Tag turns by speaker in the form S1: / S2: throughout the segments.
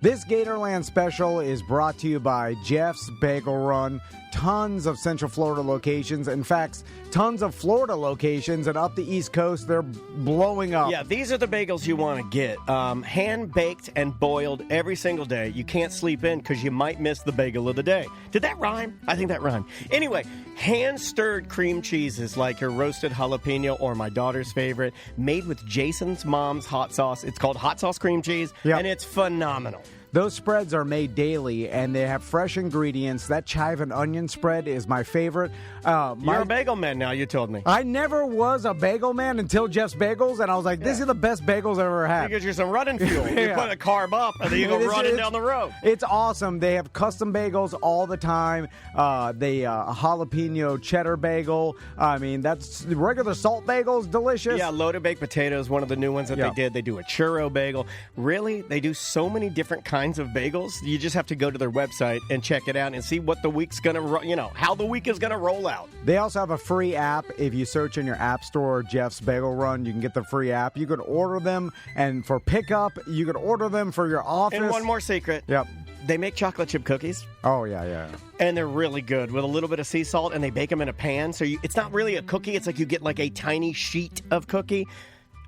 S1: This Gatorland special is brought to you by Jeff's Bagel Run. Tons of Central Florida locations. In fact, tons of Florida locations, and up the East Coast, they're blowing up.
S2: Yeah, these are the bagels you want to get. Hand-baked and boiled every single day. You can't sleep in because you might miss the bagel of the day. Did that rhyme? I think that rhymed. Anyway, hand-stirred cream cheeses like your roasted jalapeno or my daughter's favorite, made with Jason's mom's hot sauce. It's called hot sauce cream cheese, and it's phenomenal.
S1: Those spreads are made daily, and they have fresh ingredients. That chive and onion spread is my favorite.
S2: You're a bagel man now, you told me.
S1: I never was a bagel man until Jeff's Bagels, and I was like, these are the best bagels I've ever had.
S2: Because you're some running fuel. You put a carb up, and then you go running down the road.
S1: It's awesome. They have custom bagels all the time. A jalapeno cheddar bagel. I mean, that's regular salt bagels, delicious.
S2: Yeah, loaded baked potatoes, one of the new ones that they did. They do a churro bagel. Really, they do so many different kinds of bagels. You just have to go to their website and check it out and see what the week's going to, how the week is going to roll out.
S1: They also have a free app. If you search in your app store, Jeff's Bagel Run, you can get the free app. You can order them, and for pickup, you can order them for your office.
S2: And one more secret.
S1: Yep.
S2: They make chocolate chip cookies.
S1: Oh, yeah.
S2: And they're really good with a little bit of sea salt, and they bake them in a pan. So it's not really a cookie. It's like you get like a tiny sheet of cookie.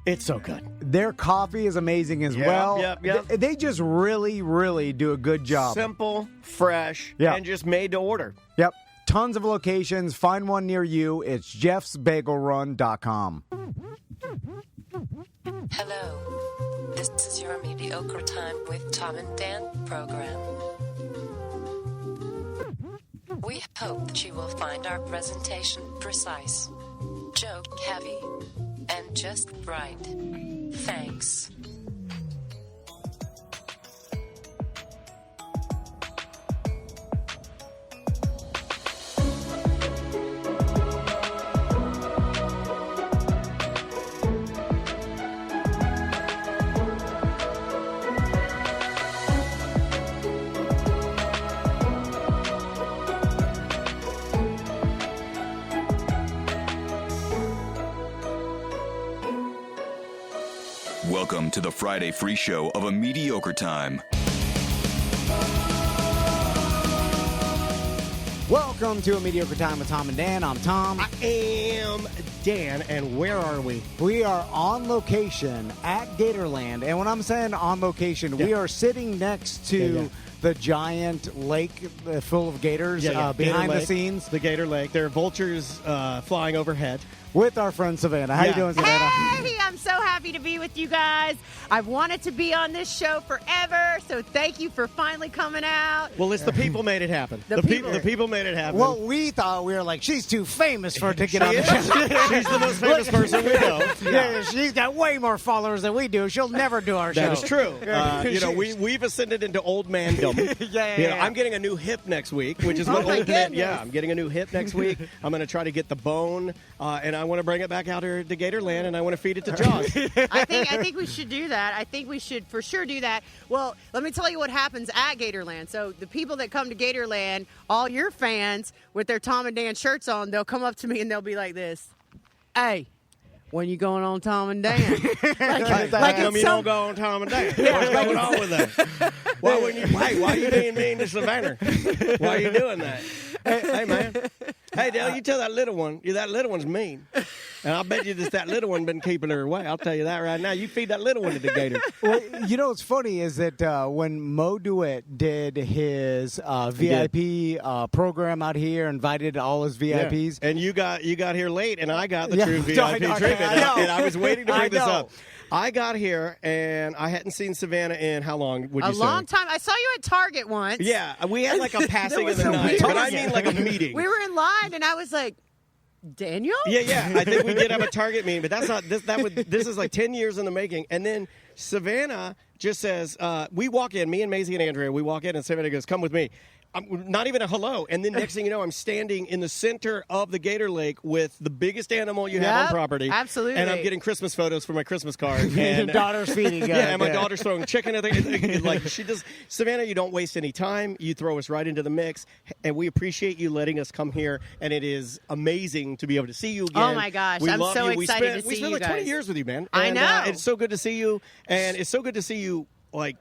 S2: It's so good.
S1: Their coffee is amazing as well.
S2: Yep.
S1: They just really, really do a good job.
S2: Simple, fresh, and just made to order.
S1: Yep. Tons of locations. Find one near you. It's jeffsbagelrun.com.
S3: Hello. This is your Mediocre Time with Tom and Dan program. We hope that you will find our presentation precise, joke heavy, and just right. Thanks.
S4: Welcome to the Friday free show of A Mediocre Time.
S1: Welcome to A Mediocre Time with Tom and Dan. I'm Tom.
S2: I am Dan, and where are we?
S1: We are on location at Gatorland, and when I'm saying on location, we are sitting next to the giant lake full of gators behind the scenes.
S2: The Gator Lake. There are vultures flying overhead.
S1: With our friend Savannah. How you doing, Savannah?
S5: Hey, I'm so happy to be with you guys. I've wanted to be on this show forever, so thank you for finally coming out.
S2: Well, it's the people made it happen. The people made it happen.
S1: Well, we thought we were like, she's too famous to get on the show.
S2: She's the most famous person we know.
S1: Yeah, she's got way more followers than we do. She'll never do our show.
S2: That is true. We've ascended into old mandom. I'm getting a new hip next week, which is what old man. Yeah, I'm getting a new hip next week. I'm going to try to get the bone, and I want to bring it back out here to Gatorland, and I want to feed it to Josh.
S5: I think we should do that. I think we should for sure do that. Well, let me tell you what happens at Gatorland. So the people that come to Gatorland, all your fans with their Tom and Dan shirts on, they'll come up to me and they'll be like this. Hey, when you going on Tom and Dan?
S2: How come you don't go on Tom and Dan? What's going on with that? Why are you being mean to Savannah? Why are you doing that? Hey, man. Hey, Dale, you tell that little one, that little one's mean. And I bet you that little one been keeping her away. I'll tell you that right now. You feed that little one to the gator.
S1: Well, what's funny is that when Mo DeWitt did his VIP program out here, invited all his VIPs.
S2: Yeah. And you got here late, and I got the true VIP treatment. And I was waiting to bring this up. I got here, and I hadn't seen Savannah in how long, would you say?
S5: A long time. I saw you at Target once.
S2: Yeah, we had like a passing of the night, but I mean like a meeting.
S5: We were in line, and I was like, Daniel?
S2: Yeah. I think we did have a Target meeting, but that's not this. This is like 10 years in the making. And then Savannah just says, we walk in, me and Maisie and Andrea, we walk in, and Savannah goes, come with me. Not even a hello. And then next thing you know, I'm standing in the center of the Gator Lake with the biggest animal you have on property.
S5: Absolutely.
S2: And I'm getting Christmas photos for my Christmas card.
S1: And your daughter's feeding.
S2: And my daughter's throwing chicken at the like she does. Savannah, you don't waste any time. You throw us right into the mix. And we appreciate you letting us come here. And it is amazing to be able to see you again.
S5: Oh, my gosh. I'm so excited to see you guys.
S2: We spent like 20 years with you, man.
S5: I know.
S2: It's so good to see you. And it's so good to see you, like,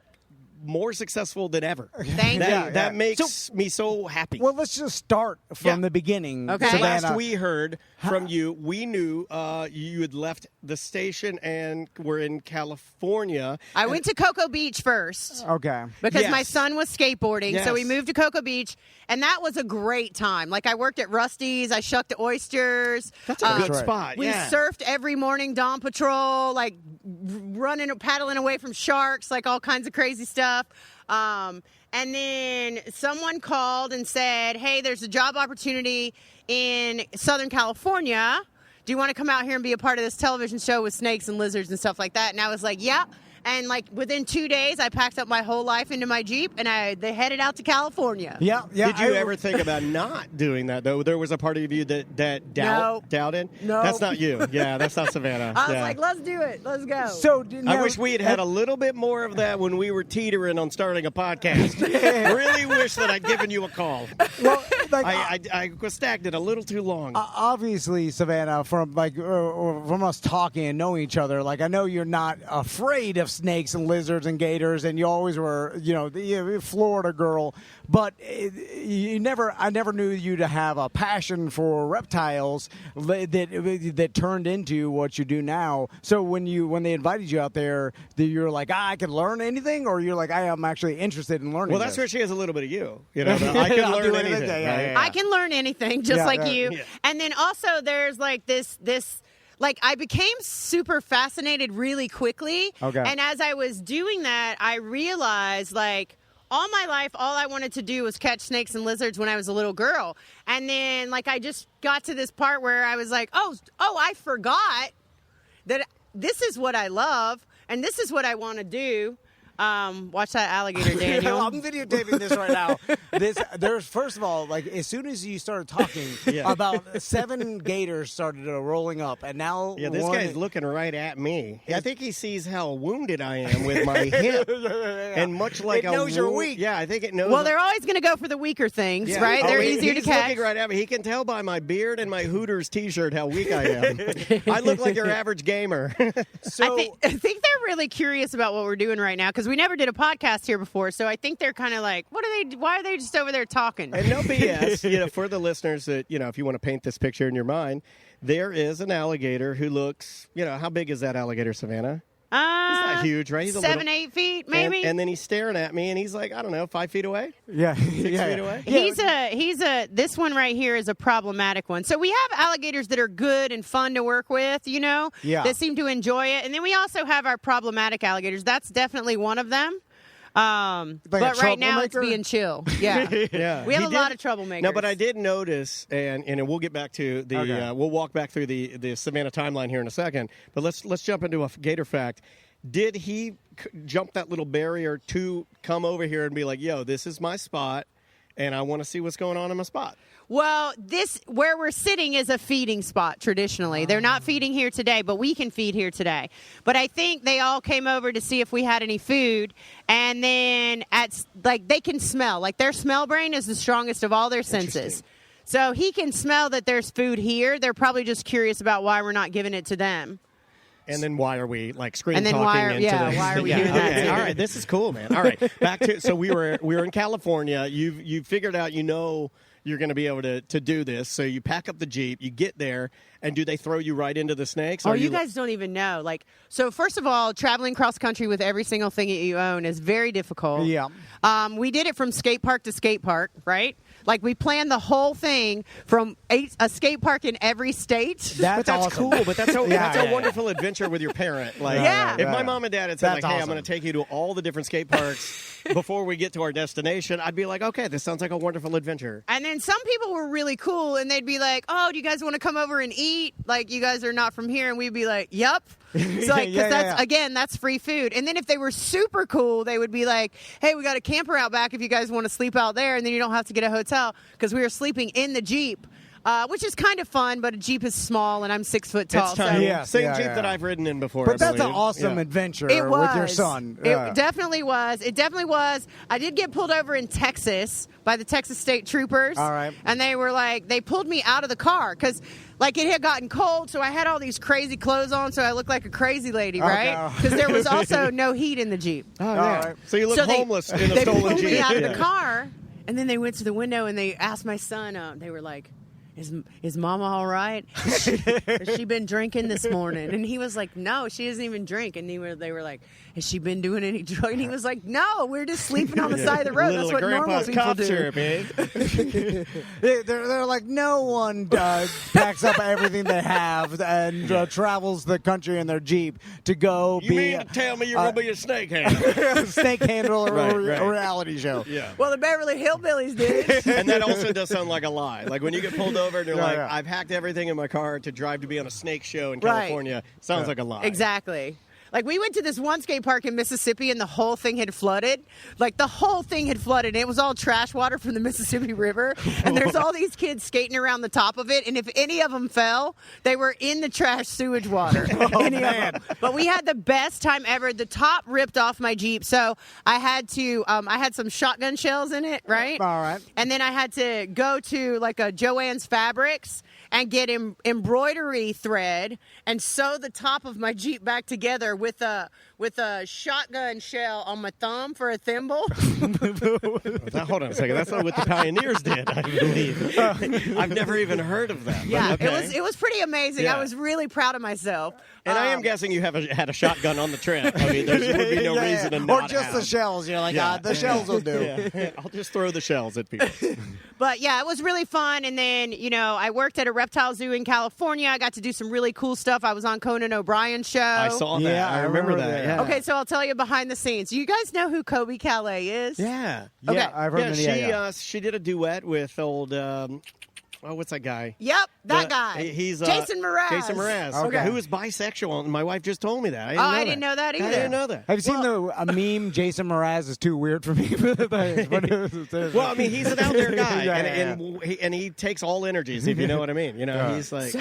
S2: more successful than ever.
S5: Thank you.
S2: That makes me so happy.
S1: Well, let's just start from the beginning.
S5: Okay.
S2: So last we heard from you, we knew you had left the station and were in California.
S5: I went to Cocoa Beach first.
S1: Okay.
S5: Because my son was skateboarding, so we
S2: Yes.
S5: moved to Cocoa Beach, and that was a great time. Like, I worked at Rusty's, I shucked the oysters.
S2: That's a good
S1: right.
S2: spot.
S5: We
S2: yeah.
S5: surfed every morning, Dawn Patrol, like paddling away from sharks, like all kinds of crazy stuff. And then someone called and said, hey, there's a job opportunity in Southern California. Do you want to come out here and be a part of this television show with snakes and lizards and stuff like that? And I was like, yeah. And like within 2 days, I packed up my whole life into my Jeep and they headed out to California.
S1: Yeah.
S2: Did you ever think about not doing that, though? There was a part of you that doubted?
S5: No.
S2: That's not you. Yeah, that's not Savannah.
S5: I was
S2: Yeah.
S5: like, let's do it. Let's go.
S1: So
S2: I wish we had had a little bit more of that when we were teetering on starting a podcast. Really wish that I'd given you a call.
S1: Well, like,
S2: I was stagnant a little too long.
S1: obviously, Savannah, from us talking and knowing each other, like I know you're not afraid of snakes and lizards and gators, and you always were, the Florida girl. But I never knew you to have a passion for reptiles that turned into what you do now. So when they invited you out there, you're like, I can learn anything, or you're like, I am actually interested in learning.
S2: Well, that's
S1: this.
S2: where she has a little bit of you. I can
S1: I'll
S2: learn
S1: do anything.
S2: anything.
S1: Yeah.
S2: right?
S5: I can learn anything, just like you.
S2: Yeah.
S5: And then also there's like this like I became super fascinated really quickly.
S1: Okay.
S5: And as I was doing that, I realized like all my life, all I wanted to do was catch snakes and lizards when I was a little girl. And then like I just got to this part where I was like, oh, I forgot that this is what I love and this is what I want to do. Watch that alligator, Daniel.
S1: I'm videotaping this right now. There's first of all, like as soon as you started talking, about 7 gators started rolling up, and now
S2: This guy's looking right at me. I think he sees how wounded I am with my hip, and much like
S1: It knows you're weak.
S2: Yeah, I think it knows.
S5: Well, they're always going to go for the weaker things,
S2: Yeah.
S5: right? They're
S2: He's
S5: easier to catch.
S2: looking right at me. He can tell by my beard and my Hooters T-shirt how weak I am. I look like your average gamer.
S1: So
S5: I think they're really curious about what we're doing right now because we never did a podcast here before. So I think they're kind of like, why are they just over there talking?
S2: And no BS, for the listeners that, if you want to paint this picture in your mind, there is an alligator who looks, how big is that alligator, Savannah? He's not huge, right? He's
S5: 7, 8 feet, maybe.
S2: And then he's staring at me, and he's like, I don't know, 5 feet away?
S1: yeah,
S2: 6 feet away?
S5: This one right here is a problematic one. So we have alligators that are good and fun to work with, that seem to enjoy it. And then we also have our problematic alligators. That's definitely one of them. But right now it's being chill. Yeah.
S2: Yeah.
S5: We have a lot of troublemakers.
S2: No, but I did notice, and we'll get back to the we'll walk back through the Savannah timeline here in a second. But let's jump into a gator fact. Did he jump that little barrier to come over here and be like, "Yo, this is my spot, and I want to see what's going on in my spot"?
S5: Well, where we're sitting is a feeding spot traditionally. They're not feeding here today, but we can feed here today. But I think they all came over to see if we had any food, and then they can smell. Like their smell brain is the strongest of all their senses. So he can smell that there's food here. They're probably just curious about why we're not giving it to them.
S2: And then why are we screen
S5: and then
S2: talking
S5: why are we doing that?
S2: Okay.
S5: Too?
S2: All right, this is cool, man. All right, back to so we were in California. You figured out you're going to be able to do this. So you pack up the Jeep, you get there, and do they throw you right into the snakes?
S5: Oh, you guys don't even know. So first of all, traveling cross country with every single thing that you own is very difficult.
S1: Yeah.
S5: We did it from skate park to skate park, right? Like we planned the whole thing from a skate park in every state.
S2: That's
S1: awesome.
S2: cool, but that's a wonderful adventure with your parent. If my mom and dad had said,
S1: That's
S2: hey, I'm
S1: awesome.
S2: going to take you to all the different skate parks before we get to our destination, I'd be like, okay, this sounds like a wonderful adventure.
S5: And then some people were really cool, and they'd be like, oh, do you guys want to come over and eat? Like, you guys are not from here. And we'd be like, yep. It's like, because that's free food. And then if they were super cool, they would be like, hey, we got a camper out back if you guys want to sleep out there, and then you don't have to get a hotel, because we were sleeping in the Jeep. which is kind of fun, but a Jeep is small, and I'm 6 foot tall.
S2: It's tiny.
S1: Yeah,
S2: Same
S1: yeah,
S2: Jeep
S1: yeah.
S2: that I've ridden in before.
S1: But
S2: I
S1: that's an
S2: believe.
S1: awesome
S2: Yeah.
S1: adventure
S5: It was.
S1: with your son. Yeah.
S5: It definitely was. It definitely was. I did get pulled over in Texas by the Texas State Troopers.
S1: All right.
S5: And they were like, they pulled me out of the car because, like, it had gotten cold, so I had all these crazy clothes on, so I looked like a crazy lady, right? Because there was also no heat in the Jeep.
S2: Oh, yeah.
S1: right.
S2: So you look homeless in a
S5: they
S2: stolen
S5: pulled
S2: Jeep.
S5: me out of
S2: Yeah.
S5: the car, and then they went to the window and they asked my son. They were like, "Is Mama all right? Has she been drinking this morning?" And he was like, "No, she doesn't even drink." And they were like, "Has she been doing any drugs?" And he was like, "No, we're just sleeping on the side of the road. That's what normal people
S2: cough
S5: do."
S2: syrup, eh?
S1: They're like, no one packs up everything they have and travels the country in their Jeep to go
S2: You
S1: be
S2: mean to tell me you're going to be a snake handler?
S1: a snake handler or
S2: Right.
S1: a reality show.
S2: Yeah.
S5: Well, the Beverly Hillbillies did.
S2: And that also does sound like a lie. Like when you get pulled over and you're
S1: Yeah,
S2: like,
S1: yeah.
S2: I've hacked everything in my car to drive to be on a snake show in
S5: Right.
S2: California. Sounds like a lie.
S5: Exactly. Like, we went to this one skate park in Mississippi, and the whole thing had flooded. Like, the whole thing had flooded. And it was all trash water from the Mississippi River. And there's all these kids skating around the top of it. And if any of them fell, they were in the trash sewage water. Any of them. But we had the best time ever. The top ripped off my Jeep. So I had to, I had some shotgun shells in it, right?
S1: All right.
S5: And then I had to go to, like, a Joann's Fabrics and get embroidery thread and sew the top of my Jeep back together with a shotgun shell on my thumb for a thimble.
S2: Now, hold on a second. That's not what the pioneers did, I believe. I've never even heard of that. but
S5: Yeah,
S2: okay.
S5: it was pretty amazing.
S2: Yeah.
S5: I was really proud of myself.
S2: And I am guessing you had a shotgun on the trip. I mean, there would be no
S1: Yeah,
S2: reason to
S1: yeah.
S2: not
S1: Or just
S2: have.
S1: the shells. You're like,
S2: Yeah.
S1: the shells will do.
S2: Yeah. I'll just throw the shells at people.
S5: But yeah, it was really fun. And then, I worked at a reptile zoo in California. I got to do some really cool stuff. I was on Conan O'Brien's show.
S2: I saw that.
S1: Yeah,
S2: I remember that.
S1: that.
S2: Yeah.
S5: Okay, so I'll tell you behind the scenes. You guys know who Kobe Calais is?
S2: Yeah.
S5: Okay.
S1: Yeah, I've heard
S2: Yeah, she did a duet with old. What's that guy?
S5: Yep, that guy.
S2: He's
S5: Jason Mraz.
S2: Jason Mraz.
S1: Okay.
S2: Who is bisexual, and my wife just told me that.
S5: I didn't know that
S2: I
S5: either.
S2: didn't know that.
S1: Have you seen a meme? Jason Mraz is too weird for me.
S2: Well, I mean, he's an out there guy,
S1: Yeah,
S2: and he takes all energies, if you know what I mean. He's like,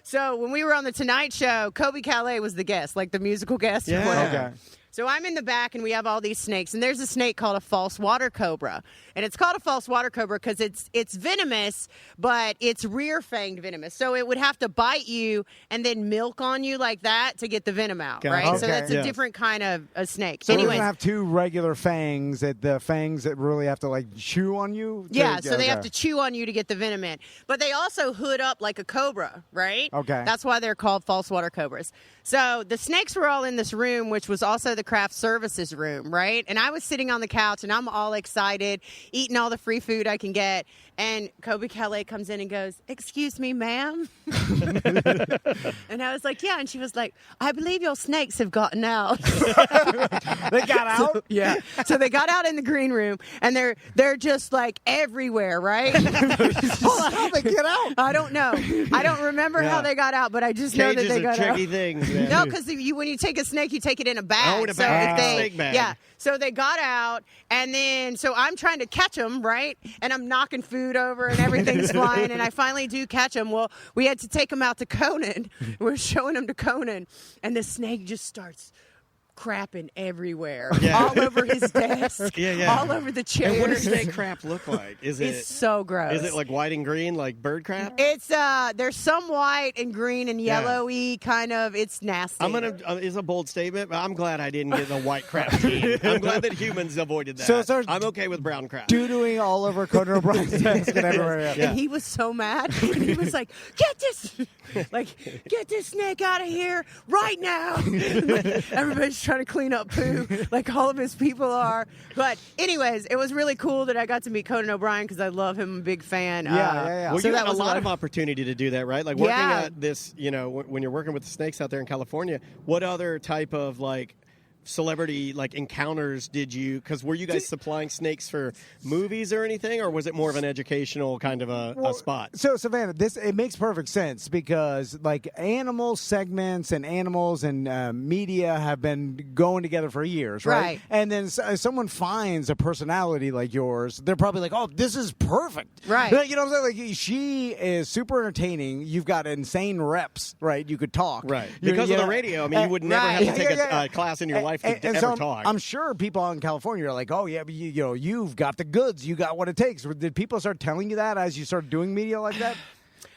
S5: So when we were on the Tonight Show, Kobe Calais was the guest, like the musical guest.
S2: Yeah.
S1: Okay.
S5: So I'm in the back, and we have all these snakes, and there's a snake called a false water cobra, and it's called a false water cobra because it's venomous, but it's rear-fanged venomous. So it would have to bite you and then milk on you like that to get the venom out,
S2: Gotcha.
S5: right? So
S1: Okay.
S5: that's a
S2: Yeah.
S5: different kind of a snake.
S1: So it
S5: Anyways,
S1: doesn't have two regular fangs, the fangs that really have to like chew on you?
S5: yeah, so they have
S1: Okay.
S5: to chew on you to get the venom in. But they also hood up like a cobra, right?
S1: Okay.
S5: That's why they're called false water cobras. So the snakes were all in this room, which was also the craft services room, right? And I was sitting on the couch, and I'm all excited, eating all the free food I can get. And Kobe Calais comes in and goes, "Excuse me, ma'am?" And I was like, "Yeah." And she was like, "I believe your snakes have gotten out."
S1: They got out?
S5: Yeah. So they got out in the green room, and they're just like everywhere, right?
S1: Hold on, how'd they get out?
S5: I don't know. I don't remember how they got out, but I just know that
S2: cages
S5: they
S2: are
S5: got out.
S2: tricky things, man.
S5: No, because when you take a snake, you take it in a bag.
S2: Oh, in a
S5: So
S2: bag.
S5: if they-
S2: Snake bag.
S5: Yeah. So they got out, and then so I'm trying to catch them, right? And I'm knocking food over, and everything's flying, and I finally do catch them. Well, we had to take them out to Conan. We're showing them to Conan, and the snake just starts crapping everywhere,
S2: Yeah.
S5: all over his desk,
S2: Yeah.
S5: all over the chairs.
S2: And what does snake crap look like? Is
S5: It's
S2: it
S5: so gross.
S2: Is it like white and green, like bird crap?
S5: It's there's some white and green and yellowy kind of. It's nasty.
S2: I'm gonna is a bold statement, but I'm glad I didn't get the white crap gene. I'm glad that humans avoided that.
S1: So it starts
S2: I'm okay with brown crap.
S1: Doodling all over Conan O'Brien's desk and everywhere.
S2: Yeah.
S5: And he was so mad. And he was like, "Get this snake out of here right now!" Everybody's trying to clean up poo, like all of his people are. But anyways, it was really cool that I got to meet Conan O'Brien because I love him. I'm a big fan.
S1: Yeah.
S2: Well,
S5: so
S2: you
S5: that
S2: had a
S5: was
S2: lot of opportunity to do that, right? Like working
S5: Yeah.
S2: at this, when you're working with the snakes out there in California, what other type of like celebrity like encounters did you? Because were you guys supplying snakes for movies or anything, or was it more of an educational kind of a spot?
S1: So Savannah, it makes perfect sense because like animal segments and animals and media have been going together for years, right? And then if someone finds a personality like yours, they're probably like, "Oh, this is perfect,"
S5: right?
S1: You know what I'm saying? Like she is super entertaining. You've got insane reps, right? You could talk,
S2: right? Because of the radio. I mean, you would never have to take a class in your life to ever
S1: so
S2: talk.
S1: I'm sure people out in California are like, "Oh yeah, but you've got the goods. You got what it takes." Did people start telling you that as you started doing media like that?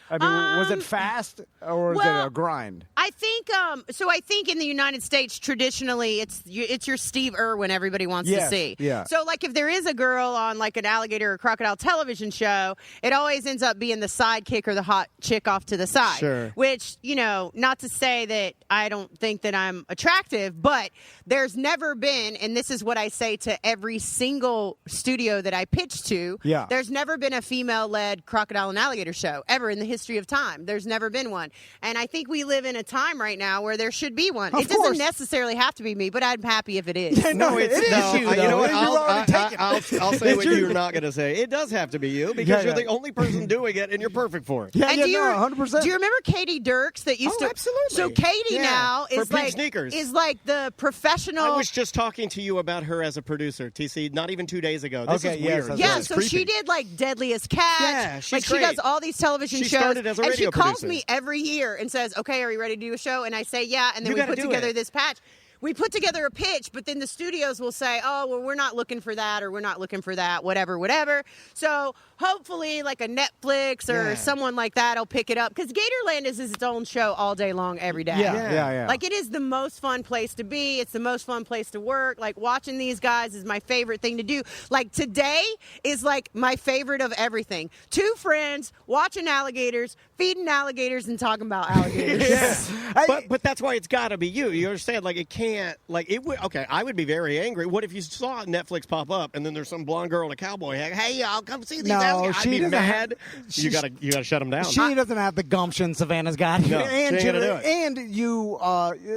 S1: I mean, was it fast or was it a grind?
S5: I think I think in the United States traditionally it's your Steve Irwin everybody wants to see.
S1: Yeah.
S5: So like if there is a girl on like an alligator or crocodile television show, it always ends up being the sidekick or the hot chick off to the side.
S1: Sure.
S5: Which, not to say that I don't think that I'm attractive, but there's never been, and this is what I say to every single studio that I pitch to, there's never been a female-led crocodile and alligator show ever in the history of time. There's never been one. And I think we live in a time right now where there should be one. It doesn't necessarily have to be me, but I'm happy if it is.
S1: Yeah, no, it is you.
S2: You know what?
S1: I'll
S2: say what you're not going to say. It does have to be you because you're the only person doing it, and you're perfect for it.
S1: Yeah, 100%.
S5: Do you remember Katie Dirks that used to?
S2: Absolutely.
S5: So Katie now is like
S2: sneakers.
S5: Is like the professional.
S2: I was just talking to you about her as a producer, TC. Not even 2 days ago. This is weird.
S5: Yeah, so she did like Deadliest Catch.
S2: Yeah, she's
S5: she
S2: great.
S5: does all these television shows.
S2: Started as a radio
S5: and she calls
S2: producer.
S5: me every year and says, "Okay, are you ready to do a show?" And I say, "Yeah." And then we put together this patch. We put together a pitch, but then the studios will say, "Oh, well, we're not looking for that, or we're not looking for that, whatever." So hopefully, like a Netflix or someone like that will pick it up because Gatorland is its own show all day long, every day.
S1: Yeah.
S5: Like it is the most fun place to be. It's the most fun place to work. Like watching these guys is my favorite thing to do. Like today is like my favorite of everything. 2 friends watching alligators, feeding alligators, and talking about alligators.
S2: But that's why it's got to be you. You understand? Like it can't. Like it would. Okay, I would be very angry. What if you saw Netflix pop up and then there's some blonde girl in a cowboy hat? Hey, y'all, come see these alligators. I'd be mad. You gotta shut them down.
S1: She doesn't have the gumption Savannah's got.
S2: No, she ain't gonna do it.
S1: And you,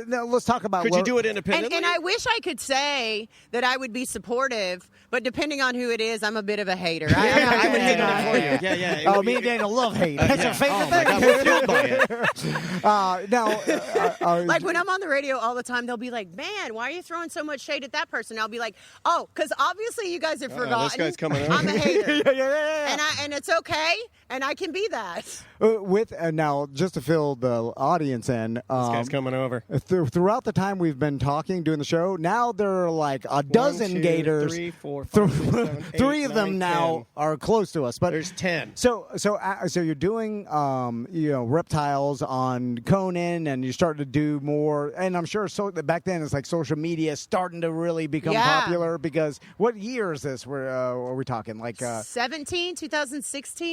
S1: now let's talk about.
S2: Could you do it independently?
S5: And I wish I could say that I would be supportive, but depending on who it is, I'm a bit of a hater.
S2: I would hate on it for you. Yeah.
S1: Oh, me and Daniel love hate. That's your favorite thing.
S2: God, we're fueled by it.
S1: Now,
S5: like when I'm on the radio all the time, they'll be like, "Man, why are you throwing so much shade at that person?" And I'll be like, "Oh, because obviously you guys have forgotten.
S2: This guy's coming over.
S5: I'm a hater,
S1: yeah.
S5: and it's okay, and I can be that."
S1: With now, just to fill the audience in,
S2: This guy's coming over.
S1: Throughout the time we've been talking, doing the show, now there are like a dozen
S2: 1, 2,
S1: gators.
S2: 3, 4, 5, 6, 7, 8,
S1: 3 of them
S2: 9,
S1: now
S2: 10.
S1: are close to us, but
S2: There's 10.
S1: So you're doing reptiles on Conan, and you start to do more. And I'm sure back then it's like social media starting to really become popular. Because what year is this? Are we talking like
S5: 2016,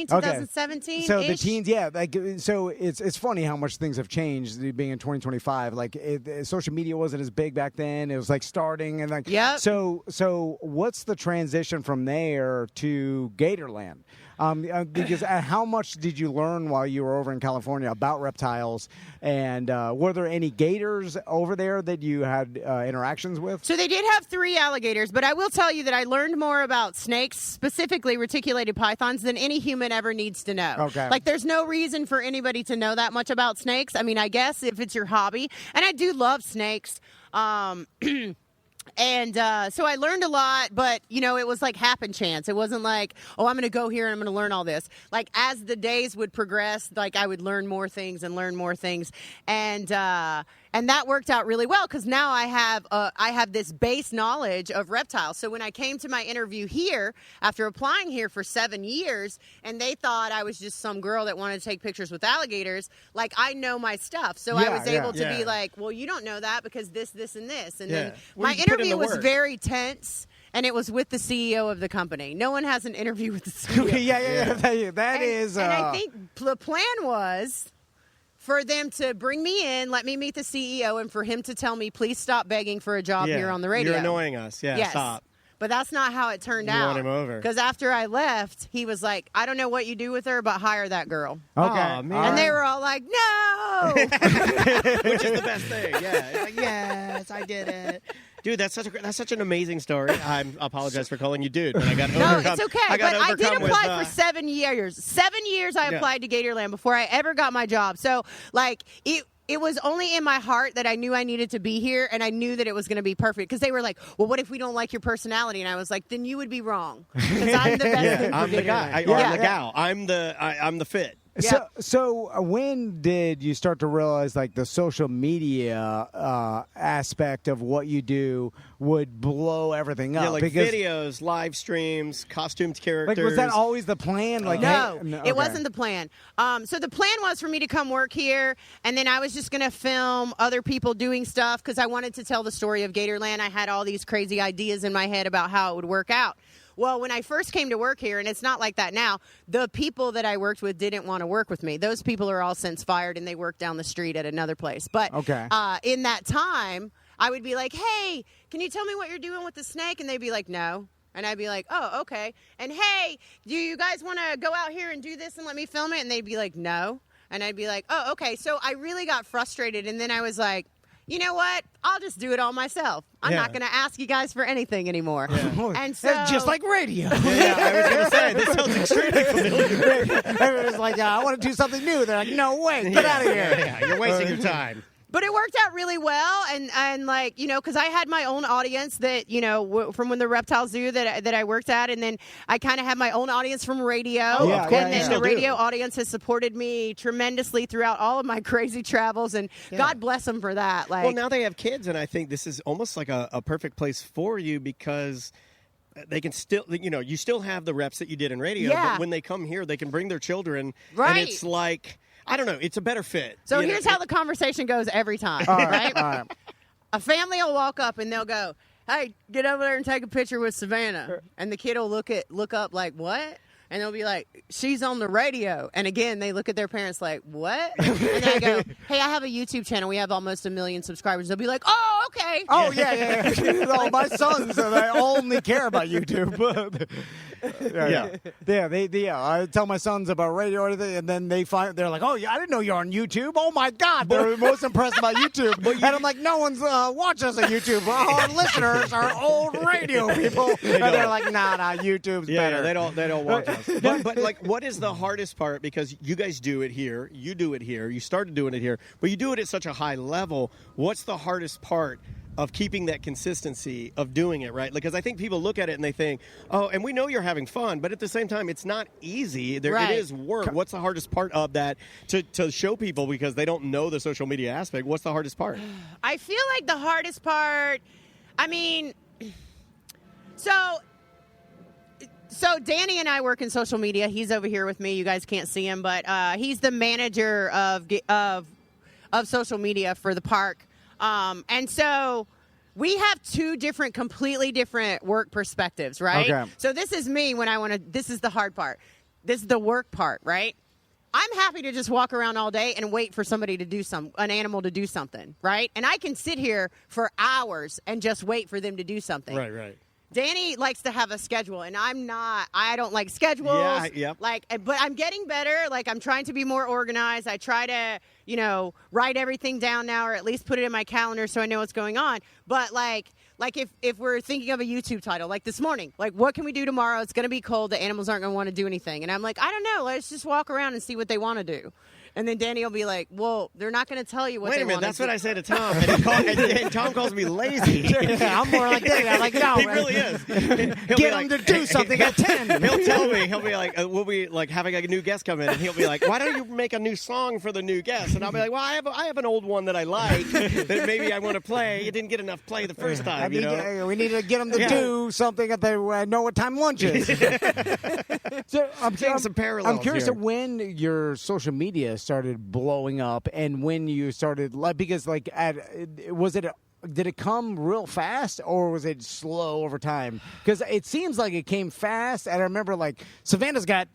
S5: 2017?
S1: So the teens, so it's funny how much things have changed being in 2025. Like social media wasn't as big back then. It was like starting and like So what's the transition from there to Gatorland? Because how much did you learn while you were over in California about reptiles? And were there any gators over there that you had interactions with?
S5: So they did have 3 alligators, but I will tell you that I learned more about snakes, specifically reticulated pythons, than any human ever needs to know.
S1: Okay.
S5: Like there's no reason for anybody to know that much about snakes. I mean, I guess if it's your hobby. And I do love snakes. And so I learned a lot, but, it was like happen chance. It wasn't like, oh, I'm going to go here and I'm going to learn all this. Like as the days would progress, like I would learn more things and learn more things. And that worked out really well because now I have this base knowledge of reptiles. So when I came to my interview here, after applying here for 7 years, and they thought I was just some girl that wanted to take pictures with alligators, like I know my stuff. So I was able to be like, well, you don't know that because this, and this. And then my interview was very tense. And it was with the CEO of the company. No one has an interview with the CEO.
S1: That is.
S5: And I think the plan was for them to bring me in, let me meet the CEO, and for him to tell me, please stop begging for a job here on the radio.
S2: You're annoying us. Yeah,
S5: yes.
S2: Stop.
S5: But that's not how it turned out.
S2: You want him over.
S5: Because after I left, he was like, I don't know what you do with her, but hire that girl.
S1: Okay.
S2: Oh, man.
S5: And they were all like, no!
S2: Which is the best thing. Yeah. It's like, yes, I did it. Dude, that's such an amazing story. I apologize for calling you dude, but I got overcome.
S5: No, it's okay. But I did apply for 7 years. 7 years I applied to Gatorland before I ever got my job. So, like, it was only in my heart that I knew I needed to be here, and I knew that it was going to be perfect. Because they were like, well, what if we don't like your personality? And I was like, then you would be wrong. Because I'm the best fit for
S2: I'm the guy.
S5: Gatorland.
S2: I'm the gal. I'm the fit.
S1: Yeah. So when did you start to realize like the social media aspect of what you do would blow everything up?
S2: Yeah, like
S1: because,
S2: videos, live streams, costumed characters.
S1: Like, was that always the plan? Like,
S5: No,
S1: okay.
S5: it wasn't the plan. So the plan was for me to come work here, and then I was just going to film other people doing stuff because I wanted to tell the story of Gatorland. I had all these crazy ideas in my head about how it would work out. Well, when I first came to work here, and it's not like that now, the people that I worked with didn't want to work with me. Those people are all since fired, and they work down the street at another place. But in that time, I would be like, hey, can you tell me what you're doing with the snake? And they'd be like, no. And I'd be like, oh, okay. And, hey, do you guys want to go out here and do this and let me film it? And they'd be like, no. And I'd be like, oh, okay. So I really got frustrated, and then I was like, you know what? I'll just do it all myself. I'm not going to ask you guys for anything anymore. Yeah. And so,
S1: that's just like radio.
S2: I was going to say, this sounds extremely familiar.
S1: Everyone's like, I want to do something new. They're like, no way, get out of here.
S2: Yeah, you're wasting your time.
S5: But it worked out really well, and like, you know, because I had my own audience that, you know, from when the Reptile Zoo that I worked at, and then I kind of had my own audience from radio, and then the radio audience has supported me tremendously throughout all of my crazy travels, and God bless them for that. Like,
S2: well, now they have kids, and I think this is almost like a perfect place for you because they can still, you know, you still have the reps that you did in radio, but when they come here, they can bring their children, and it's like, I don't know. It's a better fit.
S5: So here's how the conversation goes every time, right? All right. A family will walk up and they'll go, hey, get over there and take a picture with Savannah. And the kid will look up like, what? And they'll be like, she's on the radio. And again, they look at their parents like, what? And then I go, hey, I have a YouTube channel. We have almost 1 million subscribers. They'll be like, oh, okay.
S1: Oh, yeah. Oh, my sons, they only care about YouTube. I tell my sons about radio or anything, and then they're like, oh, yeah, I didn't know you're on YouTube. Oh, my God. They're most impressed about YouTube. And I'm like, no one's watching us on YouTube. Our listeners are old radio people. And they're like, nah, YouTube's better.
S2: They don't watch us. But like, what is the hardest part? Because you guys do it here, you started doing it here, but you do it at such a high level. What's the hardest part of keeping that consistency of doing it, right? Because I think people look at it and they think, oh, and we know you're having fun, but at the same time, it's not easy. It is work. What's the hardest part of that to show people because they don't know the social media aspect? What's the hardest part?
S5: I feel like the hardest part, I mean, So Danny and I work in social media. He's over here with me. You guys can't see him, but he's the manager of social media for the park. And so we have two completely different work perspectives, right?
S1: Okay.
S5: So this is me this is the hard part. This is the work part, right? I'm happy to just walk around all day and wait for somebody to do an animal to do something, right? And I can sit here for hours and just wait for them to do something.
S2: Right.
S5: Danny likes to have a schedule, and I don't like schedules.
S2: Yeah.
S5: But I'm getting better. Like, I'm trying to be more organized. I try to, write everything down now, or at least put it in my calendar so I know what's going on. But like if we're thinking of a YouTube title, like this morning, like, what can we do tomorrow? It's going to be cold. The animals aren't going to want to do anything. And I'm like, I don't know. Let's just walk around and see what they want to do. And then Danny will be like, well, they're not going to tell you what they want to do.
S2: Wait a minute, that's what I say to Tom. And Tom calls me lazy.
S1: Yeah, I'm more like Danny. I'm like, no.
S2: He really is.
S1: Get him to do something at 10.
S2: He'll tell me. He'll be like, we'll be like having a new guest come in, and he'll be like, why don't you make a new song for the new guest? And I'll be like, well, I have an old one that I like that maybe I want to play. It didn't get enough play the first time,
S1: we need to get them to do something that they know what time lunch is. So I'm
S2: some parallels.
S1: I'm curious
S2: here.
S1: to when your social media started blowing up and when you started, because did it come real fast or was it slow over time? Because it seems like it came fast, and I remember like Savannah's got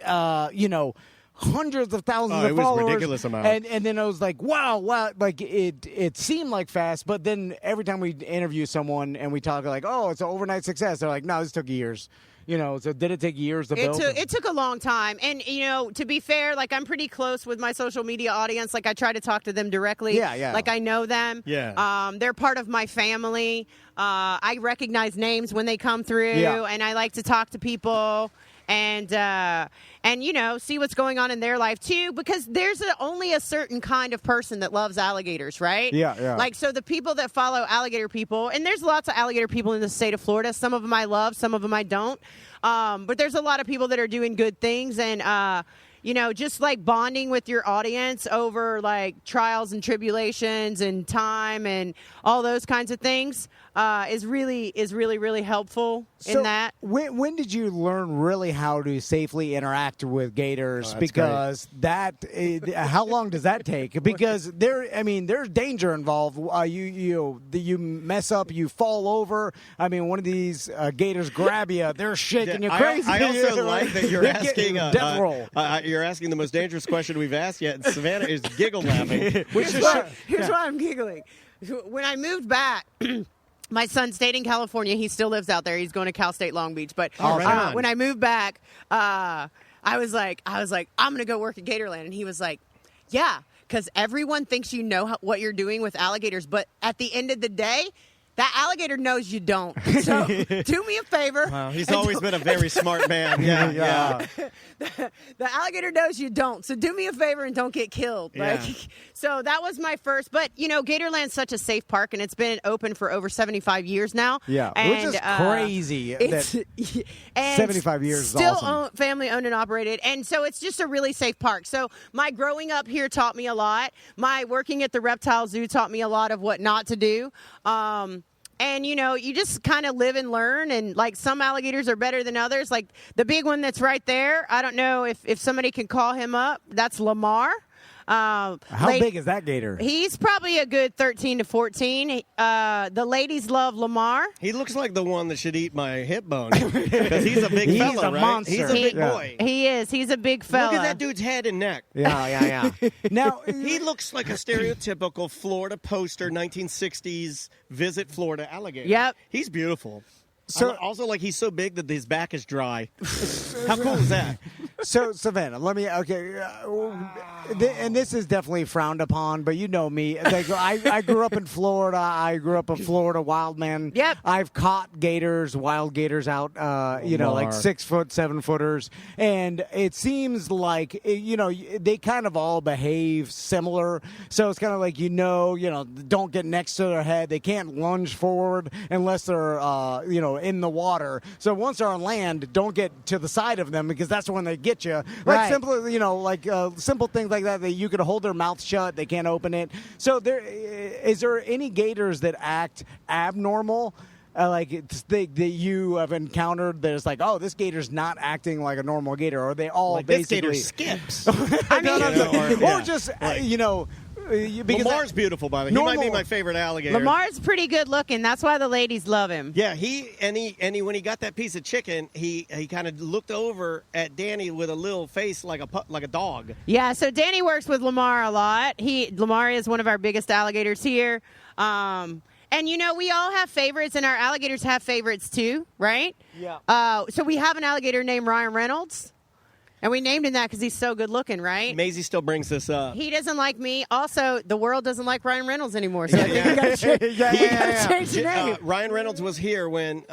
S1: hundreds of thousands of followers.
S2: It was a ridiculous amount.
S1: And then I was like, wow, like it seemed like fast, but then every time we interview someone and we talk like, oh, it's an overnight success, they're like, no, this took years. So did it take years to build?
S5: It took a long time. And, to be fair, like, I'm pretty close with my social media audience. Like, I try to talk to them directly.
S1: Yeah.
S5: Like, I know them.
S2: Yeah.
S5: They're part of my family. I recognize names when they come through, and I like to talk to people and see what's going on in their life too, because there's only a certain kind of person that loves alligators, right?
S1: Yeah.
S5: Like, so the people that follow alligator people, and there's lots of alligator people in the state of Florida. Some of them I love, some of them I don't. But there's a lot of people that are doing good things, and just like bonding with your audience over like trials and tribulations and time and all those kinds of things is really helpful in that.
S1: When did you learn really how to safely interact with gators? Because how long does that take? Because there's danger involved. You mess up, you fall over. I mean, one of these gators grab you, they're shaking you crazy.
S2: I also like that you're asking
S1: death roll.
S2: You're asking the most dangerous question we've asked yet. And Savannah is giggle laughing.
S5: Here's why I'm giggling. When I moved back. My son stayed in California. He still lives out there. He's going to Cal State Long Beach. But when I moved back, I was like, I'm going to go work at Gatorland. And he was like, yeah, because everyone thinks you know what you're doing with alligators. But at the end of the day, that alligator knows you don't. So do me a favor.
S2: Wow, he's always been a very smart man. Yeah.
S5: The alligator knows you don't. So do me a favor and don't get killed.
S2: Yeah.
S5: So that was my first. But, Gatorland's such a safe park, and it's been open for over 75 years now.
S1: Yeah,
S5: and,
S1: which is crazy. And 75 years
S5: still
S1: is awesome.
S5: Family owned and operated. And so it's just a really safe park. So my growing up here taught me a lot. My working at the reptile zoo taught me a lot of what not to do. And, you just kind of live and learn. And, like, some alligators are better than others. Like, the big one that's right there, I don't know if somebody can call him up. That's Lamar.
S1: How big is that gator?
S5: He's probably a good 13 to 14. The ladies love Lamar.
S2: He looks like the one that should eat my hip bone. Because he's a big fella,
S1: He's a
S2: right?
S1: monster.
S2: He's a big boy.
S5: He is. He's a big fella.
S2: Look at that dude's head and neck.
S1: Yeah. Now,
S2: He looks like a stereotypical Florida poster, 1960s Visit Florida alligator.
S5: Yep.
S2: He's beautiful.
S1: So-
S2: Also, like, he's so big that his back is dry. How cool is that?
S1: So, Savannah, and this is definitely frowned upon, but you know me. Like, I grew up in Florida. I grew up a Florida wild man.
S5: Yep.
S1: I've caught wild gators out, like 6 foot, 7 footers. And it seems like, they kind of all behave similar. So it's kind of like, don't get next to their head. They can't lunge forward unless they're, in the water. So once they're on land, don't get to the side of them because that's when they get you. Like
S5: Right.
S1: simple things like that you could hold their mouth shut, they can't open it. So is there any gators that act abnormal? That you have encountered that's like, oh, this gator's not acting like a normal gator, or are they all
S2: Like,
S1: basically
S2: this gator skips.
S1: Because
S2: Lamar's beautiful, by the way. He might be my favorite alligator.
S5: Lamar's pretty good looking. That's why the ladies love him.
S2: Yeah, when he got that piece of chicken, he kind of looked over at Danny with a little face like a dog.
S5: Yeah, so Danny works with Lamar a lot. Lamar is one of our biggest alligators here. And, we all have favorites, and our alligators have favorites too, right?
S1: Yeah.
S5: So we have an alligator named Ryan Reynolds. And we named him that because he's so good looking, right?
S2: Maisie still brings this up.
S5: He doesn't like me. Also, the world doesn't like Ryan Reynolds anymore. So I think we got to change the name.
S2: Ryan Reynolds was here when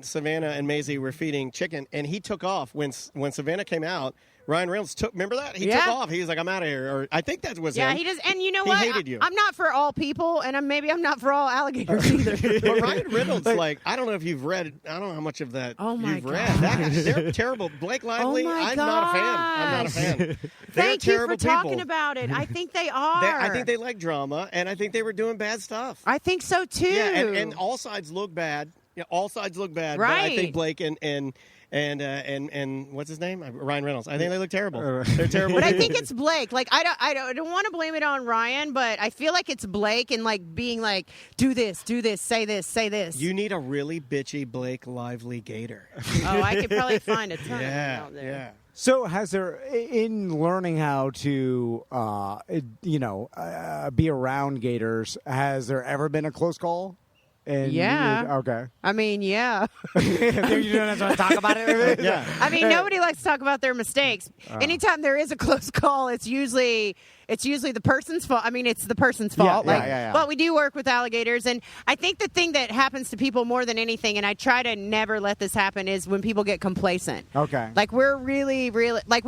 S2: Savannah and Maisie were feeding chicken, and he took off when Savannah came out. Ryan Reynolds remember that? He took off. He was like, I'm out of here. Or I think that was him.
S5: Yeah, he does. And you know
S2: he
S5: what?
S2: hated you.
S5: I'm not for all people, and maybe I'm not for all alligators either.
S2: But Ryan Reynolds, I don't know if you've read, I don't know how much of that you've read. They're terrible. Blake Lively, I'm not a fan.
S5: Thank you for talking
S2: people.
S5: about it. I think they are.
S2: I think they like drama, and I think they were doing bad stuff.
S5: I think so, too.
S2: Yeah, and all sides look bad. Yeah, all sides look bad.
S5: Right.
S2: But I think Blake and what's his name? Ryan Reynolds. I think they look terrible. They're terrible.
S5: But I think it's Blake. Like I don't want to blame it on Ryan, but I feel like it's Blake and like being like, do this, say this.
S2: You need a really bitchy Blake Lively gator.
S5: Oh, I could probably find a ton out there.
S2: Yeah.
S1: So has there, in learning how to, be around gators, has there ever been a close call? And okay.
S5: I mean, yeah.
S1: You don't have to talk about it.
S2: Yeah.
S5: I mean, nobody likes to talk about their mistakes. Anytime there is a close call, it's usually the person's fault. I mean, it's the person's fault. But we do work with alligators, and I think the thing that happens to people more than anything, and I try to never let this happen, is when people get complacent.
S1: Okay.
S5: Like we're really, really like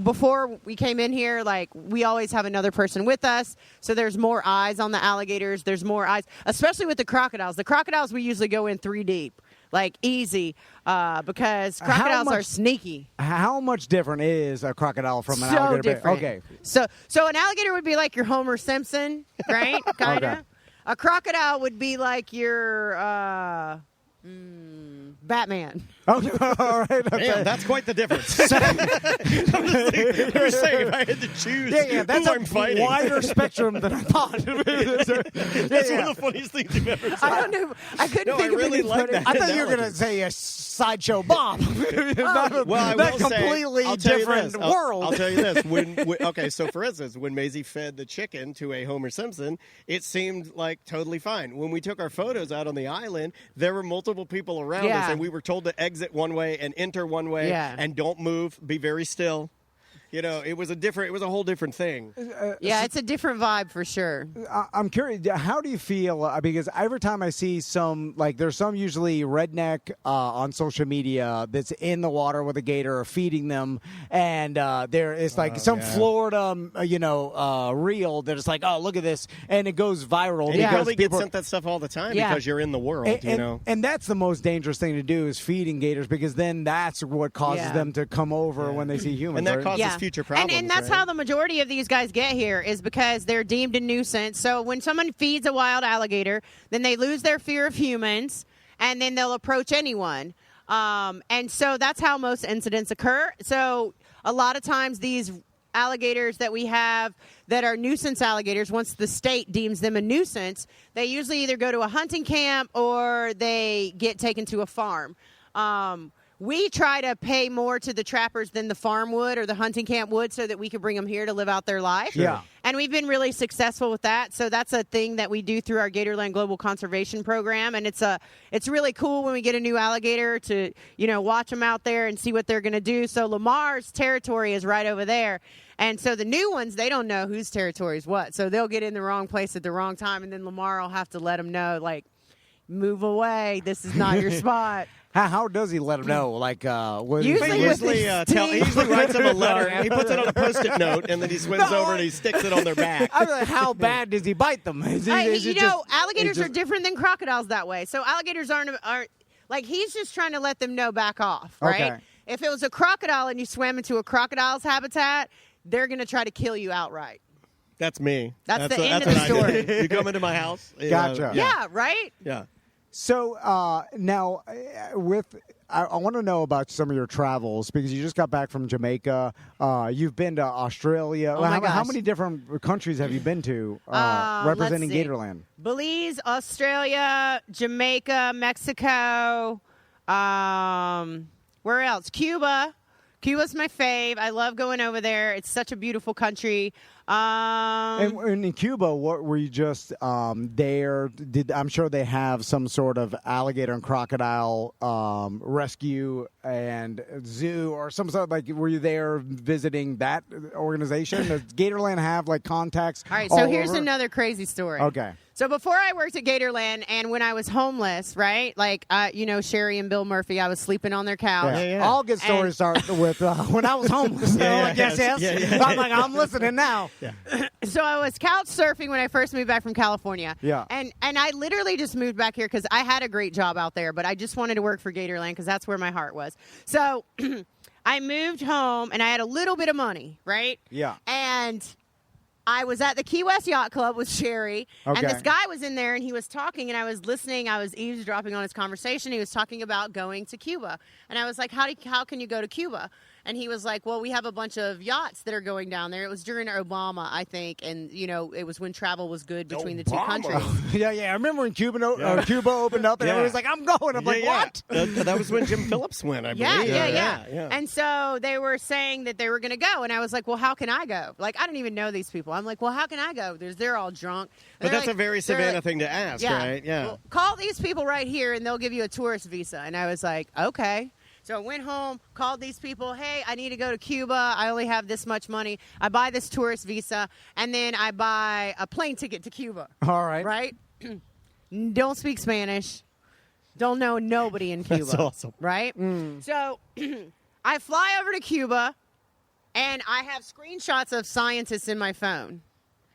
S5: before we came in here, like we always have another person with us, so there's more eyes on the alligators. There's more eyes, especially with the crocodiles. The crocodiles we usually go in 3 deep. Like easy, because crocodiles are sneaky.
S1: How much different is a crocodile from an
S5: So
S1: alligator?
S5: different.
S1: Okay.
S5: So an alligator would be like your Homer Simpson, right? Kind of.
S1: Okay.
S5: A crocodile would be like your Batman.
S1: Oh, all right. Okay.
S2: Damn, that's quite the difference. I'm just saying, if I had to choose
S1: That's
S2: who
S1: a
S2: I'm fighting.
S1: wider spectrum than I thought.
S2: That's one of the funniest things you've ever said.
S5: I don't know. I couldn't
S2: No,
S5: think
S2: I
S5: of
S2: really
S5: any
S2: like
S5: funny-
S2: that.
S1: I thought you were going to say a sideshow Bob.
S2: Well, I
S1: That's
S2: will
S1: completely
S2: say, I'll tell you
S1: different
S2: this.
S1: world.
S2: I'll tell you this. Okay, so for instance, when Maisie fed the chicken to a Homer Simpson, it seemed like totally fine. When we took our photos out on the island, there were multiple people around us,
S5: Yeah.
S2: and we were told to exit one way and enter one way,
S5: Yeah.
S2: and don't move, be very still. You know, it was a whole different thing.
S5: Yeah, it's a different vibe for sure.
S1: I'm curious, how do you feel? Because every time I see there's some usually redneck on social media that's in the water with a gator or feeding them, and there is some Florida, reel that is like, oh, look at this, and it goes viral.
S2: And you
S1: because
S2: probably get
S1: people-
S2: sent that stuff all the time
S5: Yeah.
S2: because you're in the world, you know.
S1: And that's the most dangerous thing to do is feeding gators, because then that's what causes
S5: Yeah.
S1: them to come over when they see humans.
S2: And that
S1: right?
S2: causes future problems.
S5: And that's
S2: right?
S5: how the majority of these guys get here, is because they're deemed a nuisance. So when someone feeds a wild alligator, then they lose their fear of humans, and then they'll approach anyone. And so that's how most incidents occur. So a lot of times these alligators that we have that are nuisance alligators, once the state deems them a nuisance, they usually either go to a hunting camp or they get taken to a farm. We try to pay more to the trappers than the farm would or the hunting camp would, so that we could bring them here to live out their life.
S1: Yeah.
S5: And we've been really successful with that. So that's a thing that we do through our Gatorland Global Conservation Program. And it's really cool when we get a new alligator to, watch them out there and see what they're going to do. So Lamar's territory is right over there. And so the new ones, they don't know whose territory is what. So they'll get in the wrong place at the wrong time. And then Lamar will have to let them know, like, move away. This is not your spot.
S1: How does he let them know? Like, what
S5: Usually
S2: He
S5: with
S2: usually,
S5: his
S2: he usually writes them a letter. He puts it on a Post-it note, and then he swims over and he sticks it on their back.
S1: I mean, how bad does he bite them?
S5: Alligators are different than crocodiles that way. So alligators aren't like, he's just trying to let them know, back off, right?
S1: Okay.
S5: If it was a crocodile and you swam into a crocodile's habitat, they're going to try to kill you outright.
S2: That's me.
S5: That's the end of the
S2: what I do.
S5: story.
S2: You come into my house.
S1: Gotcha.
S5: Yeah, right?
S2: Yeah.
S1: So now, I want to know about some of your travels, because you just got back from Jamaica. You've been to Australia.
S5: Oh, my
S1: how
S5: gosh.
S1: many different countries have you been to representing
S5: let's see.
S1: Gatorland?
S5: Belize, Australia, Jamaica, Mexico. Where else? Cuba. Cuba's my fave. I love going over there. It's such a beautiful country.
S1: And in Cuba, what were you just there? I'm sure they have some sort of alligator and crocodile rescue and zoo or some sort of, were you there visiting that organization? Does Gatorland have contacts?
S5: All right, so here's
S1: over?
S5: another crazy story.
S1: Okay.
S5: So before I worked at Gatorland, and when I was homeless, right? Sherry and Bill Murphy, I was sleeping on their couch.
S2: Yeah.
S1: All good stories start with when I was homeless. Yes. I'm like, I'm listening now.
S2: Yeah.
S5: So I was couch surfing when I first moved back from California.
S1: Yeah.
S5: And I literally just moved back here because I had a great job out there, but I just wanted to work for Gatorland because that's where my heart was. So I moved home, and I had a little bit of money, right?
S1: Yeah.
S5: And I was at the Key West Yacht Club with Sherry,
S1: Okay.
S5: and this guy was in there, and he was talking, and I was listening. I was eavesdropping on his conversation. He was talking about going to Cuba, and I was like, how can you go to Cuba? And he was like, well, we have a bunch of yachts that are going down there. It was during Obama, I think, and, it was when travel was good between the two countries.
S1: Yeah. I remember when Cuba opened up, and everyone was like, I'm going. I'm like, what?
S2: That was when Jim Phillips went, I believe.
S5: Yeah. And so they were saying that they were going to go, and I was like, well, how can I go? I don't even know these people. I'm like, well, how can I go? They're all drunk.
S2: But that's
S5: like,
S2: a very Savannah thing to ask, right? Yeah.
S5: Well, call these people right here, and they'll give you a tourist visa. And I was like, okay. So I went home, called these people, hey, I need to go to Cuba. I only have this much money. I buy this tourist visa, and then I buy a plane ticket to Cuba.
S1: All right.
S5: Right? Don't speak Spanish. Don't know nobody in Cuba.
S2: That's awesome.
S5: Right? So I fly over to Cuba, and I have screenshots of scientists in my phone.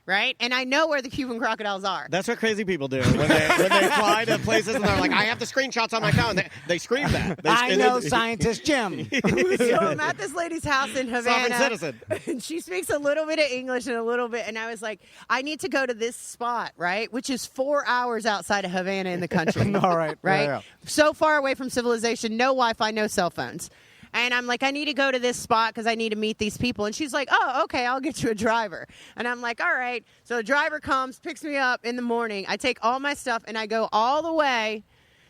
S5: Right? And I know where the Cuban crocodiles are.
S2: That's what crazy people do when they fly to places and they're like, I have the screenshots on my phone. They scream that.
S1: I know scientist Jim.
S5: So I'm at this lady's house in Havana.
S2: Sovereign citizen.
S5: And she speaks a little bit of English and a little bit. And I was like, I need to go to this spot, right? Which is 4 hours outside of Havana in the country.
S1: All right.
S5: Right?
S1: Yeah.
S5: So far away from civilization, no Wi-Fi, no cell phones. And I'm like, I need to go to this spot because I need to meet these people. And she's like, oh, okay, I'll get you a driver. And I'm like, all right. So the driver comes, picks me up in the morning. I take all my stuff, and I go all the way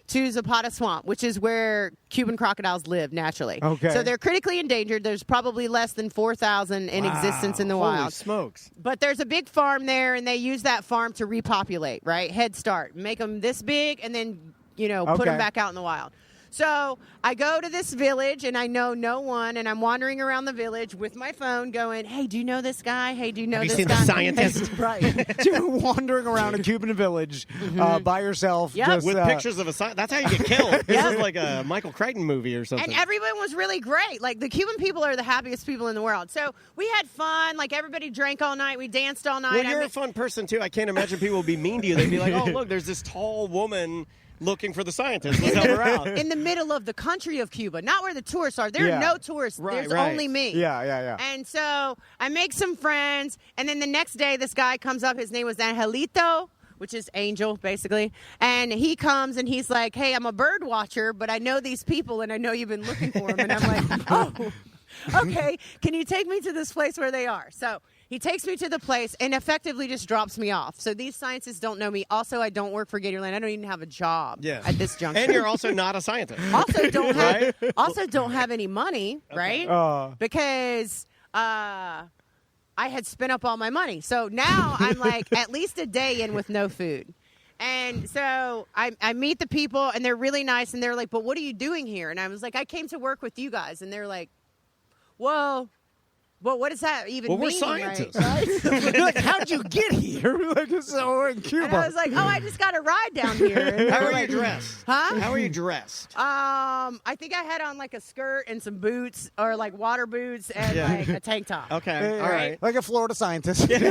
S5: to Zapata Swamp, which is where Cuban crocodiles live naturally.
S1: Okay.
S5: So they're critically endangered. There's probably less than 4,000 in existence in the
S2: Holy
S5: wild.
S2: smokes.
S5: But there's a big farm there, and they use that farm to repopulate, right? Head start. Make them this big, and then, put them back out in the wild. So I go to this village, and I know no one, and I'm wandering around the village with my phone going, hey, do you know this guy? Hey, do you know
S2: Have
S5: this
S2: you seen
S5: guy?
S2: the scientist?
S1: Right. You're wandering around a Cuban village by yourself.
S5: Yep.
S1: Just,
S2: With pictures of a scientist. That's how you get killed. This
S5: Yeah.
S2: is like a Michael Crichton movie or something.
S5: And everyone was really great. Like, the Cuban people are the happiest people in the world. So we had fun. Like, everybody drank all night. We danced all night.
S2: Well, you're a fun person, too. I can't imagine people would be mean to you. They'd be like, oh, look, there's this tall woman looking for the scientist. Let's help her out.
S5: in the middle of the country of Cuba, not where the tourists are. There are no tourists.
S2: Right,
S5: There's
S2: right.
S5: only me.
S1: Yeah.
S5: And so I make some friends, and then the next day this guy comes up. His name was Angelito, which is angel, basically. And he comes, and he's like, hey, I'm a bird watcher, but I know these people, and I know you've been looking for them. And I'm like, oh, okay. Can you take me to this place where they are? So he takes me to the place and effectively just drops me off. So these scientists don't know me. Also, I don't work for Gatorland. I don't even have a job at this juncture.
S2: And you're also not a scientist.
S5: Also don't have any money, right? Because I had spent up all my money. So now I'm like at least a day in with no food. And so I meet the people, and they're really nice, and they're like, but what are you doing here? And I was like, I came to work with you guys. And they're like, well, what does that even mean?
S2: We're scientists.
S5: Right?
S1: Like, how'd you get here? Like, so we're in Cuba.
S5: And I was like, oh, I just got a ride down here. And
S2: How
S5: they were
S2: are
S5: like,
S2: you dressed?
S5: Huh?
S2: How are you dressed?
S5: I think I had on like a skirt and some boots, or like water boots, and like a tank top.
S2: Okay. All right.
S1: Like a Florida scientist.
S5: And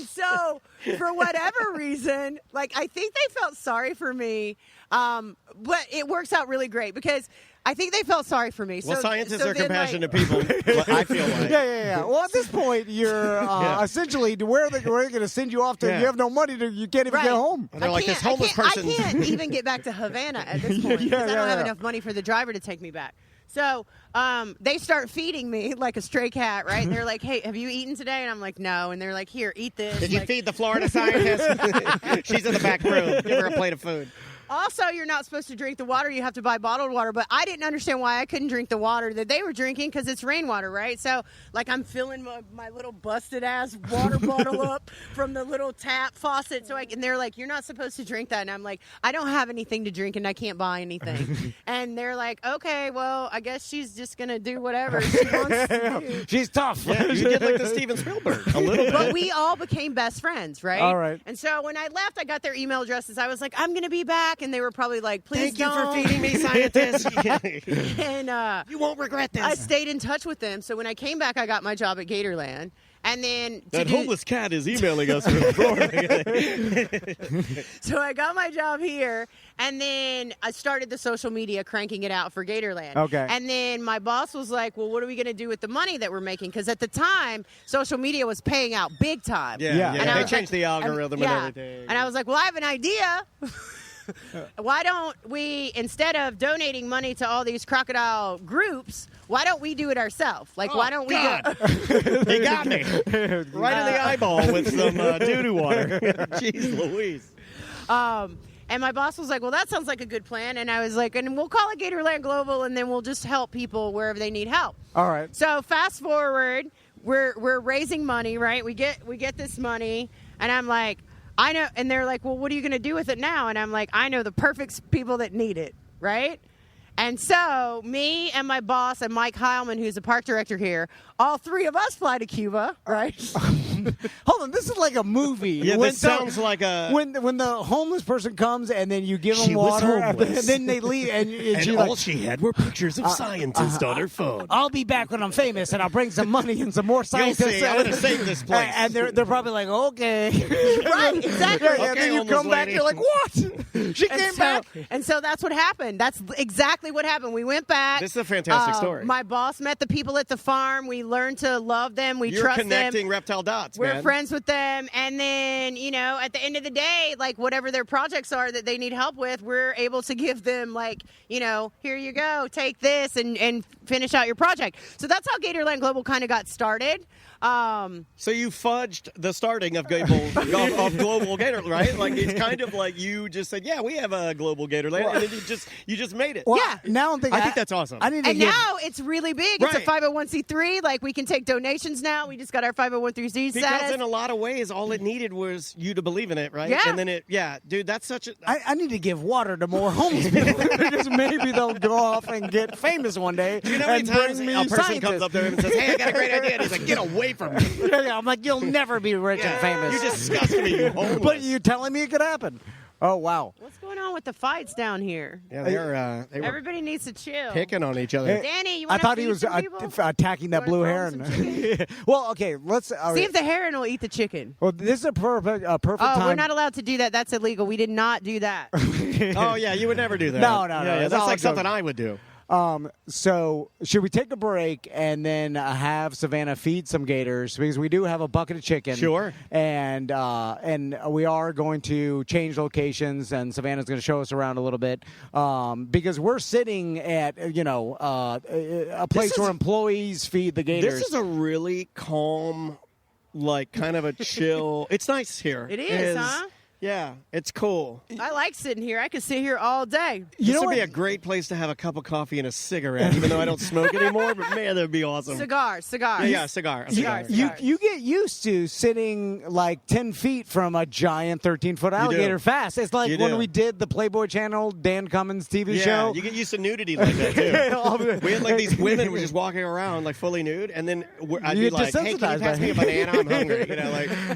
S5: so, for whatever reason, like, I think they felt sorry for me. But it works out really great because I think they felt sorry for me.
S2: Well,
S5: so,
S2: scientists
S5: so
S2: are
S5: then,
S2: compassionate people, I feel like.
S1: Yeah. Well, at this point, you're essentially where they're going to send you off to.
S2: Yeah.
S1: You have no money you can't even
S5: Right.
S1: get home.
S2: And they're like, this homeless person.
S5: I can't even get back to Havana at this point because I don't have enough money for the driver to take me back. So they start feeding me like a stray cat, right? And they're like, hey, have you eaten today? And I'm like, no. And they're like, here, eat this.
S2: Did you feed the Florida scientist? She's in the back room. Give her a plate of food.
S5: Also, you're not supposed to drink the water. You have to buy bottled water. But I didn't understand why I couldn't drink the water that they were drinking because it's rainwater, right? So, like, I'm filling my little busted-ass water bottle up from the little tap faucet. And they're like, you're not supposed to drink that. And I'm like, I don't have anything to drink, and I can't buy anything. And they're like, okay, well, I guess she's just going to do whatever she wants to do.
S1: She's tough.
S2: Yeah, you did like the Steven Spielberg a little bit.
S5: But we all became best friends, right?
S1: All right.
S5: And so when I left, I got their email addresses. I was like, I'm going to be back. And they were probably like, please
S2: Thank you
S5: don't.
S2: for feeding me, scientist.
S5: And
S2: you won't regret this.
S5: I stayed in touch with them. So when I came back, I got my job at Gatorland. And then
S2: That homeless cat is emailing us from Florida.
S5: So I got my job here, and then I started the social media, cranking it out for Gatorland.
S1: Okay.
S5: And then my boss was like, well, what are we going to do with the money that we're making? Because at the time, social media was paying out big time.
S1: Yeah.
S5: And I
S2: They
S5: was
S2: changed the algorithm and everything.
S5: And I was like, well, I have an idea. Why don't we, instead of donating money to all these crocodile groups, why don't we do it ourselves? Like, why don't we
S2: He got me. Right in the eyeball with some doo-doo water. Jeez Louise.
S5: And my boss was like, well, that sounds like a good plan. And I was like, and we'll call it Gatorland Global, and then we'll just help people wherever they need help.
S1: All right.
S5: So fast forward, we're raising money, right? We get this money, and I'm like, I know. And they're like, well, what are you going to do with it now? And I'm like, I know the perfect people that need it, right? And so me and my boss and Mike Heilman, who's a park director here, all three of us fly to Cuba, right?
S1: Hold on, this is like a movie.
S2: Yeah, this sounds like a...
S1: When the homeless person comes and then you give them
S2: She was
S1: water, and
S2: homeless.
S1: then they leave, and
S2: And
S1: she's
S2: all
S1: like,
S2: she had were pictures of scientists on her phone.
S1: I'll be back when I'm famous, and I'll bring some money and some more scientists.
S2: see, I'm gonna save this place.
S1: And they're probably like, okay.
S5: Right, exactly.
S1: Yeah,
S2: Okay,
S1: then you
S2: homeless
S1: come back,
S2: lady.
S1: you're like, what? She came back?
S5: And so that's what happened. That's exactly what happened. We went back.
S2: This is a fantastic story.
S5: My boss met the people at the farm. We learned to love them. We
S2: You're
S5: trust
S2: connecting
S5: them.
S2: reptile dots,
S5: We're
S2: man.
S5: friends with them. And then, at the end of the day, like whatever their projects are that they need help with, we're able to give them like, here you go, take this and finish out your project. So that's how Gatorland Global kind of got started.
S2: So you fudged the starting of Global Gator, right? Like it's kind of like you just said, yeah, we have a Global Gatorland, and then you just made it.
S1: Well,
S5: Yeah.
S1: Now I'm thinking,
S2: I think that's awesome.
S1: I need to
S5: And
S1: give,
S5: now it's really big.
S2: Right.
S5: It's a 501c3. Like we can take donations now. We just got our 501c3
S2: Because
S5: status.
S2: in a lot of ways, all it needed was you to believe in it, right?
S5: Yeah.
S2: And then dude, that's such a...
S1: I need to give water to more homeless people because maybe they'll go off and get famous one day.
S2: Do you know how many
S1: and
S2: times
S1: bring me
S2: a person
S1: scientists.
S2: comes up to him and says, hey, I got a great idea. And he's like, get away from me.
S1: Yeah, I'm like, you'll never be rich and famous.
S2: You disgust me, you homeless.
S1: But you're telling me it could happen. Oh, wow.
S5: What's going on with the fights down here?
S2: Yeah, they were
S5: Everybody needs to chill.
S2: picking on each other.
S5: Danny, you
S1: I
S5: want
S1: thought
S5: to
S1: he
S5: feed
S1: was
S5: some people?
S1: attacking that
S5: You
S1: blue
S5: wanna
S1: heron.
S5: throw him some chicken?
S1: Well, okay, let's...
S5: See if the heron will eat the chicken.
S1: well, this is a perfect
S5: Oh,
S1: time.
S5: we're not allowed to do that. That's illegal. We did not do that.
S2: Oh, yeah, you would never do that.
S1: No,
S2: Yeah,
S1: it's
S2: that's
S1: all
S2: like
S1: a
S2: something
S1: joke.
S2: I would do.
S1: So should we take a break and then have Savannah feed some gators because we do have a bucket of chicken.
S2: Sure.
S1: And we are going to change locations and Savannah's going to show us around a little bit because we're sitting at a place where employees feed the gators.
S2: This is a really calm, like kind of a chill. It's nice here.
S5: It is, huh?
S2: Yeah, it's cool.
S5: I like sitting here. I could sit here all day.
S1: You
S2: This
S1: know
S2: would
S1: what?
S2: be a great place to have a cup of coffee and a cigarette, even though I don't smoke anymore. But man, that would be awesome.
S5: Cigars.
S2: Yeah, cigar.
S5: Cigars.
S1: You get used to sitting like 10 feet from a giant 13-foot alligator fast. It's like
S2: You
S1: when
S2: do.
S1: we did the Playboy Channel Dan Cummins TV
S2: Yeah,
S1: show.
S2: you get used to nudity like that too. We had like these women who were just walking around like fully nude, and then I'd
S1: You
S2: be
S1: get
S2: like, "Hey, can you
S1: desensitized
S2: pass
S1: by
S2: me a
S1: it.
S2: banana? I'm hungry."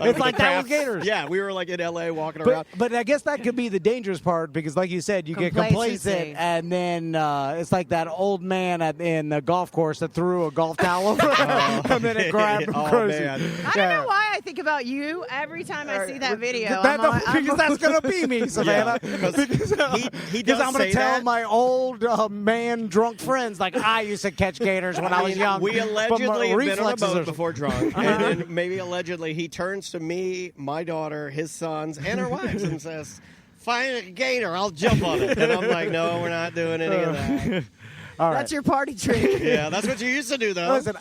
S1: It's like that with gators.
S2: Yeah, we were like in LA walking around.
S1: But I guess that could be the dangerous part because, like you said, you get
S5: Complacency.
S1: complacent, and then it's like that old man in the golf course that threw a golf towel over and then it grabbed him
S2: Oh,
S1: crazy.
S2: man.
S5: I don't know why I think about you every time I see that video.
S1: Because that's going to be me, Savannah.
S2: Yeah, because he
S1: Because
S2: does
S1: I'm going
S2: say
S1: to tell
S2: that.
S1: my old man drunk friends, like, I used to catch gators when I was young.
S2: We
S1: but my
S2: allegedly have been on a
S1: reflexes
S2: boat
S1: are-
S2: before drunk, and then maybe allegedly he turns to me, my daughter, his sons, and our wives and says, "Find a gator, I'll jump on it." And I'm like, "No, we're not doing any of that."
S1: All right.
S5: That's your party trick.
S2: Yeah, that's what you used to do, though.
S1: Listen,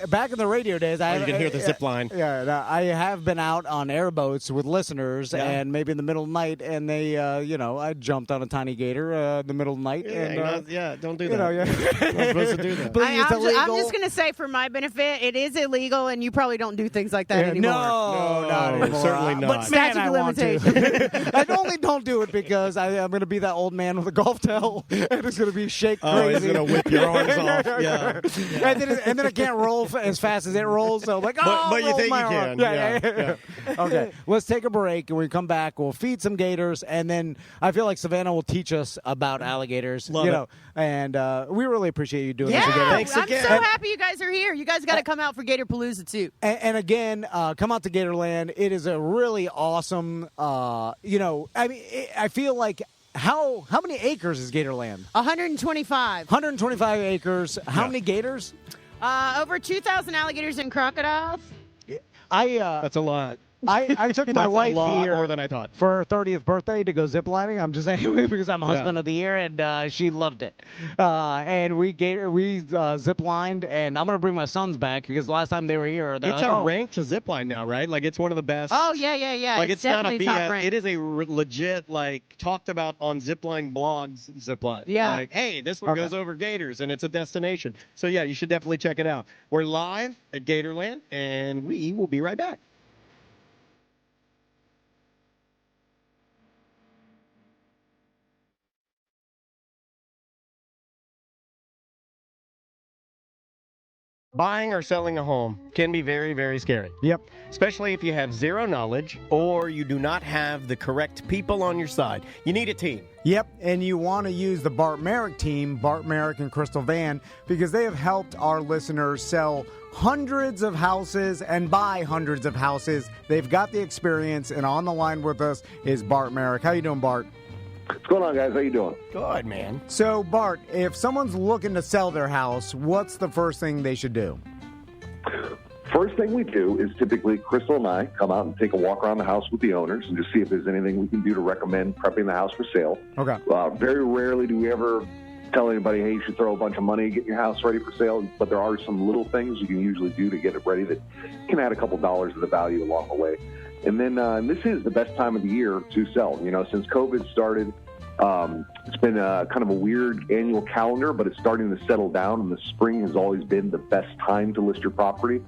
S1: back in the radio days,
S2: you can hear the zip line.
S1: Yeah, no, I have been out on airboats with listeners,
S2: Yeah.
S1: and maybe in the middle of the night, and they, I jumped on a tiny gator in the middle of the night.
S2: Don't do that.
S1: You know, yeah.
S2: You're not supposed to do that.
S1: But
S5: I'm
S1: it's illegal.
S5: just going to say for my benefit, it is illegal, and you probably don't do things like that anymore.
S1: No, not anymore.
S2: certainly not.
S1: But man,
S5: Statute
S1: I
S5: of
S1: want to. I only don't do it because I'm going to be that old man with a golf towel, and it's going to be shake crazy.
S2: Oh, he's gonna whip your arms off. Yeah.
S1: And then I can't roll as fast as it rolls. So I'm like, oh,
S2: But you
S1: roll
S2: think
S1: my
S2: you
S1: arm.
S2: can.
S1: Yeah. Okay, let's take a break, and when we come back, we'll feed some gators, and then I feel like Savannah will teach us about alligators.
S2: Love it.
S1: And we really appreciate you doing
S5: Yeah,
S1: this again.
S2: Thanks
S5: I'm
S2: again.
S5: so happy you guys are here. You guys got to come out for Gator Palooza, too.
S1: And again, come out to Gatorland. It is a really awesome, I feel like how many acres is Gatorland?
S5: 125.
S1: 125 acres. How
S2: Yeah.
S1: many gators?
S5: Over 2,000 alligators and crocodiles.
S1: I
S2: That's a lot.
S1: I took my
S6: That's
S1: wife
S6: a lot
S1: here
S6: more than I thought.
S1: for her 30th birthday to go ziplining. I'm just saying because I'm husband of the year, and she loved it. And we ziplined, and I'm gonna bring my sons back because last time they were here, they're
S6: It's
S1: like,
S6: a
S1: oh,
S6: rank to zipline now, right? Like it's one of the best.
S5: Oh, yeah.
S6: Like it's not a
S5: definitely top
S6: BS.
S5: rank.
S6: It is a legit, like, talked about on zipline blogs zipline.
S5: Yeah.
S6: Like, hey, this one goes over Gators, and it's a destination. So, yeah, you should definitely check it out. We're live at Gatorland, and we will be right back.
S2: Buying or selling a home can be very, very scary.
S1: Yep.
S2: Especially if you have zero knowledge or you do not have the correct people on your side. You need a team.
S1: Yep, and you want to use the Bart Merrick team, Bart Merrick and Crystal Van, because they have helped our listeners sell hundreds of houses and buy hundreds of houses. They've got the experience, and on the line with us is Bart Merrick. How you doing, Bart?
S7: What's going on, guys? How you doing?
S2: Good, man.
S1: So, Bart, if someone's looking to sell their house, what's the first thing they should do?
S7: First thing we do is typically Crystal and I come out and take a walk around the house with the owners and just see if there's anything we can do to recommend prepping the house for sale.
S1: Okay.
S7: Very rarely do we ever tell anybody, hey, you should throw a bunch of money, get your house ready for sale. But there are some little things you can usually do to get it ready that can add a couple dollars to the value along the way. And then this is the best time of the year to sell. You know, since COVID started, it's been kind of a weird annual calendar, but it's starting to settle down, and the spring has always been the best time to list your property.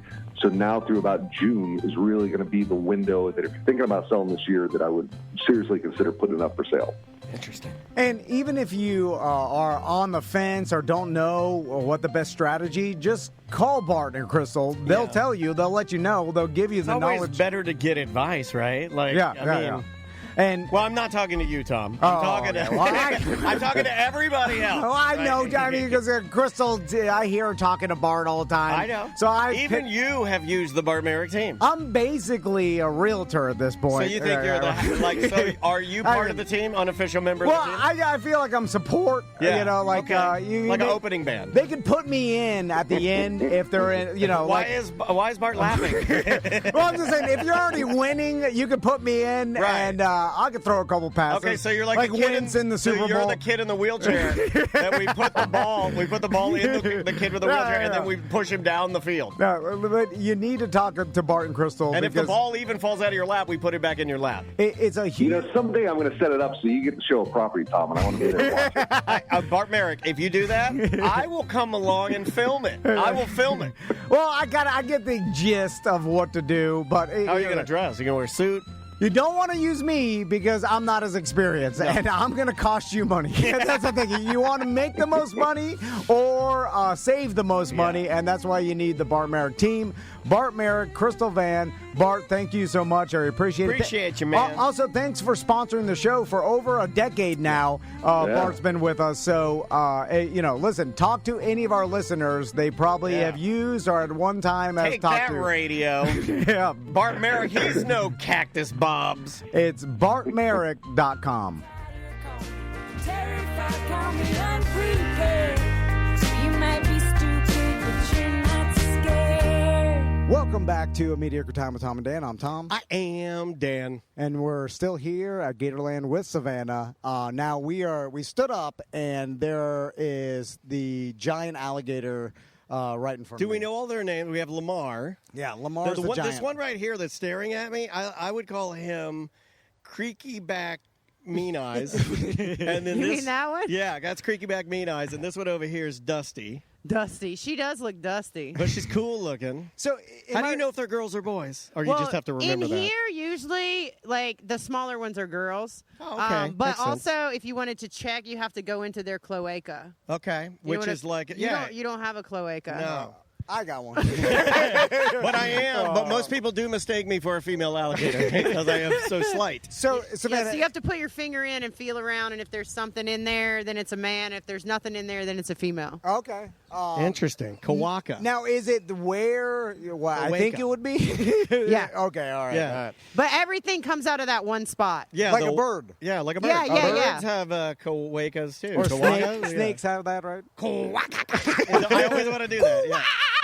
S7: So now through about June is really going to be the window that if you're thinking about selling this year, that I would seriously consider putting it up for sale.
S2: Interesting.
S1: And even if you are on the fence or don't know what the best strategy, just call Bart and Crystal. They'll tell you. They'll let you know. They'll give you the
S2: It's always
S1: knowledge.
S2: better to get advice, right? Like, I mean,
S1: And
S2: well, I'm not talking to you, Tom. I'm talking to I'm talking to everybody else.
S1: Oh, I
S2: right?
S1: know, I mean, because Crystal, I hear her talking to Bart all the time.
S2: I know.
S1: So
S2: even you have used the Bart Merrick team.
S1: I'm basically a realtor at this point.
S2: So you think you're the like? So are you part of the team, unofficial member?
S1: Well,
S2: of the team?
S1: I feel like I'm support.
S2: Yeah.
S1: You know, like
S2: like an opening band.
S1: They could put me in at the end if they're in. You know,
S2: why is Bart laughing?
S1: Well, I'm just saying, if you're already winning, you could put me in,
S2: Right.
S1: and I could throw a couple passes.
S2: Okay, so you're like the kid
S1: wins in the Super Bowl.
S2: You're the kid in the wheelchair that we put the ball. We put the ball in the kid with the wheelchair, and then we push him down the field.
S1: No, but you need to talk to Bart and Crystal.
S2: And if the
S1: because
S2: ball even falls out of your lap, we put it back in your lap.
S1: It's a huge.
S7: You know, someday I'm going to set it up so you get to show a property, Tom, and I want to be there to watch it.
S2: Bart Merrick, if you do that, I will come along and film it. I will film it.
S1: Well, I get the gist of what to do, but
S2: How are you going to dress? You going to wear a suit?
S1: You don't want to use me because I'm not as experienced, and I'm going to cost you money. That's the thing. You want to make the most money or save the most money, and that's why you need the Bart Merrick team. Bart Merrick, Crystal Van. Bart, thank you so much. I appreciate it.
S2: Appreciate you, man.
S1: Also, thanks for sponsoring the show for over a decade now. Bart's been with us. So, listen, talk to any of our listeners. They probably have used or at one time have
S2: Take
S1: talked
S2: that
S1: to.
S2: radio.
S1: Yeah.
S2: Bart Merrick, he's no Cactus Bobs.
S1: It's bartmerrick.com.
S8: Terrified, call me unprepared. So you might be stupid, but you're not scared.
S1: Welcome back to A Mediocre Time with Tom and Dan. I'm Tom.
S2: I am Dan.
S1: And we're still here at Gatorland with Savannah. Now we stood up, and there is the giant alligator right in front of me.
S2: Do we know all their names? We have Lamar.
S1: Yeah, Lamar's the giant.
S2: This one right here that's staring at me, I would call him Creaky Back Mean Eyes. And then
S5: You mean that one?
S2: Yeah, that's Creaky Back Mean Eyes. And this one over here is Dusty.
S5: Dusty. She does look dusty.
S2: But she's cool looking.
S1: So,
S2: how do you know if they're girls or boys? Or
S5: Well,
S2: you just have to remember
S5: in
S2: that?
S5: here, usually, like, the smaller ones are girls.
S2: Oh, okay.
S5: But
S2: Makes sense.
S5: also, if you wanted to check, you have to go into their cloaca.
S2: Okay, which is like, yeah.
S5: You don't have a cloaca.
S2: No.
S1: I got one.
S2: But I am. But most people do mistake me for a female alligator because I am so slight.
S1: So,
S5: Yeah,
S1: Savannah,
S5: so you have to put your finger in and feel around, and if there's something in there, then it's a man. If there's nothing in there, then it's a female.
S1: okay.
S2: Interesting. Kawaka.
S1: Now, is it where I think it would be?
S5: Yeah.
S1: Okay, all right.
S2: Yeah.
S1: All right.
S5: But everything comes out of that one spot.
S2: Yeah,
S1: Like a bird.
S2: Yeah, like a bird.
S5: Yeah, yeah,
S2: Birds
S5: yeah.
S2: have kawakas too.
S1: Or
S2: Kawakas, yeah.
S1: snakes have that, right?
S2: I always want to do that. Yeah.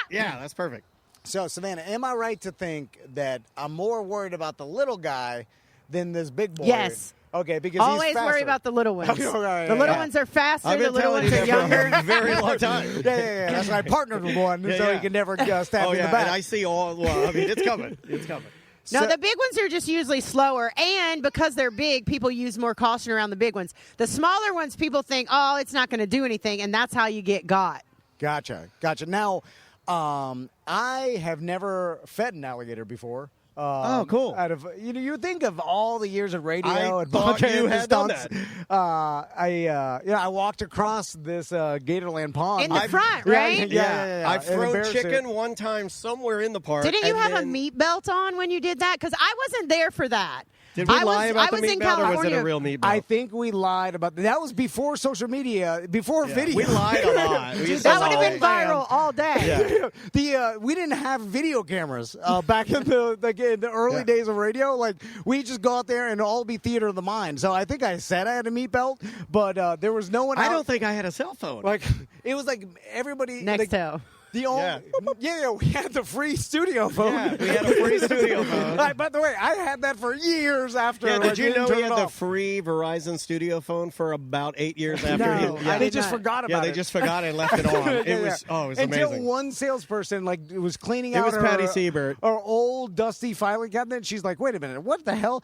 S2: Yeah, that's perfect.
S1: So, Savannah, am I right to think that I'm more worried about the little guy than this big boy?
S5: Yes.
S1: Okay, because
S5: Always
S1: he's faster.
S5: worry about the little ones.
S1: Okay, all right,
S5: The
S1: yeah,
S5: little
S1: yeah.
S5: ones are faster.
S2: I've
S5: The
S2: been
S5: little
S2: telling you
S5: ones are
S2: that for
S5: younger.
S2: a very long time.
S1: Yeah. That's why I partnered with one,
S2: Yeah,
S1: so
S2: yeah.
S1: he can never stab
S2: Oh
S1: me in
S2: yeah,
S1: the back.
S2: and I see all. Well, I mean, it's coming. It's coming.
S5: No,
S1: So-
S5: the big ones are just usually slower, and because they're big, people use more caution around the big ones. The smaller ones, people think, oh, it's not going to do anything, and that's how you get got.
S1: Gotcha. Now, I have never fed an alligator before.
S2: Oh, cool.
S1: Out of you think of all the years of radio
S2: I
S1: and
S2: thought
S1: podcast
S2: you
S1: and
S2: had done
S1: stunts. I walked across this Gatorland pond
S5: In the front, right?
S1: Yeah.
S2: I
S1: And
S2: froze
S1: embarrassed
S2: chicken
S1: it.
S2: one time somewhere in the park.
S5: Didn't you
S2: and
S5: have a
S2: then-
S5: meat belt on when you did that? Because I wasn't there for that.
S2: Did we
S5: I
S2: lie
S5: was,
S2: about
S5: I
S2: the
S5: was
S2: meat
S5: in
S2: belt, or was it
S5: California.
S2: a real meat belt?
S1: I think we lied about that. Was before social media, before video.
S2: We lied a lot. We used to
S5: That would have
S2: lie.
S5: been viral all day.
S1: We didn't have video cameras back in the early days of radio. Like we just go out there and all be theater of the mind. So I think I said I had a meat belt, but there was no one.
S2: I
S1: out-
S2: don't think I had a cell phone.
S1: like it was like everybody
S5: Next toe.
S1: The only, we had the free studio phone.
S2: Yeah, we had a free studio phone.
S1: By the way, I had that for years after.
S2: Yeah,
S1: like,
S2: did you
S1: didn't
S2: know
S1: turn
S2: we
S1: it
S2: had the
S1: off.
S2: free Verizon studio phone for about 8 years after?
S1: No,
S2: he, yeah.
S1: they
S5: did
S1: just
S5: not.
S1: forgot
S2: Yeah,
S1: about
S2: they
S1: it.
S2: just forgot it and left it on. It
S1: Yeah,
S2: was
S1: yeah.
S2: it was
S1: Until
S2: amazing.
S1: one salesperson was cleaning
S2: It
S1: out
S2: was
S1: her,
S2: Patty Siebert.
S1: her old dusty filing cabinet. And she's like, "Wait a minute, what the hell?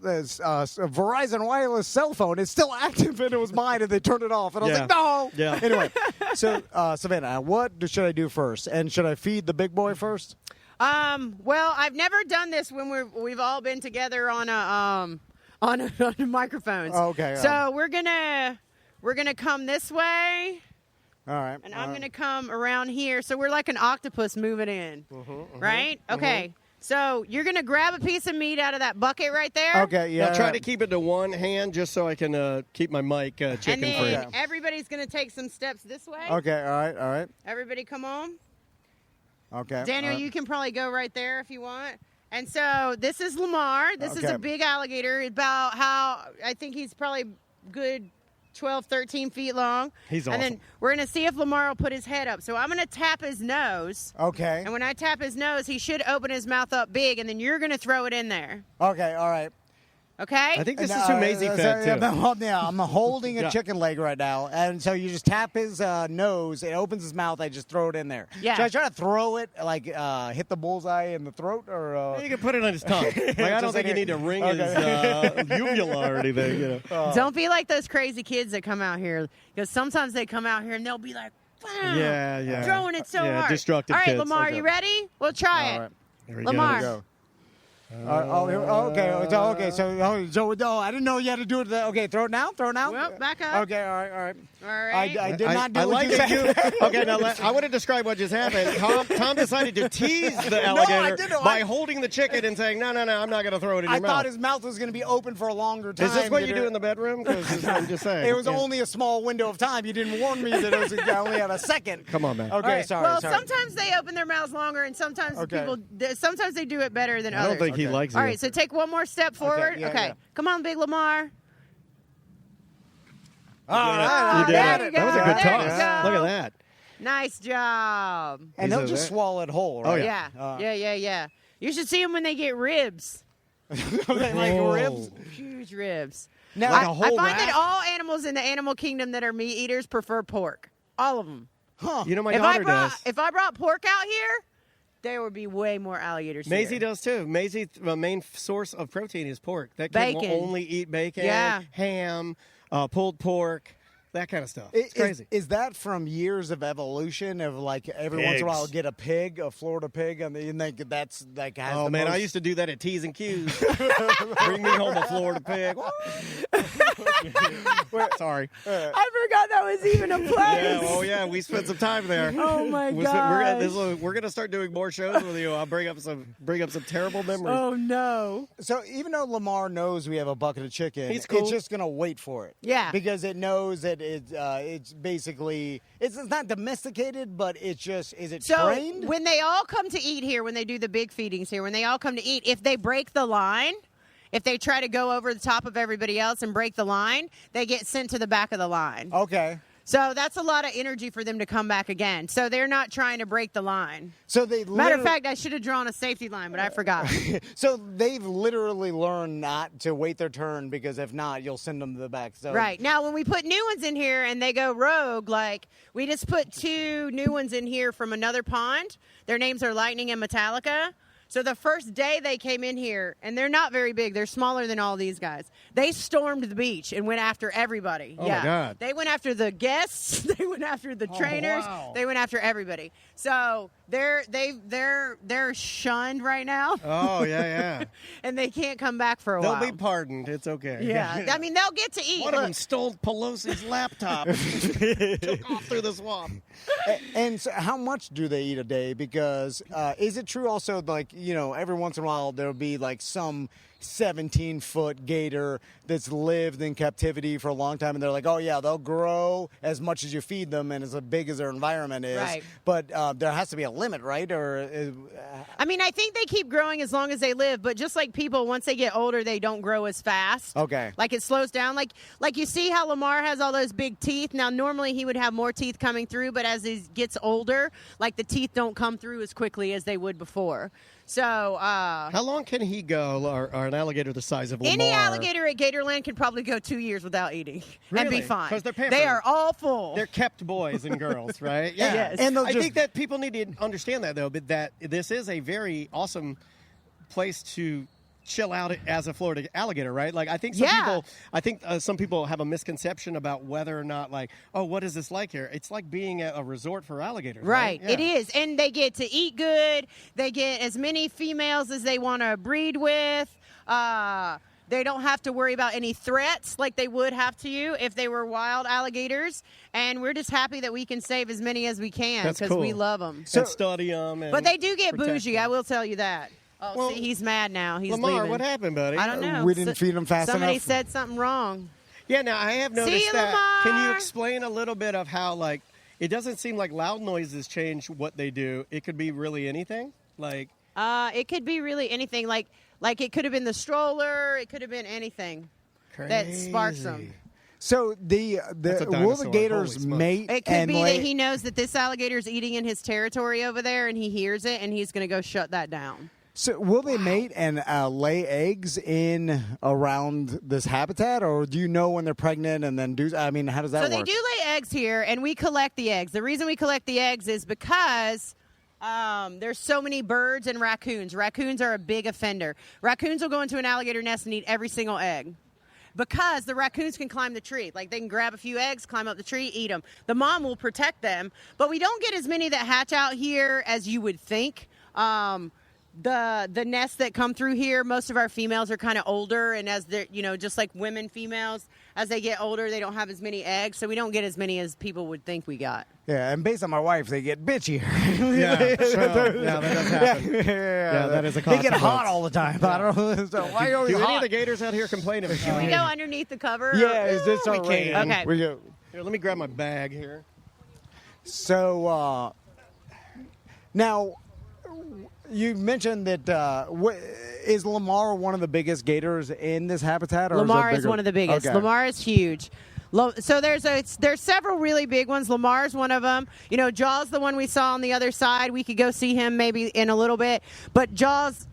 S1: This Verizon wireless cell phone is still active, and it was mine, and they turned it off." And I was
S2: Yeah.
S1: like, "No."
S2: Yeah.
S1: Anyway, so Savannah, what should I do first? And should I feed the big boy first?
S5: Well, I've never done this when we've all been together on a microphones.
S1: Oh, okay,
S5: So we're gonna come this way,
S1: All right.
S5: and I'm gonna come around here. So we're like an octopus moving in, right? Okay. So you're gonna grab a piece of meat out of that bucket right there.
S1: Okay. Yeah.
S2: Now try to keep it to one hand just so I can keep my mic
S5: And
S2: chicken
S5: then
S2: free.
S1: Okay.
S5: everybody's gonna take some steps this way.
S1: Okay. All right.
S5: Everybody, come on.
S1: Okay.
S5: Daniel,
S1: all right.
S5: you can probably go right there if you want. And so this is Lamar. This is
S1: Okay.
S5: a big alligator, about how I think he's probably good 12, 13 feet long.
S2: He's
S5: And
S2: awesome.
S5: then we're going to see if Lamar will put his head up. So I'm going to tap his nose.
S1: Okay.
S5: And when I tap his nose, he should open his mouth up big, and then you're going to throw it in there.
S1: Okay. All right.
S5: Okay?
S2: I think this
S1: And,
S2: is who Maisie fed too.
S1: I'm holding a
S2: Yeah.
S1: chicken leg right now, and so you just tap his nose. It opens his mouth. I just throw it in there.
S5: Yeah.
S1: Should I try to throw it like hit the bullseye in the throat, or?
S2: You can put it on his tongue. Like I don't
S1: Just
S2: think you
S1: like
S2: need to ring
S1: okay.
S2: his uvula or anything. You know.
S5: Don't be like those crazy kids that come out here, because sometimes they come out here and they'll be like, wow,
S2: Yeah.
S5: throwing it so
S2: Yeah,
S5: hard.
S2: destructive
S5: All right,
S2: kids.
S5: Lamar,
S2: Okay.
S5: you ready? We'll try
S1: All
S5: it.
S1: right.
S2: There we
S5: Lamar.
S2: go.
S1: Okay. So I didn't know you had to do it. Okay, throw it now.
S5: Well, back up.
S1: Okay, all right.
S5: All right.
S1: I did not do
S2: I
S1: what
S2: like
S1: you
S2: that
S1: said.
S2: Okay, now I want to describe what just happened. Tom decided to tease the alligator
S1: didn't.
S2: by holding the chicken and saying, no, I'm not going to throw it in
S1: I
S2: your mouth.
S1: thought his mouth was going to be open for a longer time.
S2: Is this what you
S1: Did
S2: do
S1: it-
S2: in the bedroom? 'Cause I'm just saying.
S1: It was
S2: Yeah.
S1: only a small window of time. You didn't warn me that it was I only had a second.
S2: Come on, man.
S1: Okay,
S5: All right.
S1: sorry.
S5: Well,
S1: sorry.
S5: sometimes they open their mouths longer, and sometimes
S1: Okay.
S5: sometimes they do it better than
S2: I
S5: others.
S2: don't think he likes
S5: All
S2: you.
S5: right, so take one more step forward.
S1: yeah,
S5: Okay,
S1: yeah.
S5: come on, Big Lamar.
S1: All right,
S2: You
S1: I
S2: did
S1: got
S2: it.
S1: it.
S2: That was a good
S5: There you
S2: toss.
S5: go.
S2: Look at that.
S5: Nice job.
S1: And
S2: He's
S1: they'll
S2: a
S1: just
S2: vet.
S1: swallow it whole,
S2: Oh,
S1: right?
S2: yeah.
S5: Yeah. You should see them when they get ribs.
S1: They like ribs.
S5: Huge ribs.
S1: Now,
S2: Like
S5: I
S2: a whole
S5: find
S2: rat?
S5: that all animals in the animal kingdom that are meat eaters prefer pork. All of them.
S2: You know, my
S5: if I
S2: daughter
S5: brought
S2: does.
S5: if I brought pork out here, there would be way more alligators.
S2: Maisie
S5: here.
S2: does too. Maisie's main source of protein is pork. That kid
S5: Bacon.
S2: will only eat bacon,
S5: Yeah.
S2: ham, pulled pork, that kind of stuff.
S1: Is-
S2: It's crazy.
S1: Is that from years of evolution of like every once in a while
S2: Pigs.
S1: get a pig, a Florida pig, and that's like has
S2: Oh
S1: the
S2: man,
S1: most...
S2: I used to do that at T's and Q's. Bring me home a Florida pig. Sorry.
S5: I forgot that was even a place.
S2: Yeah, oh yeah, we spent some time there.
S5: Oh my
S2: We're gonna start doing more shows with you. I'll bring up some terrible memories.
S5: Oh no.
S1: So even though Lamar knows we have a bucket of chicken,
S2: He's cool.
S1: it's just gonna wait for it.
S5: Yeah.
S1: because it knows that it's basically it's not domesticated, but it's just is it
S5: So
S1: trained?
S5: when they all come to eat here, when they do the big feedings here, when they all come to eat, if they break the line, if they try to go over the top of everybody else and break the line, they get sent to the back of the line.
S1: Okay.
S5: So that's a lot of energy for them to come back again. So they're not trying to break the line.
S1: So they
S5: Matter of fact, I should have drawn a safety line, but I forgot.
S1: So they've literally learned not to wait their turn, because if not, you'll send them to the back. So
S5: Right. Now, when we put new ones in here and they go rogue, like we just put 2 new ones in here from another pond. Their names are Lightning and Metallica. So the first day they came in here, and they're not very big. They're smaller than all these guys. They stormed the beach and went after everybody.
S6: Oh, my God.
S5: They went after the guests. They went after the trainers.
S6: wow.
S5: They went after everybody. So they're shunned right now.
S6: Oh, yeah.
S5: And they can't come back for a
S6: They'll
S5: while.
S6: be pardoned. It's okay.
S5: Yeah. I mean, they'll get to eat.
S6: One of
S5: Look.
S6: them stole Pelosi's laptop. Took off through the swamp.
S1: And so how much do they eat a day? Because is it true also, like, every once in a while there'll be like some 17-foot gator that's lived in captivity for a long time, and they're like, oh yeah, they'll grow as much as you feed them and as big as their environment is.
S5: Right.
S1: But there has to be a limit, right? Or
S5: I mean, I think they keep growing as long as they live, but just like people, once they get older, they don't grow as fast.
S1: Okay.
S5: Like it slows down. Like you see how Lamar has all those big teeth. Now, normally he would have more teeth coming through, but as he gets older, like the teeth don't come through as quickly as they would before. So,
S6: How long can he go, or an alligator the size of Lamar?
S5: any alligator at Gatorland can probably go 2 years without eating and be
S6: Really?
S5: fine.
S6: 'Cause they're pampered.
S5: They are all full.
S6: They're kept boys and girls, right? Yeah.
S5: Yes.
S1: And they'll
S6: I
S1: just-
S6: think that people need to understand that, though, but that this is a very awesome place to chill out as a Florida alligator, right? Like, I think some people have a misconception about whether or not, like, oh, what is this like here? It's like being at a resort for alligators,
S5: Right,
S6: Yeah.
S5: it is. And they get to eat good. They get as many females as they want to breed with. They don't have to worry about any threats like they would have to you if they were wild alligators. And we're just happy that we can save as many as we can
S6: That's
S5: because we
S6: cool.
S5: love them.
S6: And study them.
S5: But they do get
S6: protect
S5: bougie,
S6: them.
S5: I will tell you that. Oh,
S6: Well,
S5: see, he's mad now. He's
S6: Lamar,
S5: leaving.
S6: what happened, buddy?
S5: I don't know.
S1: We didn't feed him fast
S5: Somebody
S1: enough?
S5: said something wrong.
S6: Yeah, now I have noticed
S5: you,
S6: that. Can you
S5: Lamar.
S6: explain a little bit of how, like, it doesn't seem like loud noises change what they do. It could be really anything. Like,
S5: It could be really anything. Like it could have been the stroller. It could have been anything that sparks them.
S6: crazy.
S1: so the
S6: That's a
S1: will the
S6: dinosaur.
S1: gators
S6: Holy smokes.
S1: mate?
S5: It could
S1: and
S5: be
S1: lay-
S5: that he knows that this alligator's eating in his territory over there, and he hears it, and he's going to go shut that down.
S1: So will they mate and lay eggs in around this habitat, or do you know when they're pregnant and then do? I mean, how does that
S5: So they
S1: work?
S5: do lay eggs here, and we collect the eggs. The reason we collect the eggs is because there's so many birds and raccoons. Raccoons are a big offender. Raccoons will go into an alligator nest and eat every single egg. Because the raccoons can climb the tree. Like, they can grab a few eggs, climb up the tree, eat them. The mom will protect them. But we don't get as many that hatch out here as you would think. The nests that come through here, most of our females are kind of older. And as they're, just like women females, as they get older, they don't have as many eggs. So we don't get as many as people would think we got.
S1: Yeah, and based on my wife, they get bitchier.
S6: Yeah, so, yeah, that does happen.
S1: Yeah,
S6: that is a
S1: They get hot
S6: consequence.
S1: all the time. I don't know. So why are you always
S6: Do any of
S1: hot?
S6: the gators out here complain of it?
S5: Can we go underneath the cover?
S1: Yeah, is this
S6: We
S1: our rating?
S6: can.
S5: Okay.
S1: We go.
S6: Here, let me grab my bag here.
S1: So now you mentioned that is Lamar one of the biggest gators in this habitat? Or
S5: Lamar
S1: is,
S5: is one of the biggest.
S1: Okay.
S5: Lamar is huge. So there's several really big ones. Lamar's one of them. Jaws, the one we saw on the other side. We could go see him maybe in a little bit. But Jaws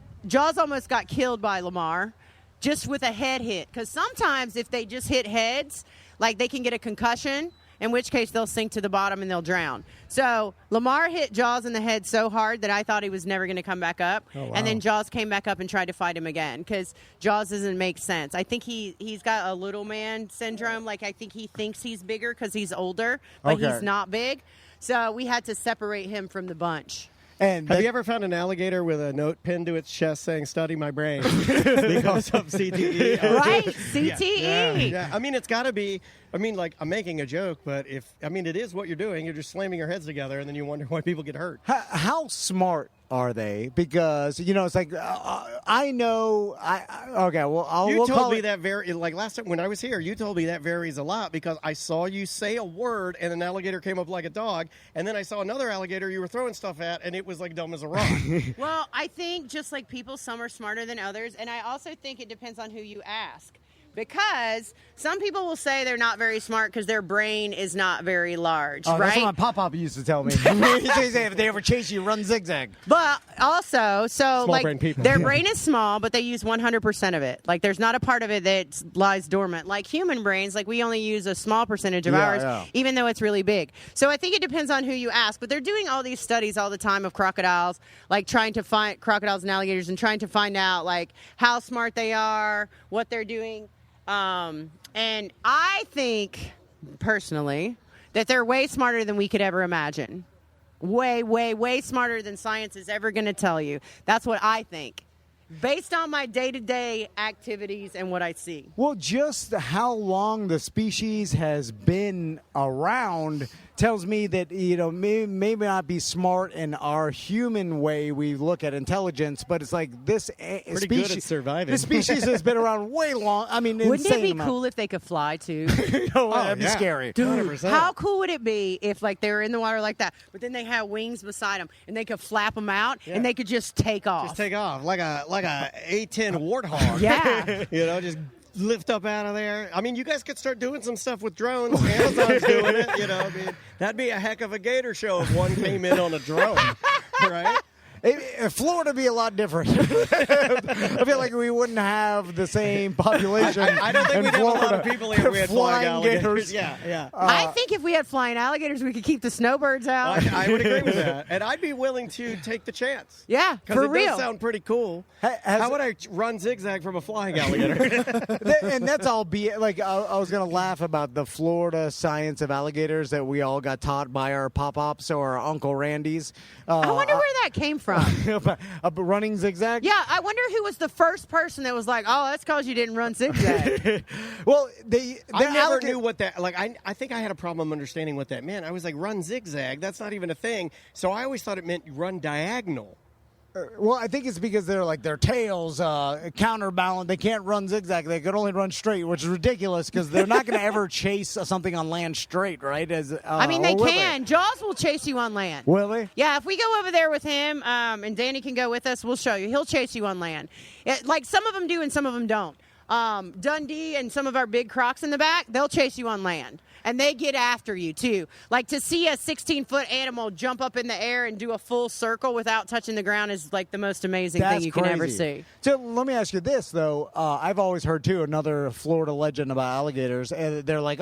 S5: almost got killed by Lamar just with a head hit. Because sometimes if they just hit heads, like they can get a concussion, in which case they'll sink to the bottom and they'll drown. So Lamar hit Jaws in the head so hard that I thought he was never going to come back up.
S6: Oh, wow.
S5: And then Jaws came back up and tried to fight him again because Jaws doesn't make sense. I think he's got a little man syndrome. Like, I think he thinks he's bigger because he's older, but
S1: Okay.
S5: he's not big. So we had to separate him from the bunch.
S1: And
S6: Have you ever found an alligator with a note pinned to its chest saying "Study my brain" because of CTE?
S5: Right? CTE.
S6: Yeah. I mean, it's got to be. I mean, like, I'm making a joke, but it is what you're doing. You're just slamming your heads together, and then you wonder why people get hurt.
S1: How smart are they? Because it's like I know. Okay. Well,
S6: You
S1: we'll
S6: told
S1: call
S6: me
S1: it,
S6: that like last time when I was here. You told me that varies a lot because I saw you say a word and an alligator came up like a dog, and then I saw another alligator you were throwing stuff at, and it was like dumb as a rock.
S5: Well, I think just like people, some are smarter than others. And I also think it depends on who you ask. Because some people will say they're not very smart because their brain is not very large,
S1: Oh,
S5: right?
S1: that's what my pop-up used to tell me. He says, if they ever chase you, run zigzag.
S5: But also, so
S6: Small brain people.
S5: their brain is small, but they use 100% of it. Like there's not a part of it that lies dormant. Like human brains, like we only use a small percentage of ours, even though it's really big. So I think it depends on who you ask. But they're doing all these studies all the time of crocodiles, like trying to find crocodiles and alligators and trying to find out like how smart they are, what they're doing. And I think, personally, that they're way smarter than we could ever imagine. Way, way, way smarter than science is ever going to tell you. That's what I think, based on my day-to-day activities and what I see.
S1: Well, just how long the species has been around tells me that, may not be smart in our human way we look at intelligence, but it's like this
S6: Pretty good at surviving.
S1: The species has been around way long. I mean,
S5: Wouldn't it be
S1: insane
S5: cool if they could fly, too?
S1: that'd be scary.
S5: Dude,
S6: 100%.
S5: how cool would it be if, like, they were in the water like that, but then they had wings beside them, and they could flap them out, and they could just take off?
S6: Just take off like a A10 warthog.
S5: Yeah.
S6: Just lift up out of there. I mean, you guys could start doing some stuff with drones. Amazon's doing it. I mean, that'd be a heck of a gator show if one came in on a drone, right?
S1: Florida would be a lot different. I feel like we wouldn't have the same population.
S6: I don't think
S1: in
S6: we'd have a lot
S1: Florida.
S6: of people here if we had flying alligators. Yeah.
S5: I think if we had flying alligators, we could keep the snowbirds out.
S6: I would agree with that. And I'd be willing to take the chance.
S5: Yeah,
S6: Because
S5: for
S6: it
S5: real.
S6: does sound pretty cool. How would I run zigzag from a flying alligator?
S1: And that's all like I was going to laugh about the Florida science of alligators that we all got taught by our pop-ups or our Uncle Randy's.
S5: I wonder where that came from.
S1: Running zigzag?
S5: Yeah, I wonder who was the first person that was like, oh, that's because you didn't run zigzag.
S1: Well,
S6: I never knew what that, like, I think I had a problem understanding what that meant. I was like, run zigzag? That's not even a thing. So I always thought it meant run diagonal.
S1: Well, I think it's because they're like their tails counterbalance. They can't run zigzag. They could only run straight, which is ridiculous because they're not going to ever chase something on land straight, right?
S5: I mean, they can. Jaws will chase you on land.
S1: Will they?
S5: Yeah, if we go over there with him, and Danny can go with us, we'll show you. He'll chase you on land. Like some of them do and some of them don't. Dundee and some of our big crocs in the back, they'll chase you on land. And they get after you, too. Like, to see a 16-foot animal jump up in the air and do a full circle without touching the ground is, like, the most amazing thing you can ever see.
S1: So let me ask you this, though. I've always heard, too, another Florida legend about alligators. And they're like,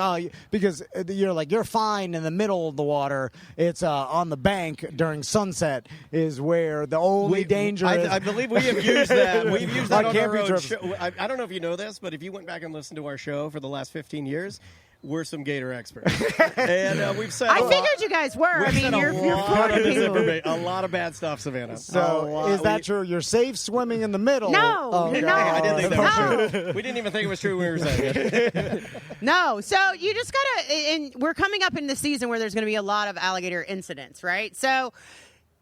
S1: because you're fine in the middle of the water. It's on the bank during sunset is where the only danger is.
S6: I believe we have used that. We've used that on our
S1: camping
S6: own
S1: trips.
S6: show. I don't know if you know this, but if you went back and listened to our show for the last 15 years, we're some gator experts. And we've said
S5: I figured you guys were. I mean, you're part of people.
S6: A lot of bad stuff, Savannah.
S1: So is that true? You're safe swimming in the middle?
S5: No,
S1: Okay.
S5: no.
S6: I didn't think that was
S5: No.
S6: true. We didn't even think it was true when we were saying it.
S5: No, so you just gotta, and we're coming up in the season where there's going to be a lot of alligator incidents, right? So,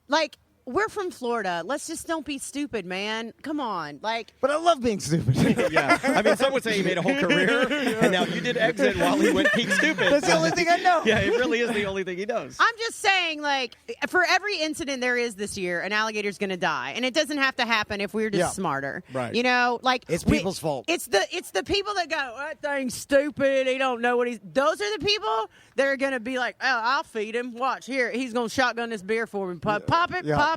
S5: like, we're from Florida. Let's just don't be stupid, man. Come on, like.
S1: But I love being stupid.
S6: Yeah. I mean, some would say he made a whole career, and now you did exit while he went peak stupid.
S1: That's the only thing I know.
S6: Yeah, it really is the only thing he knows.
S5: I'm just saying, like, for every incident there is this year, an alligator's going to die, and it doesn't have to happen if we're just smarter,
S6: Right.
S5: You know, like
S1: It's people's fault.
S5: It's the people that go, that thing's stupid. He don't know what he's. Those are the people that are going to be like, oh, I'll feed him. Watch here, he's going to shotgun this beer for me. Pop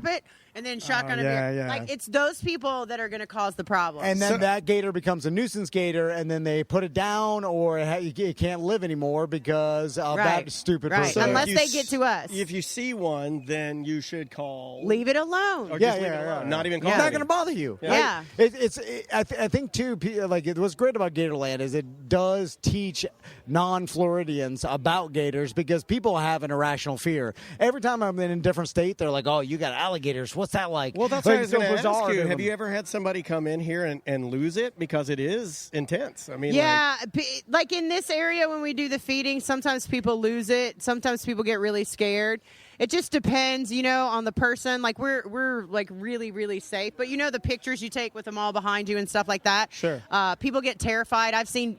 S5: it. And then shotgun a beer.
S1: yeah.
S5: Like, it's those people that are going to cause the problem.
S1: And then that gator becomes a nuisance gator, and then they put it down, or it can't live anymore because of that stupid
S5: right.
S1: person.
S5: Unless
S6: if
S5: they
S6: you
S5: get to us.
S6: If you see one, then you should call.
S5: Leave it alone.
S6: Or just leave it alone. Not even call.
S1: It's not going to bother you.
S5: Yeah.
S1: I think too. Like what's great about Gatorland is it does teach non-Floridians about gators because people have an irrational fear. Every time I'm in a different state, they're like, "Oh, you got alligators. What's that like?"
S6: Well, that's
S1: like,
S6: what I was going to ask
S1: bizarre
S6: you.
S1: to
S6: Have
S1: them.
S6: you ever had somebody come in here and lose it? Because it is intense. I mean,
S5: yeah, like in this area when we do the feeding, sometimes people lose it. Sometimes people get really scared. It just depends, on the person. Like we're like really, really safe. But the pictures you take with them all behind you and stuff like that.
S6: Sure.
S5: People get terrified. I've seen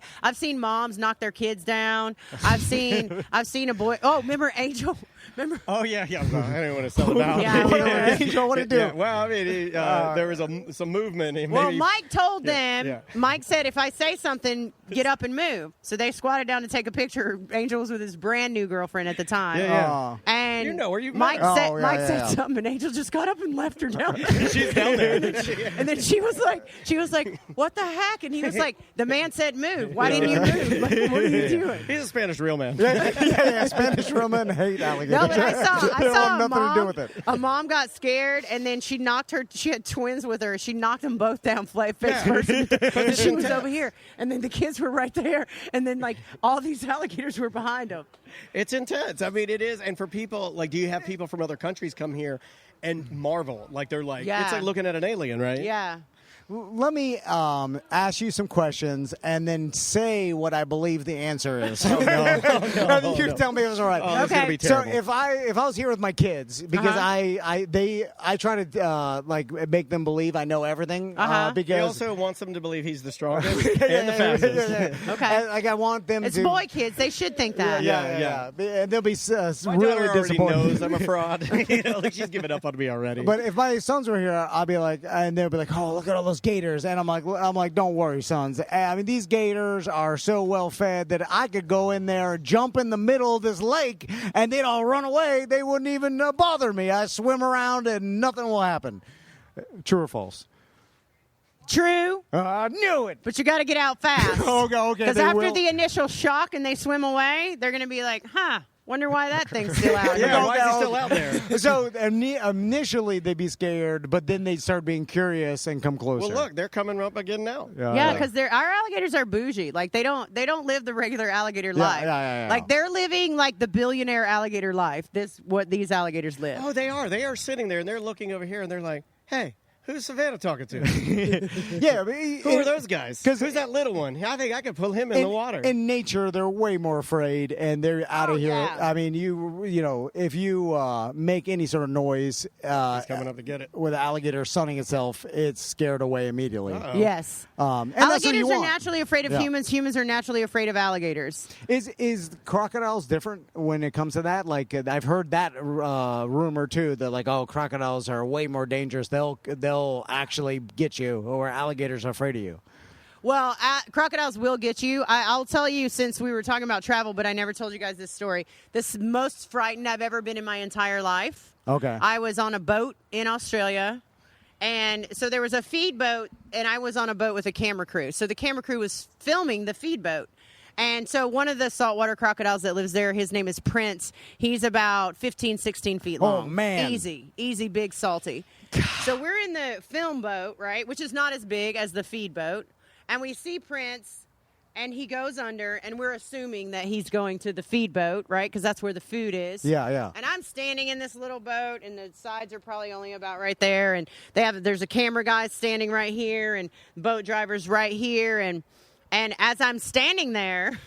S5: moms knock their kids down. I've seen a boy. Oh, remember Angel? Remember?
S6: Oh yeah. I didn't want to sell it out.
S5: Yeah, we don't
S1: Angel, what did he do?
S6: Yeah, well, I mean, there was some movement. And
S5: Well,
S6: maybe,
S5: Mike told them,
S6: yeah.
S5: Mike said, if I say something, get up and move. So they squatted down to take a picture. Angel was with his brand new girlfriend at the time.
S6: Yeah.
S5: And
S6: You know where you
S5: Mike
S6: met
S5: said,
S1: her.
S5: Mike
S1: yeah,
S5: said
S1: yeah.
S5: something, and Angel just got up and left her down there.
S6: She's down there.
S5: And then she was like, what the heck? And he was like, the man said move. Why didn't you move? Like, what are you doing?
S6: He's a Spanish real man.
S1: yeah. Spanish women hate alligators.
S5: No, but I
S1: They
S5: saw
S1: want nothing to do with it.
S5: a mom got scared, and then she had twins with her. She knocked them both down face first. And she was over here, and then the kids were right there, and then like all these alligators were behind them.
S6: It's intense. I mean, it is. And for people, like, do you have people from other countries come here and marvel? Like, they're like,
S5: Yeah.
S6: it's like looking at an alien, right?
S5: Yeah.
S1: Let me ask you some questions and then say what I believe the answer is.
S6: No.
S1: You tell me if it's all right.
S6: Oh, this is gonna be
S1: So
S6: terrible.
S1: if I was here with my kids, because I try to like make them believe I know everything.
S5: Uh-huh.
S6: He
S1: Because
S6: also wants them to believe he's the strongest and the fastest.
S5: Okay.
S1: Like I want them
S5: It's
S1: to.
S5: boy kids. They should think that.
S6: Yeah.
S1: And they'll be
S6: My
S1: really
S6: daughter already
S1: disappointed.
S6: knows I'm a fraud. Like she's given up on me already.
S1: But if my sons were here, I'd be like, and they'll be like, "Oh, look at all those gators," and I'm like, "Don't worry, sons. I mean, these gators are so well fed that I could go in there, jump in the middle of this lake, and they'd all run away. They wouldn't even bother me. I swim around, and nothing will happen." True or false?
S5: True,
S1: I knew it.
S5: but you got to get out fast.
S1: Okay.
S5: Because
S1: they
S5: after
S1: will.
S5: the initial shock and they swim away, they're going to be like, wonder why that thing's still out here.
S6: yeah, why is he still out there?
S1: So initially they'd be scared, but then they'd start being curious and come closer.
S6: Well, look, they're coming up again now.
S5: Yeah, because our alligators are bougie. Like they don't live the regular alligator life.
S1: yeah.
S5: Like they're living like the billionaire alligator life. What these alligators live.
S6: Oh, they are. They are sitting there and they're looking over here and they're like, hey, who's Savannah talking to?
S1: yeah.
S6: Who are those guys? Who's that little one? I think I could pull him in the water.
S1: In nature, they're way more afraid, and they're out of here.
S5: yeah.
S1: I mean, you know, if you make any sort of noise,
S6: He's coming up to get it.
S1: with an alligator sunning itself, it's scared away immediately.
S6: Uh-oh.
S5: Yes.
S1: And that's what
S5: Alligators
S1: you
S5: are
S1: want.
S5: naturally afraid of
S1: Yeah.
S5: humans. Humans are naturally afraid of alligators.
S1: Is crocodiles different when it comes to that? Like I've heard that rumor too. That like, oh, crocodiles are way more dangerous. They'll actually get you, or alligators are afraid of you.
S5: Well, crocodiles will get you. I'll tell you, since we were talking about travel, but I never told you guys this story. This most frightened I've ever been in my entire life.
S1: Okay.
S5: I was on a boat in Australia, and so there was a feed boat, and I was on a boat with a camera crew. So the camera crew was filming the feed boat. And so one of the saltwater crocodiles that lives there, his name is Prince. He's about 15, 16 feet long.
S1: Oh, man.
S5: Easy, big, salty. So we're in the film boat, right, which is not as big as the feed boat. And we see Prince, and he goes under, and we're assuming that he's going to the feed boat, right, because that's where the food is.
S1: Yeah.
S5: And I'm standing in this little boat, and the sides are probably only about right there. And there's a camera guy standing right here, and boat driver's right here. And as I'm standing there,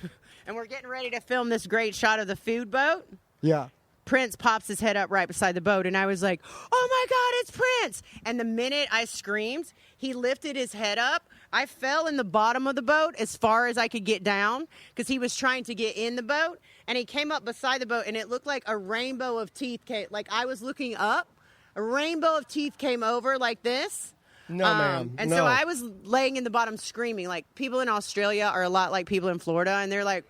S5: and we're getting ready to film this great shot of the food boat,
S1: Yeah.
S5: Prince pops his head up right beside the boat, and I was like, oh, my God, it's Prince. And the minute I screamed, he lifted his head up. I fell in the bottom of the boat as far as I could get down because he was trying to get in the boat, and he came up beside the boat, and it looked like a rainbow of teeth came. Like I was looking up, a rainbow of teeth came over like this.
S6: No, ma'am.
S5: And
S6: no.
S5: so I was laying in the bottom screaming. Like, people in Australia are a lot like people in Florida, and they're like,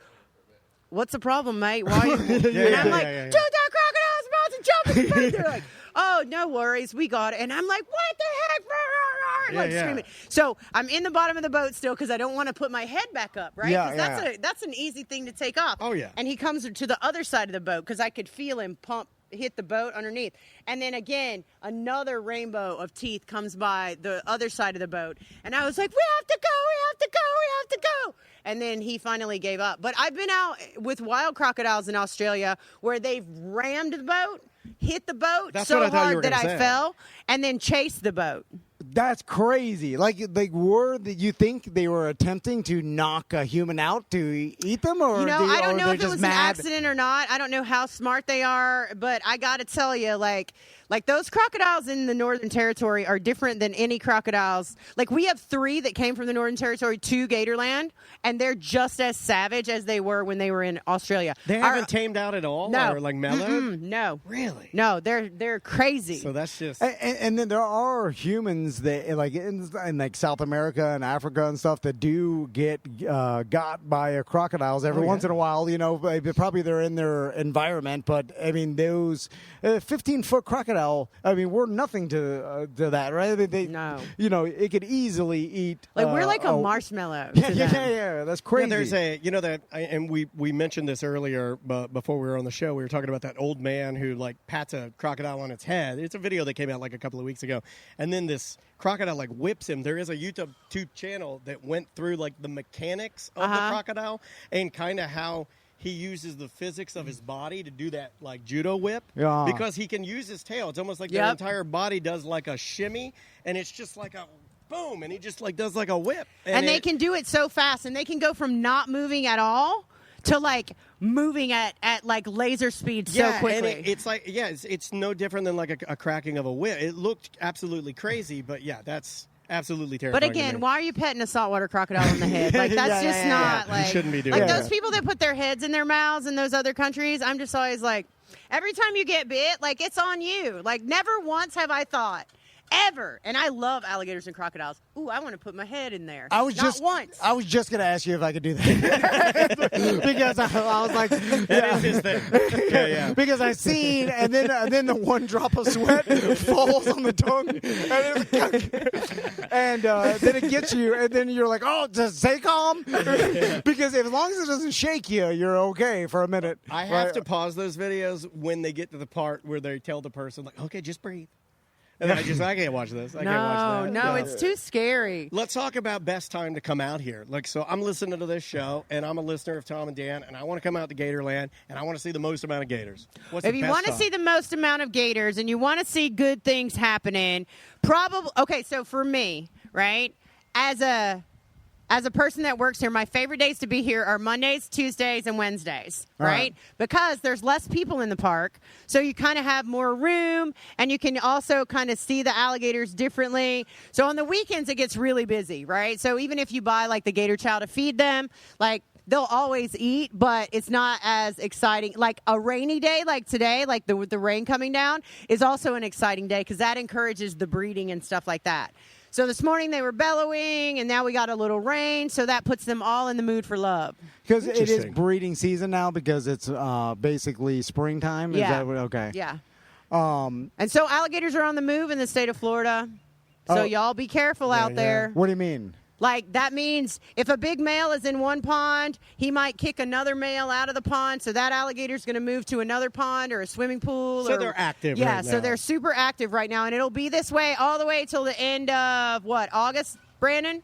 S5: what's the problem, mate? Why? And I'm like, dude, that crocodile's about to jump in the boat. They're like, oh, no worries, we got it. And I'm like, what the heck? Like screaming. So I'm in the bottom of the boat still because I don't want to put my head back up, right?
S1: Yeah,
S5: 'Cause that's an easy thing to take off.
S6: Oh, yeah.
S5: And he comes to the other side of the boat because I could feel him hit the boat underneath. And then again, another rainbow of teeth comes by the other side of the boat. And I was like, we have to go. And then he finally gave up. But I've been out with wild crocodiles in Australia where they've rammed the boat, hit the boat
S6: That's
S5: so
S6: what I thought you
S5: hard
S6: were
S5: that
S6: gonna
S5: I
S6: say.
S5: fell, and then chased the boat.
S1: That's crazy. Like you think they were attempting to knock a human out to eat them, or
S5: You know, I don't know
S1: they're
S5: if it
S1: just
S5: was
S1: mad?
S5: an accident or not. I don't know how smart they are, but I got to tell you, like Like, those crocodiles in the Northern Territory are different than any crocodiles. Like, we have 3 that came from the Northern Territory to Gatorland, and they're just as savage as they were when they were in Australia.
S6: They haven't tamed out at all?
S5: No.
S6: Or, like, mellowed?
S5: No.
S6: Really?
S5: No, they're crazy.
S6: So that's just...
S1: And then there are humans that, like, in like South America and Africa and stuff, that do get got by crocodiles every once in a while. You know, probably they're in their environment, but, I mean, those 15-foot crocodile, I mean, we're nothing to that, right?
S5: No.
S1: You know, it could easily eat.
S5: Like, we're like a marshmallow.
S1: Yeah, that's crazy.
S6: Yeah, there's a, you know, that, and we mentioned this earlier, but before we were on the show, we were talking about that old man who, like, pats a crocodile on its head. It's a video that came out like a couple of weeks ago, and then this crocodile, like, whips him. There is a YouTube channel that went through, like, the mechanics of the crocodile and kind of how he uses the physics of his body to do that, like, judo whip.
S1: Yeah.
S6: Because he can use his tail. It's almost like their entire body does, like, a shimmy, and it's just like a boom, and he just, like, does, like, a whip.
S5: And they can do it so fast, and they can go from not moving at all to, like, moving at like laser speed so quickly.
S6: And it's like, it's no different than, like, a cracking of a whip. It looked absolutely crazy, but, yeah, that's absolutely terrifying.
S5: But again, why are you petting a saltwater crocodile in the head? Like, that's not like...
S6: You shouldn't be doing
S5: like
S6: that.
S5: those people that put their heads in their mouths in those other countries, I'm just always like, every time you get bit, like, it's on you. Like, never once have I thought, ever, and I love alligators and crocodiles. Ooh, I want to put my head in there. Not once.
S1: I was just going to ask you if I could do that. Because I was like,
S6: That is his thing. Yeah.
S1: Because I seen, and then the one drop of sweat falls on the tongue, and then it gets you, and then you're like, oh, just stay calm. Because as long as it doesn't shake you, you're okay for a minute.
S6: I have to pause those videos when they get to the part where they tell the person, like, okay, just breathe. And then I can't watch this. I can't watch that.
S5: No, it's too scary.
S6: Let's talk about best time to come out here. Like, so I'm listening to this show, and I'm a listener of Tom and Dan, and I want to come out to Gatorland, and I want to see the most amount of gators. What's
S5: If
S6: the
S5: you
S6: best
S5: want to
S6: time?
S5: see the most amount of gators and you want to see good things happening, probably okay. So for me, right, as a person that works here, my favorite days to be here are Mondays, Tuesdays, and Wednesdays, right? Because there's less people in the park, so you kind of have more room, and you can also kind of see the alligators differently. So on the weekends, it gets really busy, right? So even if you buy, like, the gator chow to feed them, like, they'll always eat, but it's not as exciting. Like, a rainy day like today, like the rain coming down, is also an exciting day because that encourages the breeding and stuff like that. So this morning they were bellowing, and now we got a little rain, so that puts them all in the mood for love.
S1: Because it is breeding season now because it's basically springtime. Is that okay?
S5: Yeah. And so alligators are on the move in the state of Florida. So y'all be careful out there.
S1: What do you mean?
S5: Like, that means if a big male is in one pond, he might kick another male out of the pond, so that alligator's going to move to another pond or a swimming pool.
S6: So they're active
S5: right now.
S6: right
S5: So they're super active right now, and it'll be this way all the way till the end of, what, August, Brandon?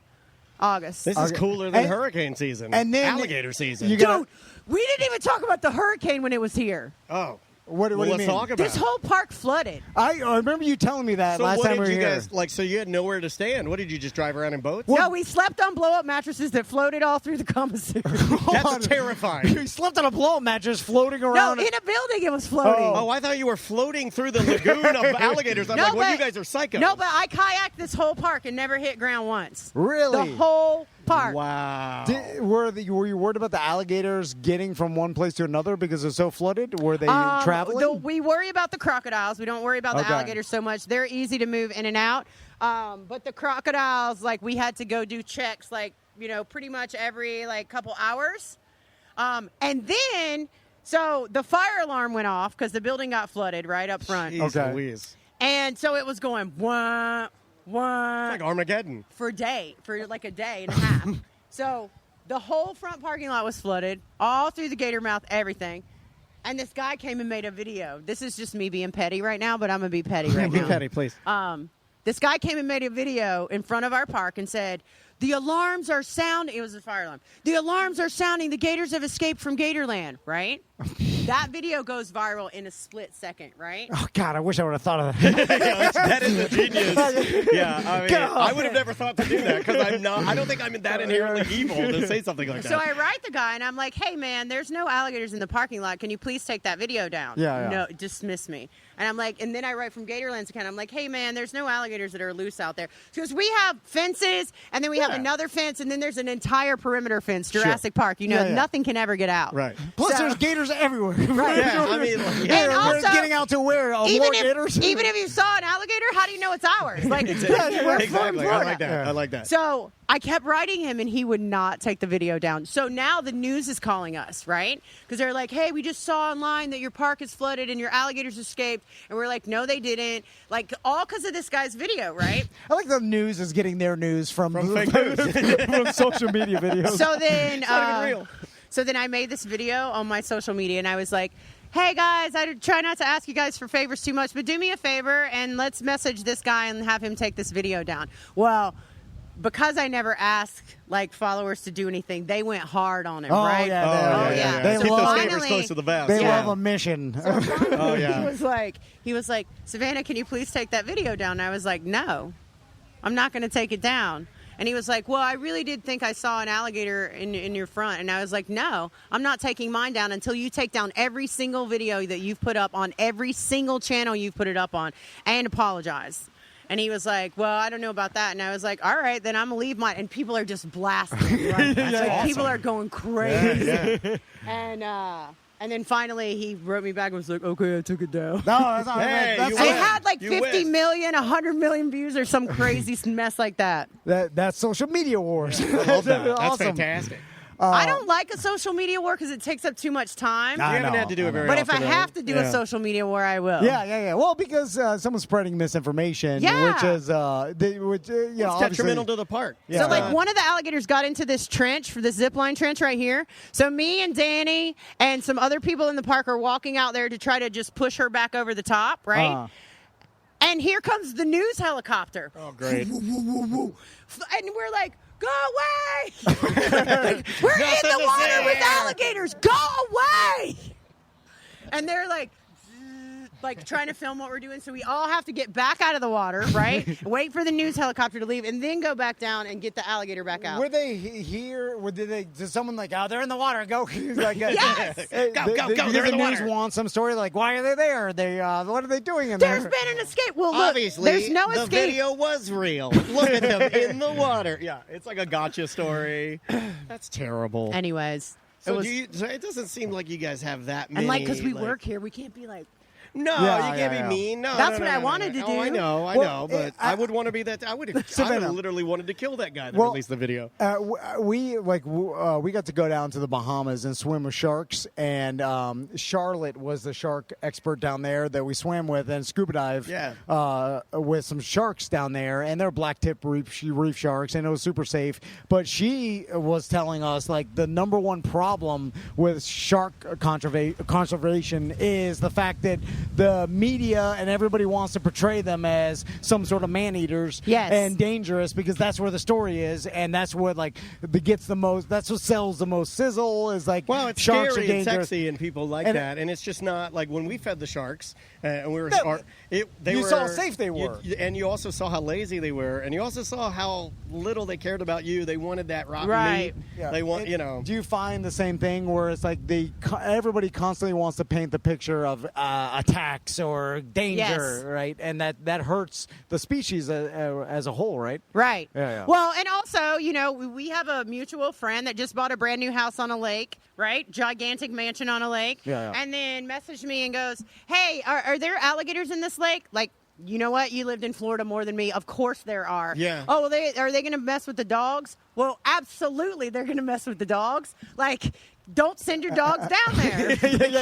S5: August.
S6: This is cooler than hurricane season.
S1: And then
S6: alligator season.
S5: Dude, we didn't even talk about the hurricane when it was here.
S1: Oh. What do you
S6: let's
S1: mean?
S6: talk about
S5: This whole park flooded.
S1: I remember you telling me that
S6: So
S1: last
S6: what
S1: time
S6: did
S1: we were
S6: you
S1: here.
S6: guys, like, so you had nowhere to stand? What did you just drive around in boats?
S5: No, we slept on blow-up mattresses that floated all through the commissary.
S6: That's terrifying.
S1: You slept on a blow-up mattress floating
S5: No,
S1: around.
S5: in a building it was floating.
S6: Oh, I thought you were floating through the lagoon of alligators. I'm like, well, you guys are psycho.
S5: No, but I kayaked this whole park and never hit ground once.
S1: Really?
S5: The whole park.
S6: Wow.
S1: Were you worried about the alligators getting from one place to another because they're so flooded? Were they traveling?
S5: We worry about the crocodiles. We don't worry about the
S1: Okay.
S5: alligators so much. They're easy to move in and out. But the crocodiles, like, we had to go do checks, like, you know, pretty much every, like, couple hours. And then, so the fire alarm went off because the building got flooded right up front.
S6: Jeez
S1: Okay.
S6: Louise.
S5: And so it was going, wah, wah.
S6: It's like Armageddon.
S5: For like a day and a half. So the whole front parking lot was flooded, all through the gator mouth, everything. And this guy came and made a video. This is just me being petty right now, but I'm going to be petty right
S6: Be
S5: now.
S6: petty, please.
S5: This guy came and made a video in front of our park and said, the alarms are sounding. It was a fire alarm. The alarms are sounding. The gators have escaped from Gatorland, right? That video goes viral in a split second, right?
S1: Oh, God, I wish I would have thought of that.
S6: That is a genius. Yeah, I mean, I would have never thought to do that because I don't think I'm that inherently evil to say something like that.
S5: So I write the guy, and I'm like, hey, man, there's no alligators in the parking lot. Can you please take that video down?
S1: Yeah.
S5: No, dismiss me. And I'm like, and then I write from Gatorland's account. I'm like, hey, man, there's no alligators that are loose out there. Because we have fences, and then we have another fence, and then there's an entire perimeter fence, Jurassic Park. You know, nothing can ever get out.
S6: Right.
S1: Plus, there's gators everywhere.
S5: Right.
S6: Yeah, I mean,
S5: And also,
S1: getting out to where? More gators?
S5: Even if you saw an alligator, how do you know it's ours? Like, we're from
S6: exactly.
S5: Florida.
S6: I like that. I like that.
S5: So I kept writing him, and he would not take the video down. So now the news is calling us, right? Because they're like, hey, we just saw online that your park is flooded and your alligators escaped. And we're like, no, they didn't. Like, all because of this guy's video, right?
S1: I like the news is getting their news from
S6: fake news.
S1: from social media videos.
S5: So then,
S6: not even real.
S5: So then I made this video on my social media, and I was like, hey, guys, I try not to ask you guys for favors too much, but do me a favor, and let's message this guy and have him take this video down. Well, because I never asked, like, followers to do anything, they went hard on him, right?
S1: Yeah.
S5: They
S1: They
S6: Keep those
S1: love,
S6: neighbors close to the vest.
S1: they
S5: Yeah.
S1: love a mission.
S6: Oh, yeah.
S5: He was like, Savannah, can you please take that video down? And I was like, no, I'm not going to take it down. And he was like, well, I really did think I saw an alligator in your front. And I was like, no, I'm not taking mine down until you take down every single video that you've put up on every single channel you've put it up on and apologize. And he was like, well, I don't know about that. And I was like, all right, then I'm going to leave mine. And people are just blasting. Right?
S6: awesome.
S5: People are going crazy.
S6: Yeah.
S5: And then finally he wrote me back and was like, okay, I took it down.
S1: No, that's not
S6: Hey,
S1: that's
S6: you
S5: It
S6: win.
S5: had like
S6: You
S5: 50
S6: win.
S5: million, 100 million views or some crazy mess like that.
S1: that's social media wars.
S6: I love that. That's
S1: Awesome.
S6: fantastic.
S5: I don't like a social media war because it takes up too much time.
S1: I
S6: You haven't
S1: know,
S6: had to do
S1: I
S6: it very
S5: But if I
S6: often,
S5: have to do a
S6: yeah.
S5: social media war, I will.
S1: Yeah. Well, because someone's spreading misinformation,
S5: Yeah.
S1: which is,
S6: It's detrimental to the park.
S1: Yeah.
S5: So, like, one of the alligators got into this trench, for this zip line trench right here. So, me and Danny and some other people in the park are walking out there to try to just push her back over the top, right? And here comes the news helicopter.
S6: Oh, great.
S5: And we're like, go away! Like, we're in
S6: Nothing
S5: the
S6: to
S5: water
S6: see
S5: with
S6: here.
S5: alligators. Go away! And they're like trying to film what we're doing. So we all have to get back out of the water, right? Wait for the news helicopter to leave, and then go back down and get the alligator back out.
S1: Were they here? Did someone like, oh, they're in the water, go? Like,
S5: Yes!
S6: Go, they're in the
S1: news
S6: water.
S1: want some story, like, why are they there? They, what are they doing in there?
S5: There's been an escape. Well, look,
S6: Obviously,
S5: there's no
S6: the
S5: escape.
S6: video was real. Look at them in the water. Yeah, it's like a gotcha story. That's terrible.
S5: Anyways,
S6: So,
S5: it was,
S6: so it doesn't seem like you guys have that many.
S5: and like because we work here, we can't be like.
S6: No,
S1: Yeah,
S6: you can't
S1: yeah.
S6: be mean. No,
S5: That's
S6: no,
S5: what
S6: no,
S5: I
S6: no,
S5: wanted
S6: no.
S5: to do.
S6: Oh, I know,
S1: Well,
S6: but I would want to be that. I would have
S1: Savannah.
S6: literally wanted to kill that guy that
S1: Well,
S6: released the video.
S1: We got to go down to the Bahamas and swim with sharks, and Charlotte was the shark expert down there that we swam with and scuba dive with some sharks down there, and they're black tip reef sharks, and it was super safe. But she was telling us like the number one problem with shark conservation is the fact that the media and everybody wants to portray them as some sort of man-eaters
S5: Yes.
S1: and dangerous because that's where the story is, and that's what gets the most. That's what sells the most sizzle. Is like,
S6: Well, it's
S1: sharks
S6: scary
S1: are
S6: and
S1: dangerous.
S6: sexy, and people like
S1: And-
S6: that. And it's just not like when we fed the sharks and we were.
S1: No,
S6: They
S1: you
S6: were,
S1: saw how safe they were.
S6: and you also saw how lazy they were, and you also saw how little they cared about you. They wanted that rotten
S5: Right.
S6: meat.
S1: Yeah.
S6: They want,
S1: And Do you find the same thing where it's like everybody constantly wants to paint the picture of attacks or danger,
S5: Yes.
S1: right? And that hurts the species as a whole, right?
S5: Right.
S1: Yeah.
S5: Well, and also, we have a mutual friend that just bought a brand new house on a lake, right? Gigantic mansion on a lake.
S1: Yeah.
S5: And then messaged me and goes, hey, are there alligators in this lake? Like, you know what? You lived in Florida more than me. Of course there are.
S6: Yeah.
S5: Oh, are they going to mess with the dogs? Well, absolutely they're going to mess with the dogs. Like, don't send your dogs down there.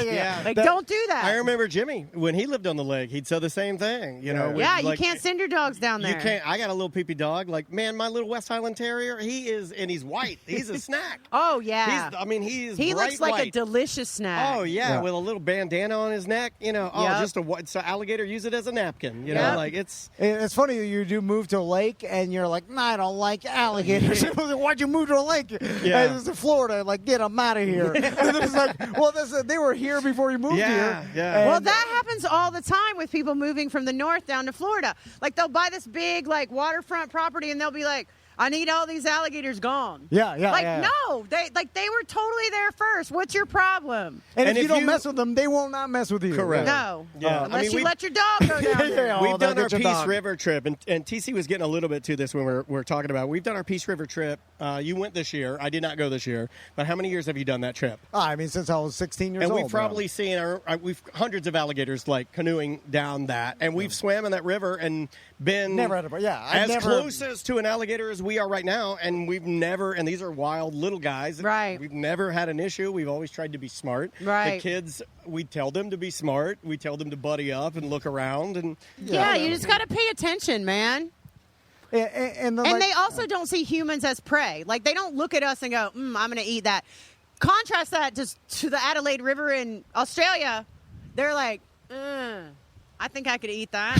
S6: Yeah.
S5: Like, don't do that.
S6: I remember Jimmy, when he lived on the lake, he'd say the same thing. You know,
S5: Yeah,
S6: like,
S5: you can't send your dogs down there.
S6: You can't. I got a little peepee dog. Like, man, my little West Highland Terrier, he's white. He's a snack.
S5: Oh, yeah.
S6: He
S5: looks like
S6: white.
S5: a delicious snack.
S6: Oh, yeah, with a little bandana on his neck. You know,
S5: Yep.
S6: so alligator use it as a napkin. You know,
S5: Yep.
S6: like it's.
S1: It's funny that you do move to a lake and you're like, nah, I don't like alligators. Why'd you move to a lake?
S6: Yeah.
S1: Hey, this is Florida. Like, get them out of here. And then it's like, well, they were here before you moved here.
S6: Yeah.
S5: Well, that happens all the time with people moving from the north down to Florida. Like, they'll buy this big, like, waterfront property, and they'll be like, I need all these alligators gone.
S1: Yeah.
S5: No, they were totally there first. What's your problem?
S1: And if you don't mess with them, they will not mess with you.
S6: Correct.
S5: No.
S6: Yeah.
S5: Unless you let your dog go down there.
S6: We've done our
S1: get your
S6: Peace
S1: dog.
S6: River trip, and TC was getting a little bit to this when we're talking about it. We've done our Peace River trip. You went this year. I did not go this year. But how many years have you done that trip?
S1: I mean, since I was 16 years
S6: And
S1: old.
S6: we've probably seen we've hundreds of alligators like canoeing down that, and we've swam in that river and been
S1: Never had
S6: as close as to an alligator as we are right now, and we've never. And these are wild little guys.
S5: Right.
S6: We've never had an issue. We've always tried to be smart.
S5: Right.
S6: The kids, we tell them to be smart. We tell them to buddy up and look around, and
S5: Yeah, you just got to pay attention, man.
S1: And
S5: they also don't see humans as prey. Like, they don't look at us and go, I'm going to eat that. Contrast that to the Adelaide River in Australia. They're like, I think I could eat that.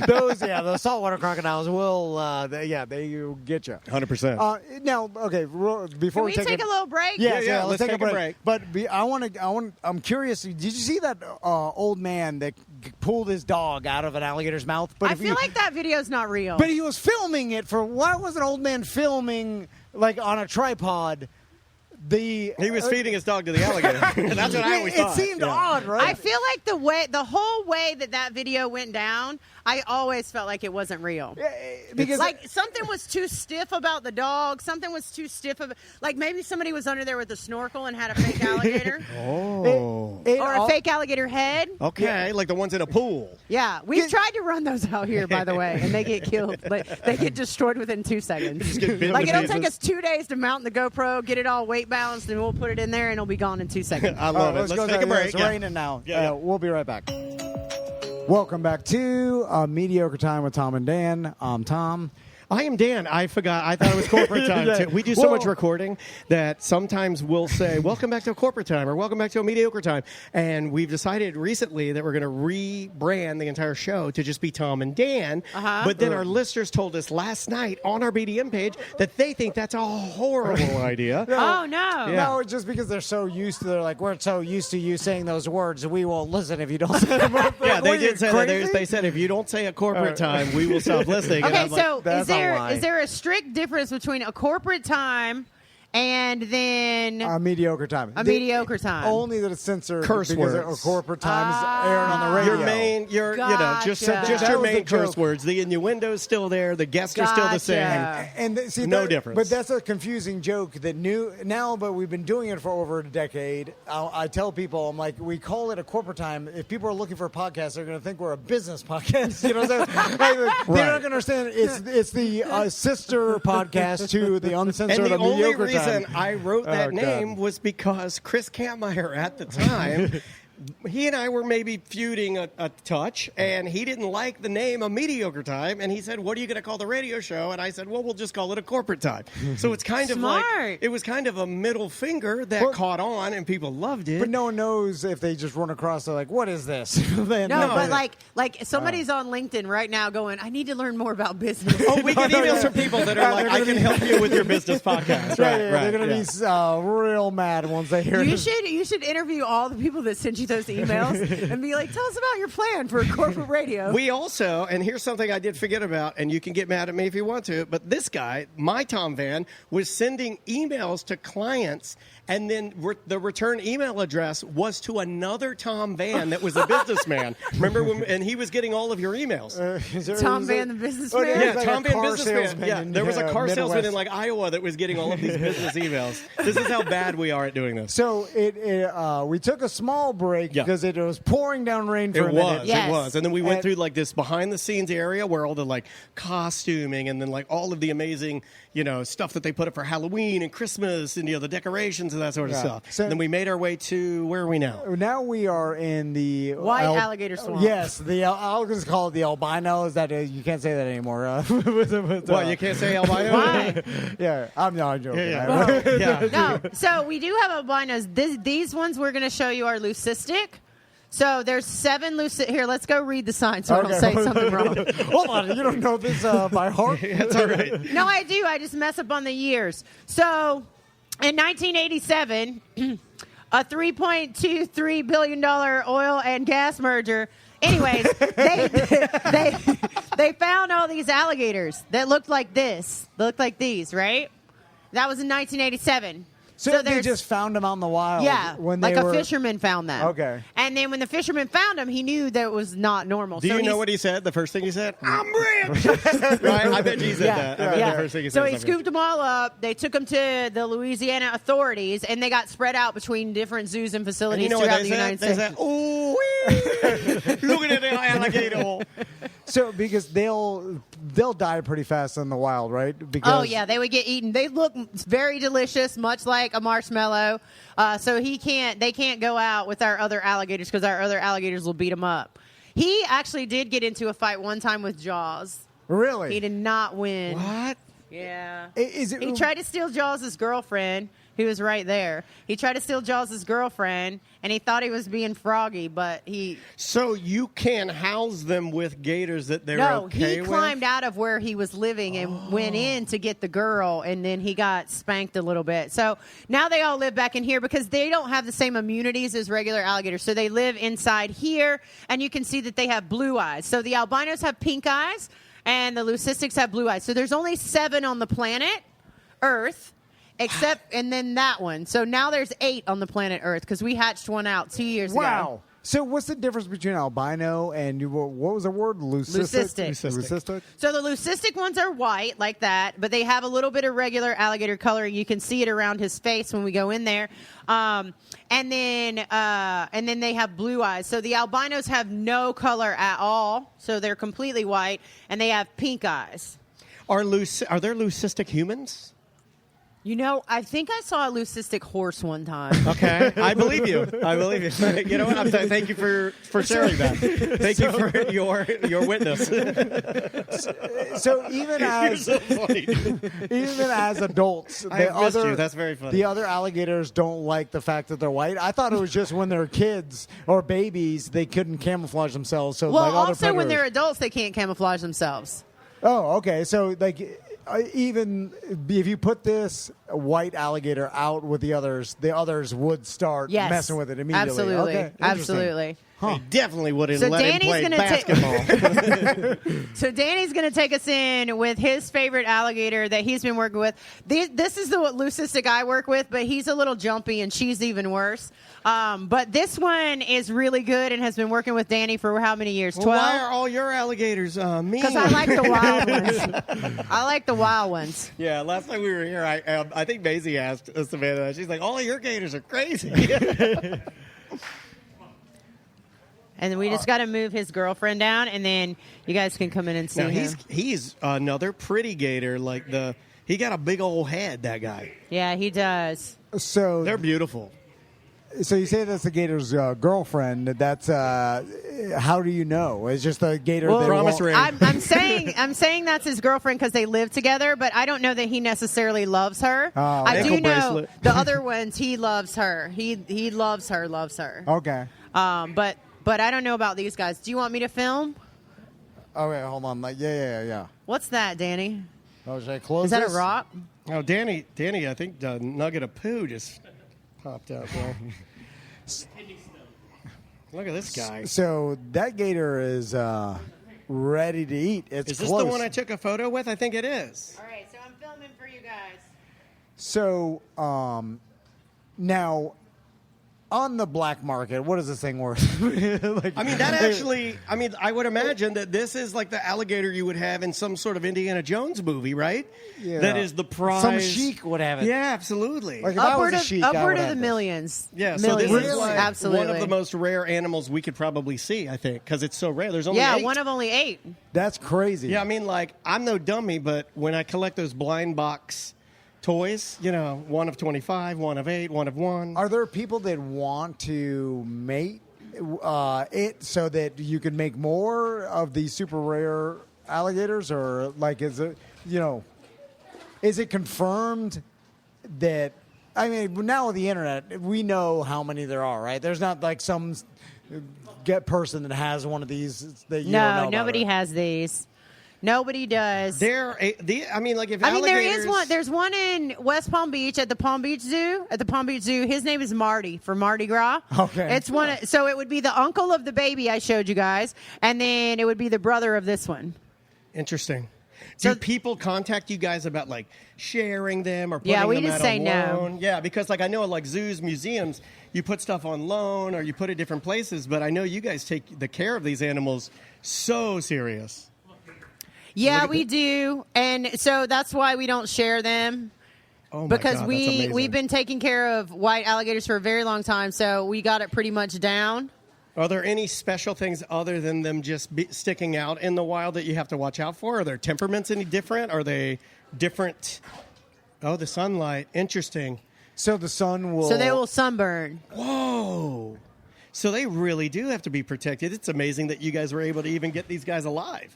S1: Those saltwater crocodiles will, they get you.
S6: 100%.
S1: Now, okay, before
S5: Can we take a little break?
S1: Yeah,
S6: let's take a break.
S1: But I'm curious. Did you see that old man that pulled his dog out of an alligator's mouth? But
S5: I feel like that video's not real.
S1: But he was filming it why was an old man filming like on a tripod? He
S6: was feeding his dog to the alligator. That's what I always thought.
S1: It seemed odd, right?
S5: I feel like the whole way that video went down, I always felt like it wasn't real.
S1: Because
S5: like something was too stiff about the dog. Something was too stiff. Like maybe somebody was under there with a snorkel and had a fake alligator.
S6: Oh.
S5: Or a fake alligator head.
S6: Okay, like the ones in a pool.
S5: Yeah, we've tried to run those out here, by the way, and they get killed. They get destroyed within 2 seconds. Like it'll take us 2 days to mount the GoPro, get it all weight balanced, and we'll put it in there, and it'll be gone in 2 seconds.
S6: I love it. Let's take a break.
S1: It's raining now.
S6: Yeah.
S1: We'll be right back. Welcome back to Mediocre Time with Tom and Dan. I'm Tom.
S6: I am Dan. I forgot. I thought it was corporate time, too. We do so much recording that sometimes we'll say, welcome back to a corporate time or welcome back to a mediocre time. And we've decided recently that we're going to rebrand the entire show to just be Tom and Dan. But then our listeners told us last night on our BDM page that they think that's a horrible idea.
S5: Oh, no.
S6: Yeah.
S1: No, just because we're so used to you saying those words, we won't listen if you don't say them.
S6: Yeah, they did say that. They said if you don't say a corporate time, we will stop listening. And
S5: Okay,
S6: I'm like,
S5: so is there a strict difference between a corporate time and then
S1: a mediocre time?
S5: Mediocre time.
S1: Only that it's censored
S6: Curse
S1: because
S6: words.
S1: a corporate time is aired on the radio.
S6: just
S5: Gotcha.
S6: your
S1: was
S6: main
S1: the joke.
S6: curse words. The innuendo's still there. The guests are still the same.
S5: Gotcha.
S1: See,
S6: No difference.
S1: But that's a confusing joke that but we've been doing it for over a decade. I tell people, I'm like, we call it a corporate time. If people are looking for a podcast, they're going to think we're a business podcast. You know what I'm saying? They're not going to understand. It's the sister podcast to the uncensored
S6: And the only
S1: mediocre
S6: reason
S1: time.
S6: I wrote that
S1: God.
S6: name was because Chris Kampmeyer at the time, he and I were maybe feuding a touch, and he didn't like the name A Mediocre Time, and he said, what are you going to call the radio show? And I said, well, we'll just call it A Corporate Time. So it's kind of like, it was kind of a middle finger that caught on, and people loved it.
S1: But no one knows if they just run across, they're like, what is this?
S5: But like somebody's on LinkedIn right now going, I need to learn more about business.
S6: Oh, we get emails from people that are like, I can help you with your business podcast. Right.
S1: They're going to be real mad once they hear
S5: You
S1: it.
S5: should interview all the people that send you those emails and be like, tell us about your plan for corporate radio.
S6: We also, and here's something I did forget about, and you can get mad at me if you want to, but this guy, my Tom Van, was sending emails to clients, and then the return email address was to another Tom Van that was a businessman. Remember and he was getting all of your emails.
S5: Tom Van, the businessman?
S6: Yeah, Tom Van, businessman. Yeah, there was a car salesman in like Iowa that was getting all of these business emails. This is how bad we are at doing this.
S1: So we took a small break because it was pouring down rain for a minute.
S5: Yes.
S6: It was. And then we went through like this behind the scenes area where all the like costuming and then like all of the amazing, stuff that they put up for Halloween and Christmas and the decorations and that sort of
S1: Yeah.
S6: stuff.
S1: So-
S6: Then we made our way to, where are we now?
S1: Now we are in the
S5: White alligator swamp.
S1: Yes, I was going to call it the albino. Is that you can't say that anymore?
S6: Well, you can't say albino?
S5: Why?
S1: Yeah, I'm joking.
S6: Yeah.
S5: No. So we do have albinos. These ones we're going to show you are leucistic. So there's 7 Here, let's go read the sign so I don't say something wrong.
S1: Hold on, you don't know this by heart?
S6: That's all right.
S5: No, I do. I just mess up on the years. So in 1987, a $3.23 billion oil and gas merger. Anyways, they found all these alligators that looked like this. Looked like these, right? That was in 1987.
S1: So they just found them out in the wild?
S5: Yeah,
S1: when
S5: like
S1: they
S5: a
S1: were...
S5: fisherman found them.
S1: Okay.
S5: And then when the fisherman found them, he knew that it was not normal.
S6: Do you know what he said? The first thing he said? I'm rich! Right? I bet he said that. I bet the first thing he said
S5: So
S6: was
S5: he
S6: I'm
S5: scooped
S6: rich.
S5: them all up. They took them to the Louisiana authorities, and they got spread out between different zoos and
S6: And
S5: facilities
S6: you know what
S5: throughout
S6: they
S5: the
S6: said?
S5: United
S6: They
S5: States.
S6: said, ooh, wee! Look at that alligator.
S1: So because they'll die pretty fast in the wild, right? Because
S5: Oh yeah, they would get eaten. They look very delicious, much like a marshmallow. So they can't go out with our other alligators because our other alligators will beat them up. He actually did get into a fight one time with Jaws.
S1: Really?
S5: He did not win.
S6: What?
S5: Yeah.
S1: Is it?
S5: He tried to steal Jaws' girlfriend, who was right there. He tried to steal Jaws' girlfriend, and he thought he was being froggy, but he...
S6: So you can house them with gators that they're
S5: No,
S6: okay
S5: he
S6: with?
S5: climbed out of where he was living and went in to get the girl, and then he got spanked a little bit. So now they all live back in here because they don't have the same immunities as regular alligators. So they live inside here, and you can see that they have blue eyes. So the albinos have pink eyes, and the leucistics have blue eyes. So there's only 7 on the planet Earth, except, and then that one. So now there's 8 on the planet Earth because we hatched one out 2 years ago.
S1: Wow. So what's the difference between albino and what was the word? Leucistic.
S5: Leucistic. So the leucistic ones are white like that, but they have a little bit of regular alligator coloring. You can see it around his face when we go in there. And then they have blue eyes. So the albinos have no color at all. So they're completely white, and they have pink eyes.
S6: Are there leucistic humans?
S5: You know, I think I saw a leucistic horse one time.
S6: Okay, I believe you. I believe you. You know what? Thank you for sharing that. Thank you for your witness.
S1: So even as
S6: so funny,
S1: even as adults,
S6: I missed you. That's very funny.
S1: The other alligators don't like the fact that they're white. I thought it was just when they're kids or babies they couldn't camouflage themselves. So
S5: Well,
S1: like other
S5: also when
S1: predators.
S5: they're adults, they can't camouflage themselves.
S1: Oh, okay. So like. Even if you put this white alligator out with the others would start
S5: Yes.
S1: messing with it immediately.
S5: Absolutely.
S1: Okay, interesting.
S5: Absolutely.
S6: He definitely wouldn't
S5: So
S6: let
S5: Danny's
S6: him play
S5: gonna
S6: basketball.
S5: So Danny's going to take us in with his favorite alligator that he's been working with. This is the leucistic I work with, but he's a little jumpy, and she's even worse. But this one is really good and has been working with Danny for how many years? 12?
S6: Well, why are all your alligators mean?
S5: Because I like the wild ones. I like the wild ones.
S6: Yeah, last time we were here, I think Maisie asked Savannah. She's like, all of your gators are crazy.
S5: And we just got to move his girlfriend down, and then you guys can come in and see
S6: Now,
S5: him.
S6: he's another pretty gator. He got a big old head, that guy.
S5: Yeah, he does.
S1: So
S6: They're beautiful.
S1: So you say that's the gator's girlfriend. That's how do you know? It's just the gator.
S5: Well,
S1: they
S6: promise
S1: won't-
S6: ring.
S5: I'm saying that's his girlfriend because they live together, but I don't know that he necessarily loves her. I do
S6: Ankle
S5: know
S6: bracelet.
S5: the other ones he loves her. He loves her.
S1: Okay.
S5: But I don't know about these guys. Do you want me to film?
S1: Oh wait, hold on. Yeah.
S5: What's that, Danny?
S1: Oh, should I close?
S5: Is that
S1: this?
S5: a rock?
S6: Oh, Danny, I think the nugget of poo just popped up. Bro. Look at this guy.
S1: So that gator is ready to eat. It's
S6: Is this
S1: close.
S6: the one I took a photo with? I think it is.
S5: All right, so I'm filming for you guys.
S1: So now on the black market, what is this thing worth?
S6: I would imagine that this is like the alligator you would have in some sort of Indiana Jones movie, right?
S1: Yeah.
S6: That is the prize.
S1: Some sheik would have it.
S6: Yeah, absolutely.
S1: Like if I was
S5: Upward
S1: a
S5: of,
S1: sheik, I
S5: upward
S1: would
S5: of
S1: have
S5: the
S1: this.
S5: millions.
S6: Yeah, so
S5: millions.
S6: this is like
S5: Absolutely.
S6: one of the most rare animals we could probably see, I think, because it's so rare. There's only
S5: Yeah,
S6: 8.
S5: one of only 8.
S1: That's crazy.
S6: Yeah, I mean, like, I'm no dummy, but when I collect those blind box toys. You know, one of 25, one of 8, one of 1.
S1: Are there people that want to mate it so that you can make more of these super rare alligators, or like is it confirmed that? I mean, now with the internet, we know how many there are, right? There's not like some person that has one of these that you don't know about,
S5: nobody
S1: right?
S5: has these. Nobody does.
S6: There is
S5: There's one. There's one in West Palm Beach at the Palm Beach Zoo. At the Palm Beach Zoo, his name is Marty for Mardi Gras.
S1: Okay,
S5: it's one. So it would be the uncle of the baby I showed you guys, and then it would be the brother of this one.
S6: Interesting. Do people contact you guys about like sharing them or putting
S5: we
S6: them
S5: just
S6: out
S5: say
S6: on
S5: no.
S6: loan? Yeah, because like I know like zoos, museums, you put stuff on loan or you put it different places, but I know you guys take the care of these animals so serious.
S5: Yeah, we do, and so that's why we don't share them.
S6: Oh my
S5: because
S6: God, that's amazing.
S5: we've been taking care of white alligators for a very long time, so we got it pretty much down.
S6: Are there any special things other than them just sticking out in the wild that you have to watch out for? Are their temperaments any different? Are they different? Oh, the sunlight. Interesting.
S1: So the sun will.
S5: So they will sunburn.
S6: Whoa. So they really do have to be protected. It's amazing that you guys were able to even get these guys alive.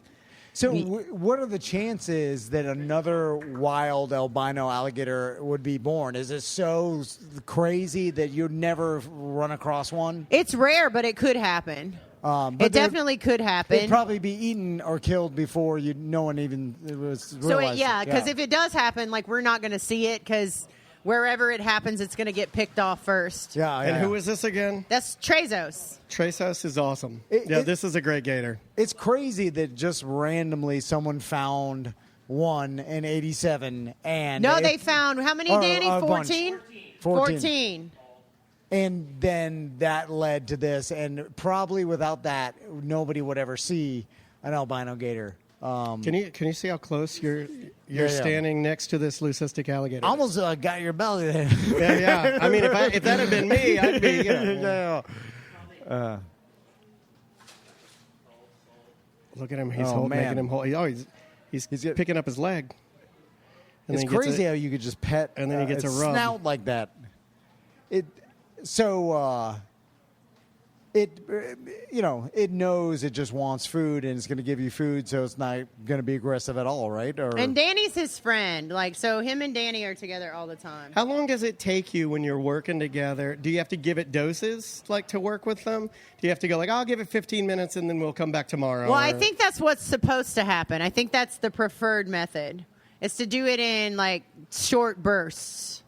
S1: So what are the chances that another wild albino alligator would be born? Is it so crazy that you'd never run across one?
S5: It's rare, but it could happen. It definitely could happen.
S1: They'd probably be eaten or killed before no one even was realized.
S5: Because if it does happen, like we're not going to see it because wherever it happens, it's going to get picked off first.
S6: And who is this again?
S5: That's Trezos.
S6: Trezos is awesome. This is a great gator.
S1: It's crazy that just randomly someone found one in 87. And
S5: they found, how many, Danny? 14? 14.
S1: And then that led to this. And probably without that, nobody would ever see an albino gator.
S6: Can you see how close you're standing next to this leucistic alligator?
S1: Almost got your belly there.
S6: Yeah. I mean, if that had been me, I'd be. Look at him. He's making him hold. Oh, he's picking up his leg.
S1: And it's crazy how you could just pet
S6: and then he gets a rub.
S1: Snout like that. It knows it just wants food and it's going to give you food, so it's not going to be aggressive at all, right?
S5: And Danny's his friend. So him and Danny are together all the time.
S6: How long does it take you when you're working together? Do you have to give it doses, like, to work with them? Do you have to go, like, I'll give it 15 minutes and then we'll come back tomorrow?
S5: Well, I think that's what's supposed to happen. I think that's the preferred method. It's to do it in, like, short bursts.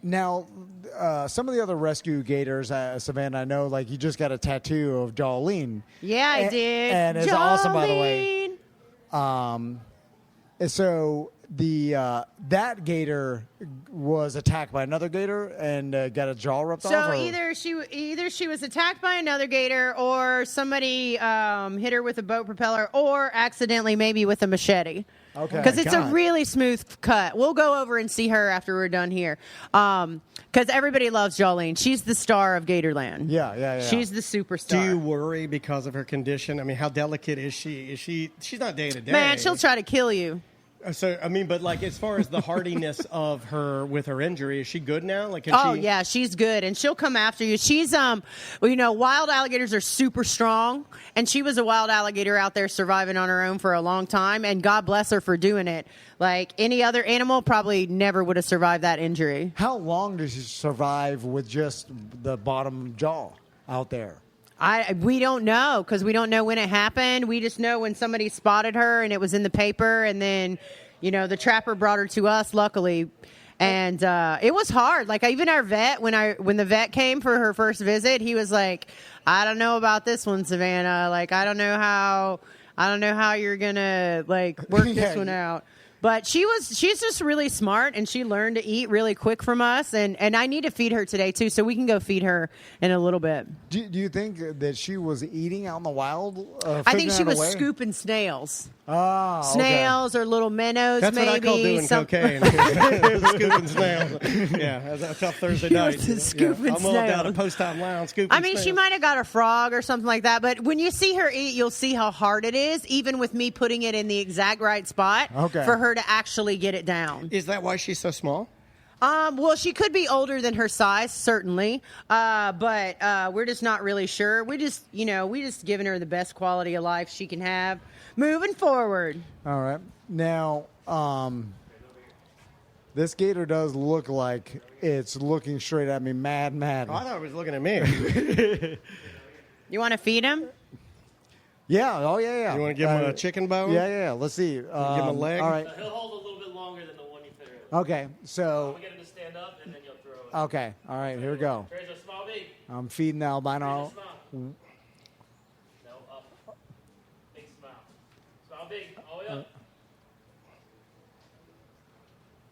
S1: Now, some of the other rescue gators, Savannah, I know, like, you just got a tattoo of Jolene.
S5: Yeah, I did.
S1: And it's awesome, by the way. So that gator was attacked by another gator and got a jaw ripped off?
S5: So either she was attacked by another gator or somebody hit her with a boat propeller or accidentally maybe with a machete.
S1: Okay.
S5: Because it's a really smooth cut. We'll go over and see her after we're done here. Because everybody loves Jolene. She's the star of Gatorland.
S1: Yeah.
S5: She's the superstar.
S6: Do you worry because of her condition? I mean, how delicate is she? She's not day to day.
S5: Man, she'll try to kill you.
S6: So, I mean, but like as far as the hardiness of her with her injury, is she good now? Like,
S5: yeah, she's good, and she'll come after you. She's, wild alligators are super strong, and she was a wild alligator out there surviving on her own for a long time, and God bless her for doing it. Like any other animal, probably never would have survived that injury.
S1: How long does she survive with just the bottom jaw out there?
S5: We don't know because we don't know when it happened. We just know when somebody spotted her and it was in the paper, and then, the trapper brought her to us, luckily. And it was hard. Like even our vet, when the vet came for her first visit, he was like, "I don't know about this one, Savannah. Like I don't know how you're gonna work this one out." But she's just really smart, and she learned to eat really quick from us. And I need to feed her today, too, so we can go feed her in a little bit.
S1: Do you think that she was eating out in the wild?
S5: I think she was scooping snails.
S1: Oh, okay.
S5: Snails or little minnows,
S6: That's
S5: maybe.
S6: what I call doing cocaine. Scooping snails. Yeah, that's a tough Thursday night.
S5: Scooping
S6: I'm all down
S5: snails.
S6: at post-time lounge scooping
S5: I mean, she
S6: snails.
S5: might have got a frog or something like that, but when you see her eat, you'll see how hard it is, even with me putting it in the exact right spot for her to actually get it down.
S6: Is that why she's so small?
S5: Well, she could be older than her size, certainly, but we're just not really sure. We just giving her the best quality of life she can have moving forward.
S1: All right. Now, this gator does look like it's looking straight at me, mad.
S6: Oh, I thought it was looking at me.
S5: You want to feed him?
S1: Yeah. Oh, yeah.
S6: You want to give him a chicken bone?
S1: Yeah. Let's see.
S6: Give him a leg?
S1: All right.
S9: He'll hold a little bit longer than the one you threw.
S1: Okay. So.
S9: I'm get him to stand up, and then you'll throw it.
S1: Okay. All right. Here we go.
S9: Raise a small big.
S1: I'm feeding the albino.
S9: Raise a small. No, up. Big smile. Smile big. All the way up.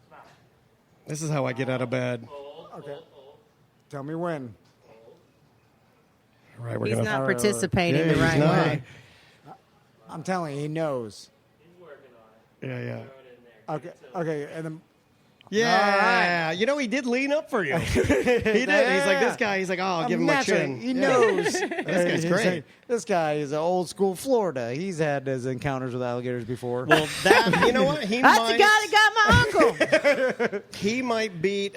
S9: Smile.
S6: This is how I get out of bed.
S1: Okay. Tell me when.
S6: All right, we're
S5: He's
S6: gonna.
S5: not participating the
S6: he's
S5: right
S6: not.
S5: way.
S1: I'm telling you, he knows.
S9: He's working on it.
S6: Yeah.
S9: Throw it in there.
S1: Okay. And then.
S6: Yeah, you know, he did lean up for you. He did. He's like, this guy, he's like, oh, I'll give him my
S1: Naturally,
S6: chin.
S1: He knows. This
S6: guy's great.
S1: This guy is old school Florida. He's had his encounters with alligators before.
S6: Well, that, you know what?
S5: That's the guy that got my uncle.
S6: He might beat,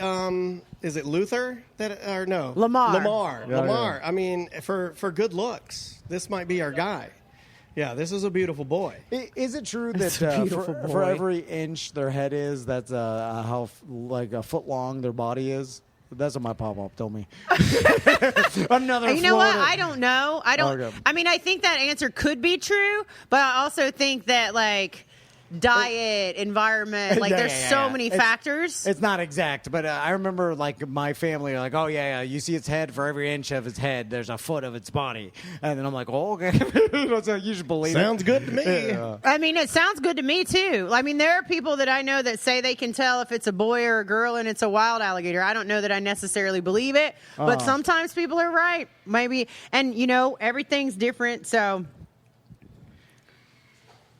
S6: is it Luther? Or no?
S5: Lamar.
S6: Lamar. I mean, for good looks, this might be our guy. Yeah, this is a beautiful boy.
S1: Is it true that
S5: beautiful
S1: for
S5: boy.
S1: every inch their head is, that's how like a foot long their body is? That's what my pop-up told me. Another.
S5: You know what?
S1: Florida-
S5: I don't know. I don't.
S1: Okay.
S5: I mean, I think that answer could be true, but I also think that like diet, environment, like
S1: Yeah,
S5: there's
S1: yeah,
S5: so
S1: yeah.
S5: many
S1: It's-
S5: factors.
S1: It's not exact, but I remember like my family like, oh yeah, you see its head, for every inch of its head, there's a foot of its body, and then I'm like, oh okay, so you should believe
S6: Sounds
S1: it.
S6: good to me.
S1: Yeah.
S5: I mean, it sounds good to me too. I mean, there are people that I know that say they can tell if it's a boy or a girl and it's a wild alligator. I don't know that I necessarily believe it, but sometimes people are right. Maybe, and you know, everything's different, so.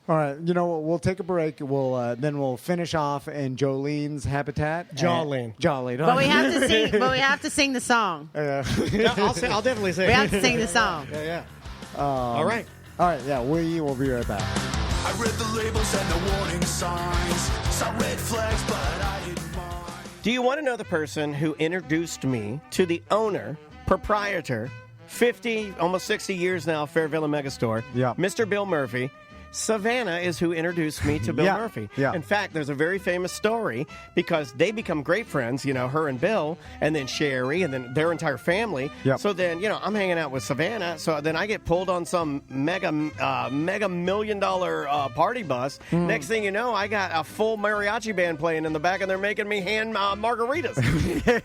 S1: All right, you know what? We'll take a break. We'll then we'll finish off in Jolene's habitat.
S6: Jolene.
S1: Jolene.
S5: But we have to sing. But we have to sing the song.
S6: Yeah, I'll definitely say
S5: We have to sing the song.
S6: Yeah. All right.
S1: All right, yeah, we will be right back.
S10: I read the labels and the warning signs. Saw red flags, but I didn't mind.
S2: Do you want to know the person who introduced me to the owner, proprietor, 50, almost 60 years now, Fairville Megastore,
S1: Yeah.
S2: Mr. Bill Murphy? Savannah is who introduced me to Bill
S1: Yeah,
S2: Murphy.
S1: yeah.
S2: In fact, there's a very famous story because they become great friends, you know, her and Bill, and then Sherry, and then their entire family.
S1: Yep.
S2: So then, you know, I'm hanging out with Savannah, so then I get pulled on some mega $1 million party bus. Next thing you know, I got a full mariachi band playing in the back, and they're making me hand margaritas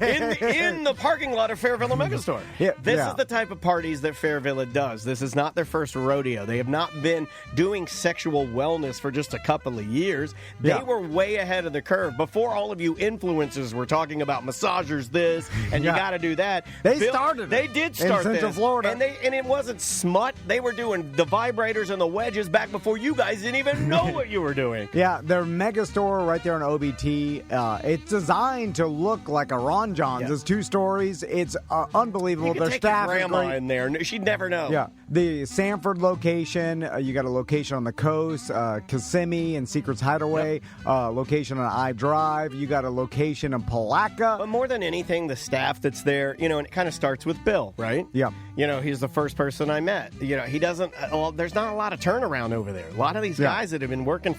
S2: in the parking lot of Fairville Megastore.
S1: Yeah,
S2: This
S1: yeah.
S2: is the type of parties that Fairville does. This is not their first rodeo. They have not been doing sexual wellness for just a couple of years. They
S1: Yeah.
S2: were way ahead of the curve. Before all of you influencers were talking about massagers this and you
S1: Yeah.
S2: got to do that.
S1: They started it
S2: They did
S1: in
S2: start
S1: Central
S2: this.
S1: Florida.
S2: And it wasn't smut. They were doing the vibrators and the wedges back before you guys didn't even know what you were doing.
S1: Yeah, their mega store right there in OBT. It's designed to look like a Ron John's.
S2: Yeah.
S1: It's 2 stories. It's unbelievable.
S2: You can
S1: Their
S2: take your
S1: staff is
S2: grandma
S1: great.
S2: in there. She'd never know.
S1: Yeah, the Sanford location. You got a location on the coast, Kissimmee and Secrets Hideaway. Location on I Drive. You got a location in Palatka.
S2: But more than anything, the staff that's there, you know, and it kind of starts with Bill, right?
S1: Yeah.
S2: You know, he's the first person I met. You know, he doesn't, well, there's not a lot of turnaround over there. A lot of these
S1: Yeah.
S2: guys that have been working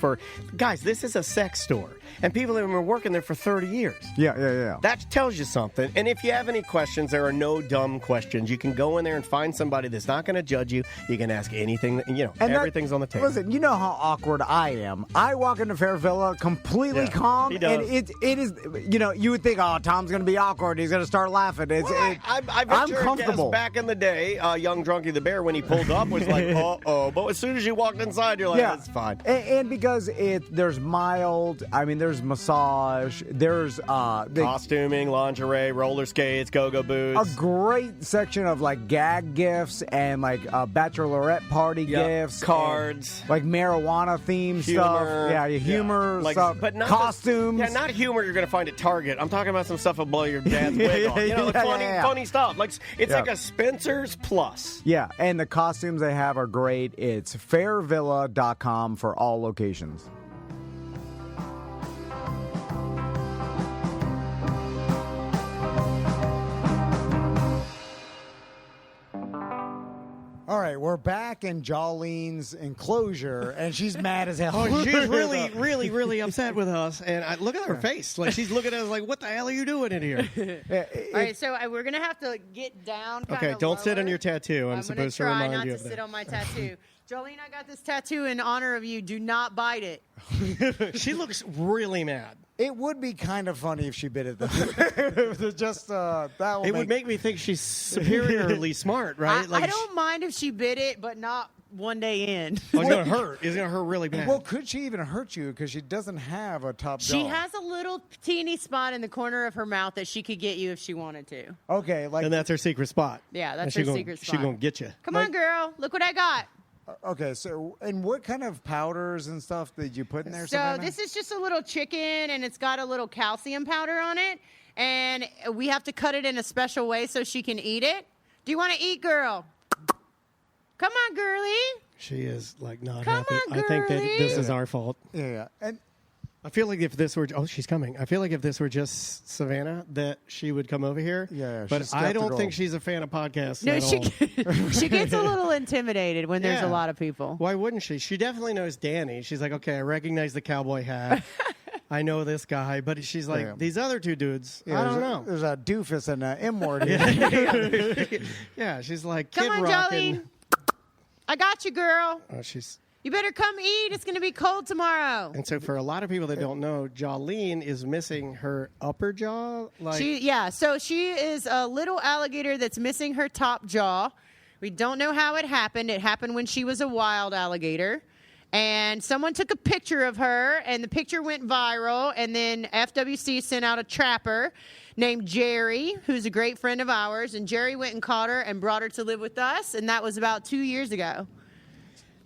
S2: guys, this is a sex store. And people have been working there for 30 years.
S1: Yeah.
S2: That tells you something. And if you have any questions, there are no dumb questions. You can go in there and find somebody that's not going to judge you. You can ask anything, you know,
S1: And that-
S2: everything's on the table.
S1: Listen, you know how awkward I am. I walk into Fairvilla completely
S2: Yeah,
S1: calm,
S2: he does.
S1: and it is. You know, you would think, oh, Tom's going to be awkward. He's going to start laughing.
S2: I bet
S1: I'm
S2: your
S1: comfortable.
S2: guess back in the day, young Drunky the Bear, when he pulled up, was like, uh-oh. But as soon as you walked inside, you're like,
S1: Yeah.
S2: that's fine.
S1: And because there's mild. I mean, there's massage. There's
S2: Costuming, lingerie, roller skates, go-go
S1: a
S2: boots.
S1: great section of like gag gifts and like bachelorette party
S2: Yep.
S1: gifts,
S2: Cards.
S1: like marijuana themed stuff. Yeah, humor stuff,
S2: but not
S1: costumes.
S2: Not humor you're going to find at Target. I'm talking about some stuff that'll blow your dad's wig off. Funny stuff. Like it's like a Spencer's Plus.
S1: Yeah, and the costumes they have are great. It's fairvilla.com for all locations. All right, we're back in Jolene's enclosure, and she's mad as hell.
S6: Oh, she's really upset with us. And look at her face. Like, she's looking at us like, what the hell are you doing in here?
S5: All right, so we're going to have to get down
S6: Okay, don't sit on your tattoo. I'm
S5: supposed
S6: supposed
S5: to
S6: to remind
S5: not
S6: you
S5: to
S6: of that.
S5: sit on my tattoo. Jolene, I got this tattoo in honor of you. Do not bite it.
S6: She looks really mad.
S1: It would be kind of funny if she bit it, though. Just that
S6: would make me think she's superiorly smart, right?
S5: I don't mind if she bit it, but not one day in.
S6: Oh, it's going to hurt. It's going to hurt really bad.
S1: Well, could she even hurt you? Because she doesn't have a top jaw.
S5: She has a little teeny spot in the corner of her mouth that she could get you if she wanted to.
S1: Okay,
S6: and that's her secret spot.
S5: Yeah, that's her secret spot.
S6: She's going to get you.
S5: Come on, girl. Look what I got.
S1: Okay, so, and what kind of powders and stuff did you put in there,
S5: So
S1: Savannah?
S5: this is just a little chicken, and it's got a little calcium powder on it, and we have to cut it in a special way so she can eat it. Do you want to eat, girl? Come on, girlie.
S6: She is, like, not
S5: Come
S6: happy.
S5: on,
S6: I think that
S5: girlie.
S6: this is our fault.
S1: Yeah. And
S6: I feel like if this were... Oh, she's coming. I feel like if this were just Savannah, that she would come over here.
S1: Yeah,
S6: but
S1: she's
S6: I don't
S1: skeptical.
S6: think she's a fan of podcasts
S5: No,
S6: at all.
S5: she gets a little intimidated when there's a lot of people.
S6: Why wouldn't she? She definitely knows Danny. She's like, okay, I recognize the cowboy hat. I know this guy. But she's like, these other two dudes, I don't know.
S1: There's a doofus and an M-word here.
S6: Yeah, she's like,
S5: Come
S6: kid
S5: on,
S6: rocking.
S5: Jolene. I got you, girl.
S6: Oh, she's...
S5: You better come eat. It's going to be cold tomorrow.
S6: And so for a lot of people that don't know, Jolene is missing her upper jaw.
S5: So she is a little alligator that's missing her top jaw. We don't know how it happened. It happened when she was a wild alligator. And someone took a picture of her, and the picture went viral. And then FWC sent out a trapper named Jerry, who's a great friend of ours. And Jerry went and caught her and brought her to live with us. And that was about 2 years ago.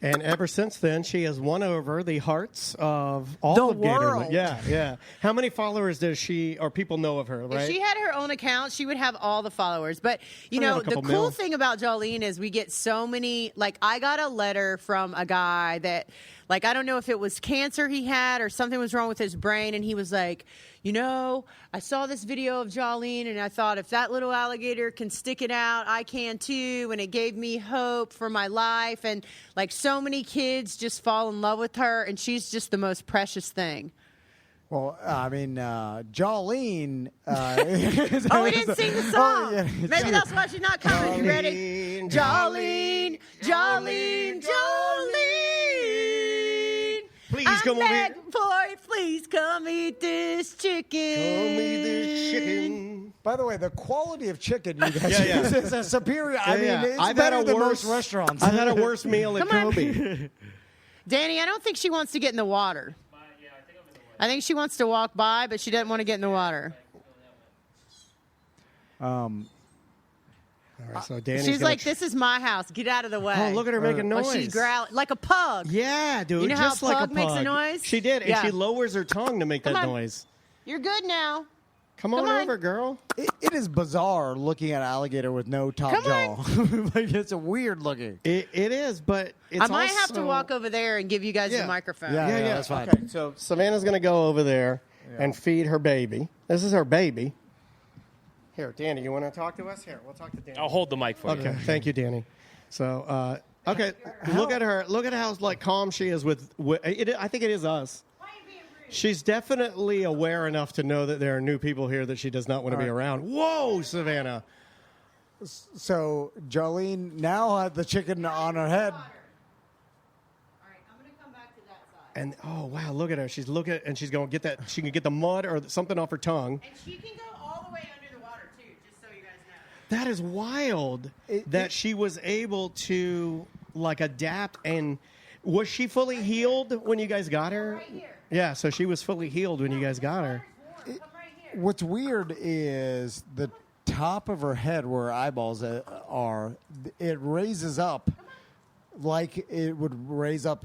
S6: And ever since then, she has won over the hearts of all of Gatorland. Yeah. How many followers does she or people know of her, right?
S5: If she had her own account, she would have all the followers. But, you know, the cool thing about Jolene is we get so many, like, I got a letter from a guy that, like, I don't know if it was cancer he had or something was wrong with his brain. And he was like, you know, I saw this video of Jolene and I thought if that little alligator can stick it out, I can too. And it gave me hope for my life. And like so many kids just fall in love with her and she's just the most precious thing.
S1: Well, I mean, Jolene.
S5: We didn't sing the song. Maybe that's why she's not coming. You ready? Jolene, Jolene, Jolene.
S6: Please come over here.
S5: Please come eat this chicken.
S6: Come eat this chicken.
S1: By the way, the quality of chicken you guys use is a superior. I mean, it's
S6: I've
S1: better
S6: had
S1: than most restaurants.
S6: I've had a worse meal at Kobe.
S5: Danny, I don't think she wants to get in the water. I think she wants to walk by, but she doesn't want to get in the water.
S6: All right, so Danny's
S5: she's like, this is my house. Get out of the way.
S6: Oh, look at her making noise.
S5: Oh, she's growling like a pug.
S6: Yeah, dude.
S5: You know
S6: just
S5: how
S6: like
S5: a pug
S6: a
S5: makes a noise?
S6: She did, and she lowers her tongue to make that
S5: on.
S6: noise.
S5: You're good now.
S6: Come on over, girl.
S1: It is bizarre looking at an alligator with no top jaw. Like, it's a weird looking.
S6: It is, but it's
S5: I might have to walk over there and give you guys the microphone.
S1: Yeah, that's fine.
S6: Okay, so Savannah's going to go over there and feed her baby. This is her baby. Here, Danny, you want to talk to us? Here, we'll talk to Danny.
S9: I'll hold the mic for you.
S6: Okay, thank you, Danny. So, okay, look at her. Look at how like calm she is with it. I think it is us. She's definitely aware enough to know that there are new people here that she does not want to be around. Whoa, Savannah.
S1: So Jolene now had the chicken on her head.
S6: And oh wow, look at her. She's looking and she's going to get that. She can get the mud or something off her tongue.
S5: And she can go all the way under the water too, just so you guys know.
S6: That is wild that she was able to like adapt. And was she fully healed when you guys got her?
S5: Right here.
S6: Yeah, so she was fully healed when you guys got her.
S1: What's weird is the top of her head where her eyeballs are, it raises up like it would raise up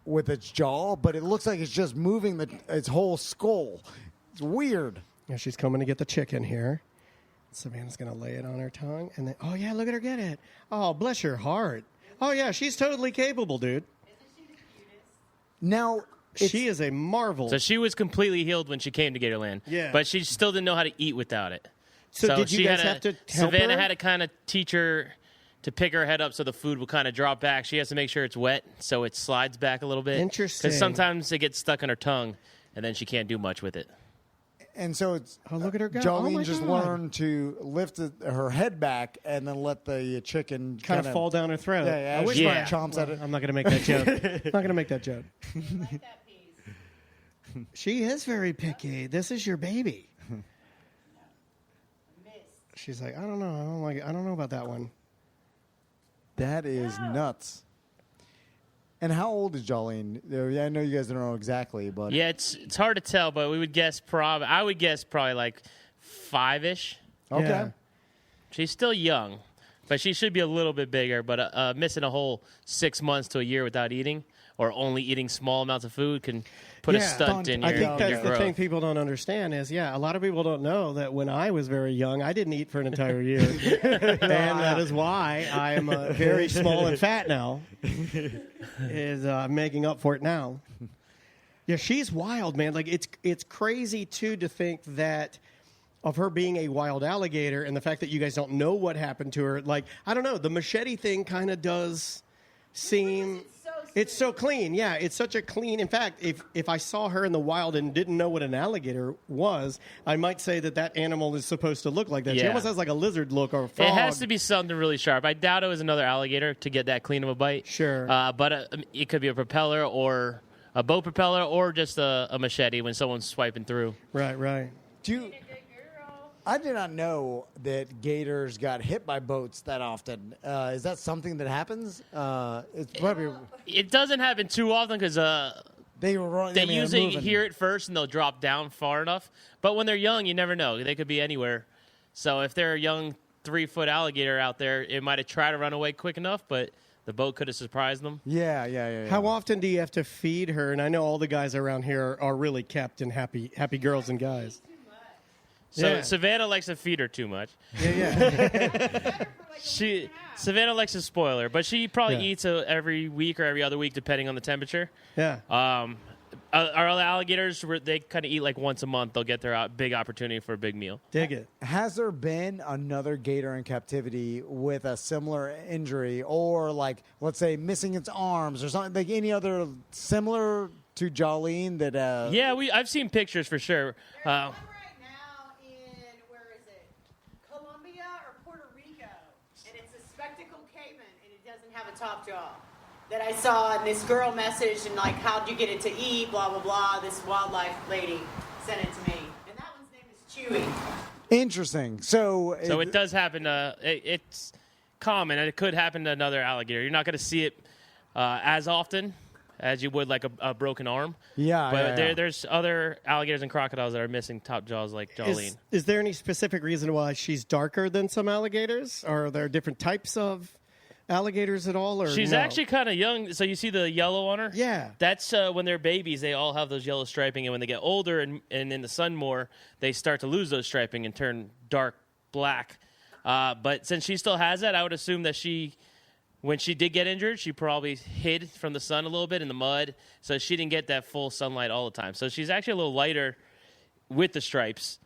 S1: with its jaw, but it looks like it's just moving its whole skull. It's weird.
S6: Yeah, she's coming to get the chicken here. Savannah's going to lay it on her tongue. And then, oh, yeah, look at her get it. Oh, bless your heart. Oh, yeah, she's totally capable, dude.
S1: Now,
S6: she is a marvel.
S9: So she was completely healed when she came to Gatorland.
S6: Yeah.
S9: But she still didn't know how to eat without it.
S6: So did you
S9: she
S6: guys
S9: had
S6: have to help
S9: Savannah
S6: her?
S9: had to kind of teach her to pick her head up so the food will kind of drop back. She has to make sure it's wet so it slides back a little bit.
S6: Interesting.
S9: Because sometimes it gets stuck in her tongue, and then she can't do much with it.
S1: And so it's
S6: look at her go.
S1: Jolene
S6: Oh my
S1: just
S6: God.
S1: learned to lift her head back and then let the chicken
S6: kind of fall down her throat.
S1: Yeah,
S6: I wish
S1: she
S6: my
S1: chomps at it.
S6: I'm not going to make that joke. I'm not going to make that joke. She is very picky. This is your baby. She's like, I don't know. I don't like it. I don't know about that one.
S1: That is nuts. And how old is Jolene? I know you guys don't know exactly, but
S9: Yeah, it's hard to tell, but we would guess I would guess probably like 5-ish.
S1: Okay.
S6: Yeah.
S9: She's still young, but she should be a little bit bigger. But missing a whole 6 months to a year without eating or only eating small amounts of food can put a stunt in your
S6: I think that's
S9: your
S6: the
S9: growth.
S6: thing people don't understand is, a lot of people don't know that when I was very young, I didn't eat for an entire year. And that is why I am very small and fat now, is making up for it now. Yeah, she's wild, man. Like, it's crazy, too, to think that of her being a wild alligator and the fact that you guys don't know what happened to her. Like, I don't know, the machete thing kind of does seem... It's so clean. Yeah, it's such a clean. In fact, if I saw her in the wild and didn't know what an alligator was, I might say that animal is supposed to look like that. She
S9: Yeah.
S6: almost has like a lizard look or a frog.
S9: It has to be something really sharp. I doubt it was another alligator to get that clean of a bite.
S6: Sure.
S9: But it could be a propeller or a boat propeller or just a machete when someone's swiping through.
S6: Right.
S1: I did not know that gators got hit by boats that often. Is that something that happens? It's probably
S9: It doesn't happen too often because
S1: they were wrong.
S9: they usually hear it first and they'll drop down far enough. But when they're young, you never know. They could be anywhere. So if they're a young 3-foot alligator out there, it might have tried to run away quick enough, but the boat could have surprised them.
S1: Yeah.
S6: How often do you have to feed her? And I know all the guys around here are really kept and happy girls and guys.
S9: So
S6: Yeah.
S9: Savannah likes to feed her too much.
S6: Yeah.
S9: Savannah likes to spoil her, but she probably
S6: Yeah.
S9: eats every week or every other week, depending on the temperature.
S6: Yeah.
S9: Our other alligators, they kind of eat like once a month. They'll get their big opportunity for a big meal.
S6: Dig it.
S1: Has there been another gator in captivity with a similar injury, or like, let's say, missing its arms or something, like any other similar to Jolene that?
S9: Yeah, I've seen pictures for sure.
S5: Have a top jaw that I saw, and this girl messaged and like, how'd you get it to eat, blah blah blah. This wildlife lady sent it to me, and that one's name is Chewy.
S1: Interesting. So
S9: it does happen. It's common, and it could happen to another alligator. You're not going to see it as often as you would like a broken arm.
S1: Yeah,
S9: but
S1: yeah.
S9: there's other alligators and crocodiles that are missing top jaws like Jolene.
S6: Is there any specific reason why she's darker than some alligators? Or are there different types of alligators at all? Or
S9: She's
S6: no?
S9: actually kind of young. So you see the yellow on her?
S6: Yeah.
S9: That's when they're babies, they all have those yellow striping. And when they get older and in the sun more, they start to lose those striping and turn dark black. But since she still has that, I would assume that when she did get injured, she probably hid from the sun a little bit in the mud. So she didn't get that full sunlight all the time. So she's actually a little lighter with the stripes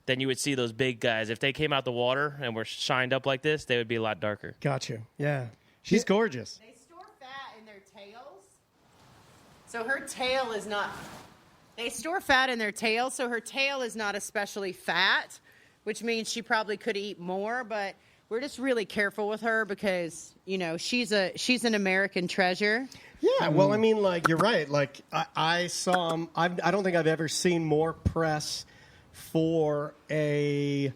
S9: than you would see those big guys. If they came out the water and were shined up like this, they would be a lot darker.
S6: Gotcha. Yeah. She's gorgeous.
S5: They store fat in their tails, so her tail is not. They store fat in their tail, so her tail is not especially fat, which means she probably could eat more. But we're just really careful with her because she's an American treasure.
S6: Yeah, well, I mean, like, you're right. Like, I saw I don't think I've ever seen more press for a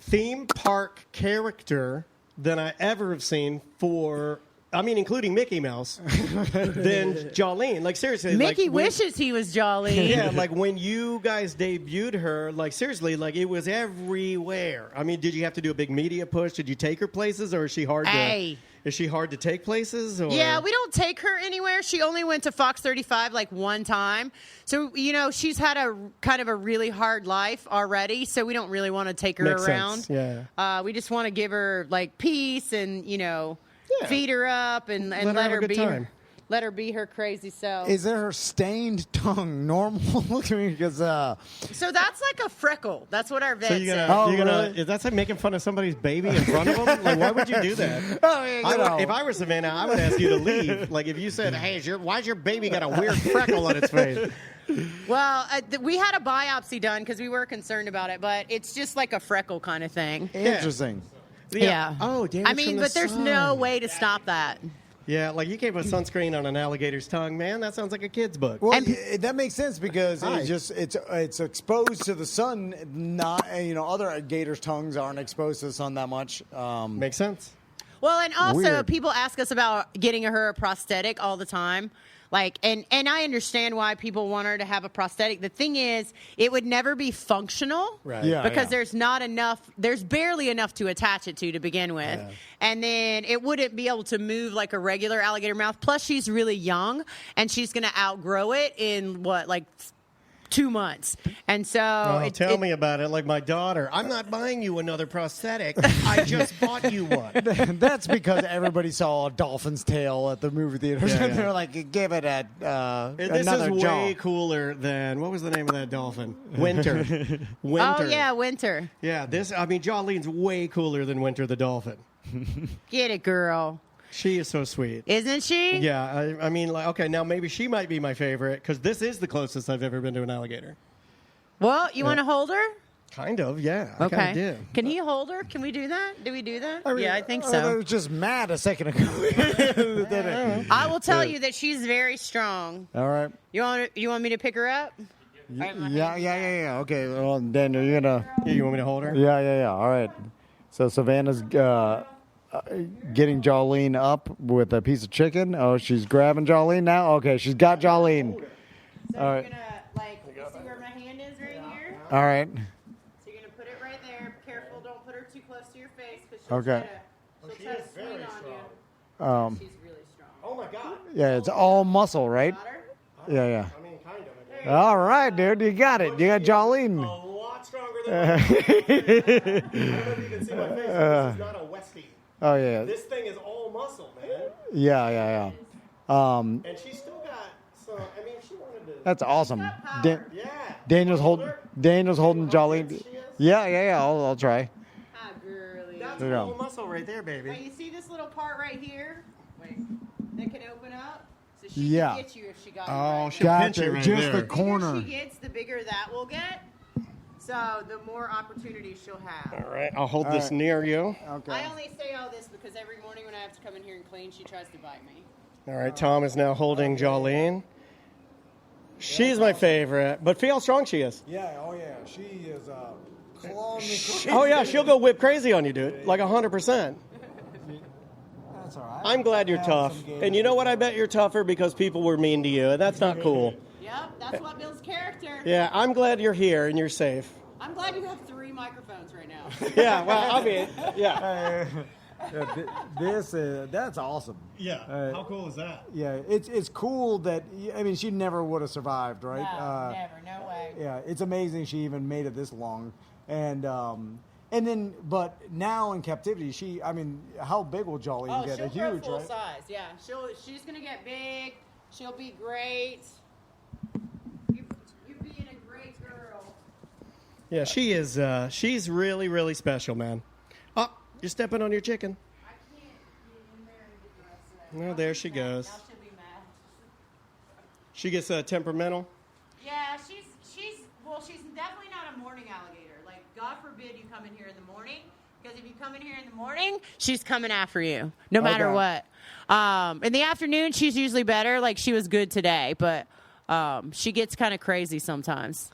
S6: theme park character than I ever have seen for, I mean, including Mickey Mouse, than Jolene. Like, seriously.
S5: Mickey wishes he was Jolene.
S6: Yeah, like, when you guys debuted her, like, seriously, like, it was everywhere. I mean, did you have to do a big media push? Did you take her places, or is she hard to... Is she hard to take places? Or?
S5: Yeah, we don't take her anywhere. She only went to Fox 35 like one time. So, she's had a kind of a really hard life already. So we don't really want to take her
S6: Makes
S5: around.
S6: sense. Yeah.
S5: We just want to give her like peace and, feed her up and let her
S6: have a good
S5: be
S6: time.
S5: Let her be her crazy self.
S1: Is there her stained tongue normal looking? Because
S5: So that's like a freckle. That's what our vet
S6: So
S5: said.
S1: really?
S6: is that like making fun of somebody's baby in front of them? Like, why would you do that? If I were Savannah, I would ask you to leave. Like, if you said, "Hey, why's your baby got a weird freckle on its face?"
S5: Well, we had a biopsy done because we were concerned about it, but it's just like a freckle kind of thing.
S1: Interesting.
S5: Yeah.
S6: Oh, damage
S5: I mean,
S6: from the
S5: but there's
S6: sun.
S5: no way to stop that.
S6: Yeah, like you gave a sunscreen on an alligator's tongue, man. That sounds like a kid's book.
S1: Well, that makes sense because
S6: Hi.
S1: it's exposed to the sun. Not other gators' tongues aren't exposed to the sun that much.
S6: Makes sense.
S5: Well, and also
S1: Weird.
S5: people ask us about getting her a prosthetic all the time. Like, and I understand why people want her to have a prosthetic. The thing is, it would never be functional.
S6: Right.
S1: Yeah,
S5: Because there's barely enough to attach it to begin with.
S6: Yeah.
S5: And then it wouldn't be able to move like a regular alligator mouth. Plus, she's really young, and she's going to outgrow it in, 2 months. And so...
S6: Tell me about it. Like my daughter, I'm not buying you another prosthetic. I just bought you one.
S1: That's because everybody saw a dolphin's tail at the movie theaters,
S6: Yeah,
S1: and
S6: yeah.
S1: they're like, "Give it
S6: This
S1: another
S6: is
S1: jaw."
S6: way cooler than, what was the name of that dolphin? Winter. Winter.
S5: Oh, yeah, Winter.
S6: Yeah, Jolene's way cooler than Winter the dolphin.
S5: Get it, girl.
S6: She is so sweet.
S5: Isn't she?
S6: Yeah, I mean, like, okay, now maybe she might be my favorite because this is the closest I've ever been to an alligator.
S5: Well, you want to hold her?
S6: Kind of, yeah. I
S5: Okay.
S6: kind of do.
S5: Can he hold her? Can we do that? Do we do that? Yeah, I think
S1: I
S5: so.
S1: was just mad a second ago.
S5: I will tell you that she's very strong.
S1: All right.
S5: You want me to pick her up?
S1: Yeah. Okay. Well, Daniel, you're gonna.
S6: Yeah, you want me to hold her?
S1: Yeah. All right. So Savannah's getting Jolene up with a piece of chicken. Oh, she's grabbing Jolene now. Okay, she's got Jolene.
S5: So
S1: All
S5: you're
S1: right.
S5: gonna you see where my hand is right here?
S1: All right.
S5: So you're gonna put it right there. Be careful, don't put her too close to your face because
S1: Okay.
S5: she'll try to swing on you. She's really strong.
S6: Oh, my God.
S1: Yeah, it's all muscle, right?
S5: Got her?
S1: Yeah.
S6: I mean, kind of.
S1: All right, dude, you got it. You got Jolene.
S6: A lot stronger than I don't know if you can see my face. This is not a Westie.
S1: Oh yeah.
S6: This thing is all muscle, man.
S1: Yeah.
S6: And she's still got some, I mean, if she wanted to.
S1: That's awesome.
S6: Yeah.
S1: Daniel's holding Jolene.
S6: She is?
S1: Yeah. I'll try.
S5: Hi, girly.
S6: That's
S1: There you
S6: all
S1: go.
S6: muscle right there, baby.
S5: Wait, you see this little part right here? Wait, that can open up. So she
S1: Yeah.
S5: can get you if she got
S6: Oh,
S5: you.
S6: she'll pinch
S1: Gotcha.
S6: it right
S1: Just
S6: there.
S1: the
S5: The
S1: corner.
S5: bigger she gets, the bigger that will get. So the more opportunities she'll have.
S6: All right, I'll hold
S1: All
S6: this
S1: right.
S6: near you.
S1: Okay.
S5: I only say all this because every morning when I have to come in here and clean, she tries to bite me.
S6: All right, Tom is now holding Jolene. She's my favorite, but feel how strong she is.
S1: Yeah. Oh yeah. She is clawing me.
S6: Oh, yeah, she'll go whip crazy on you, dude. Like 100%.
S1: That's all right.
S6: I'm glad you're tough. And you know what? I bet you're tougher because people were mean to you. That's not cool.
S5: Yep, that's what builds character.
S6: Yeah, I'm glad you're here and you're safe.
S5: I'm glad you have 3 microphones right now.
S6: Yeah, well, I mean, yeah.
S1: That's awesome.
S6: Yeah, how cool is that?
S1: Yeah, it's cool that she never would have survived, right?
S5: Never, no way.
S1: Yeah, it's amazing she even made it this long, and then but now in captivity, how big will Jolene get?
S5: She'll
S1: A
S5: grow
S1: huge,
S5: full
S1: right?
S5: size. Yeah, she's gonna get big. She'll be great. You being a great girl.
S6: Yeah, she is. She's really, really special, man. Oh, you're stepping on your chicken.
S5: I can't get in there and get the rest of that.
S6: Oh, there she goes.
S5: Now she'll be mad.
S6: She gets temperamental.
S5: Yeah, she's definitely not a morning alligator. Like, God forbid you come in here in the morning, because if you come in here in the morning, she's coming after you, no matter
S1: Okay.
S5: what. In the afternoon, she's usually better. Like, she was good today, but she gets kind of crazy sometimes.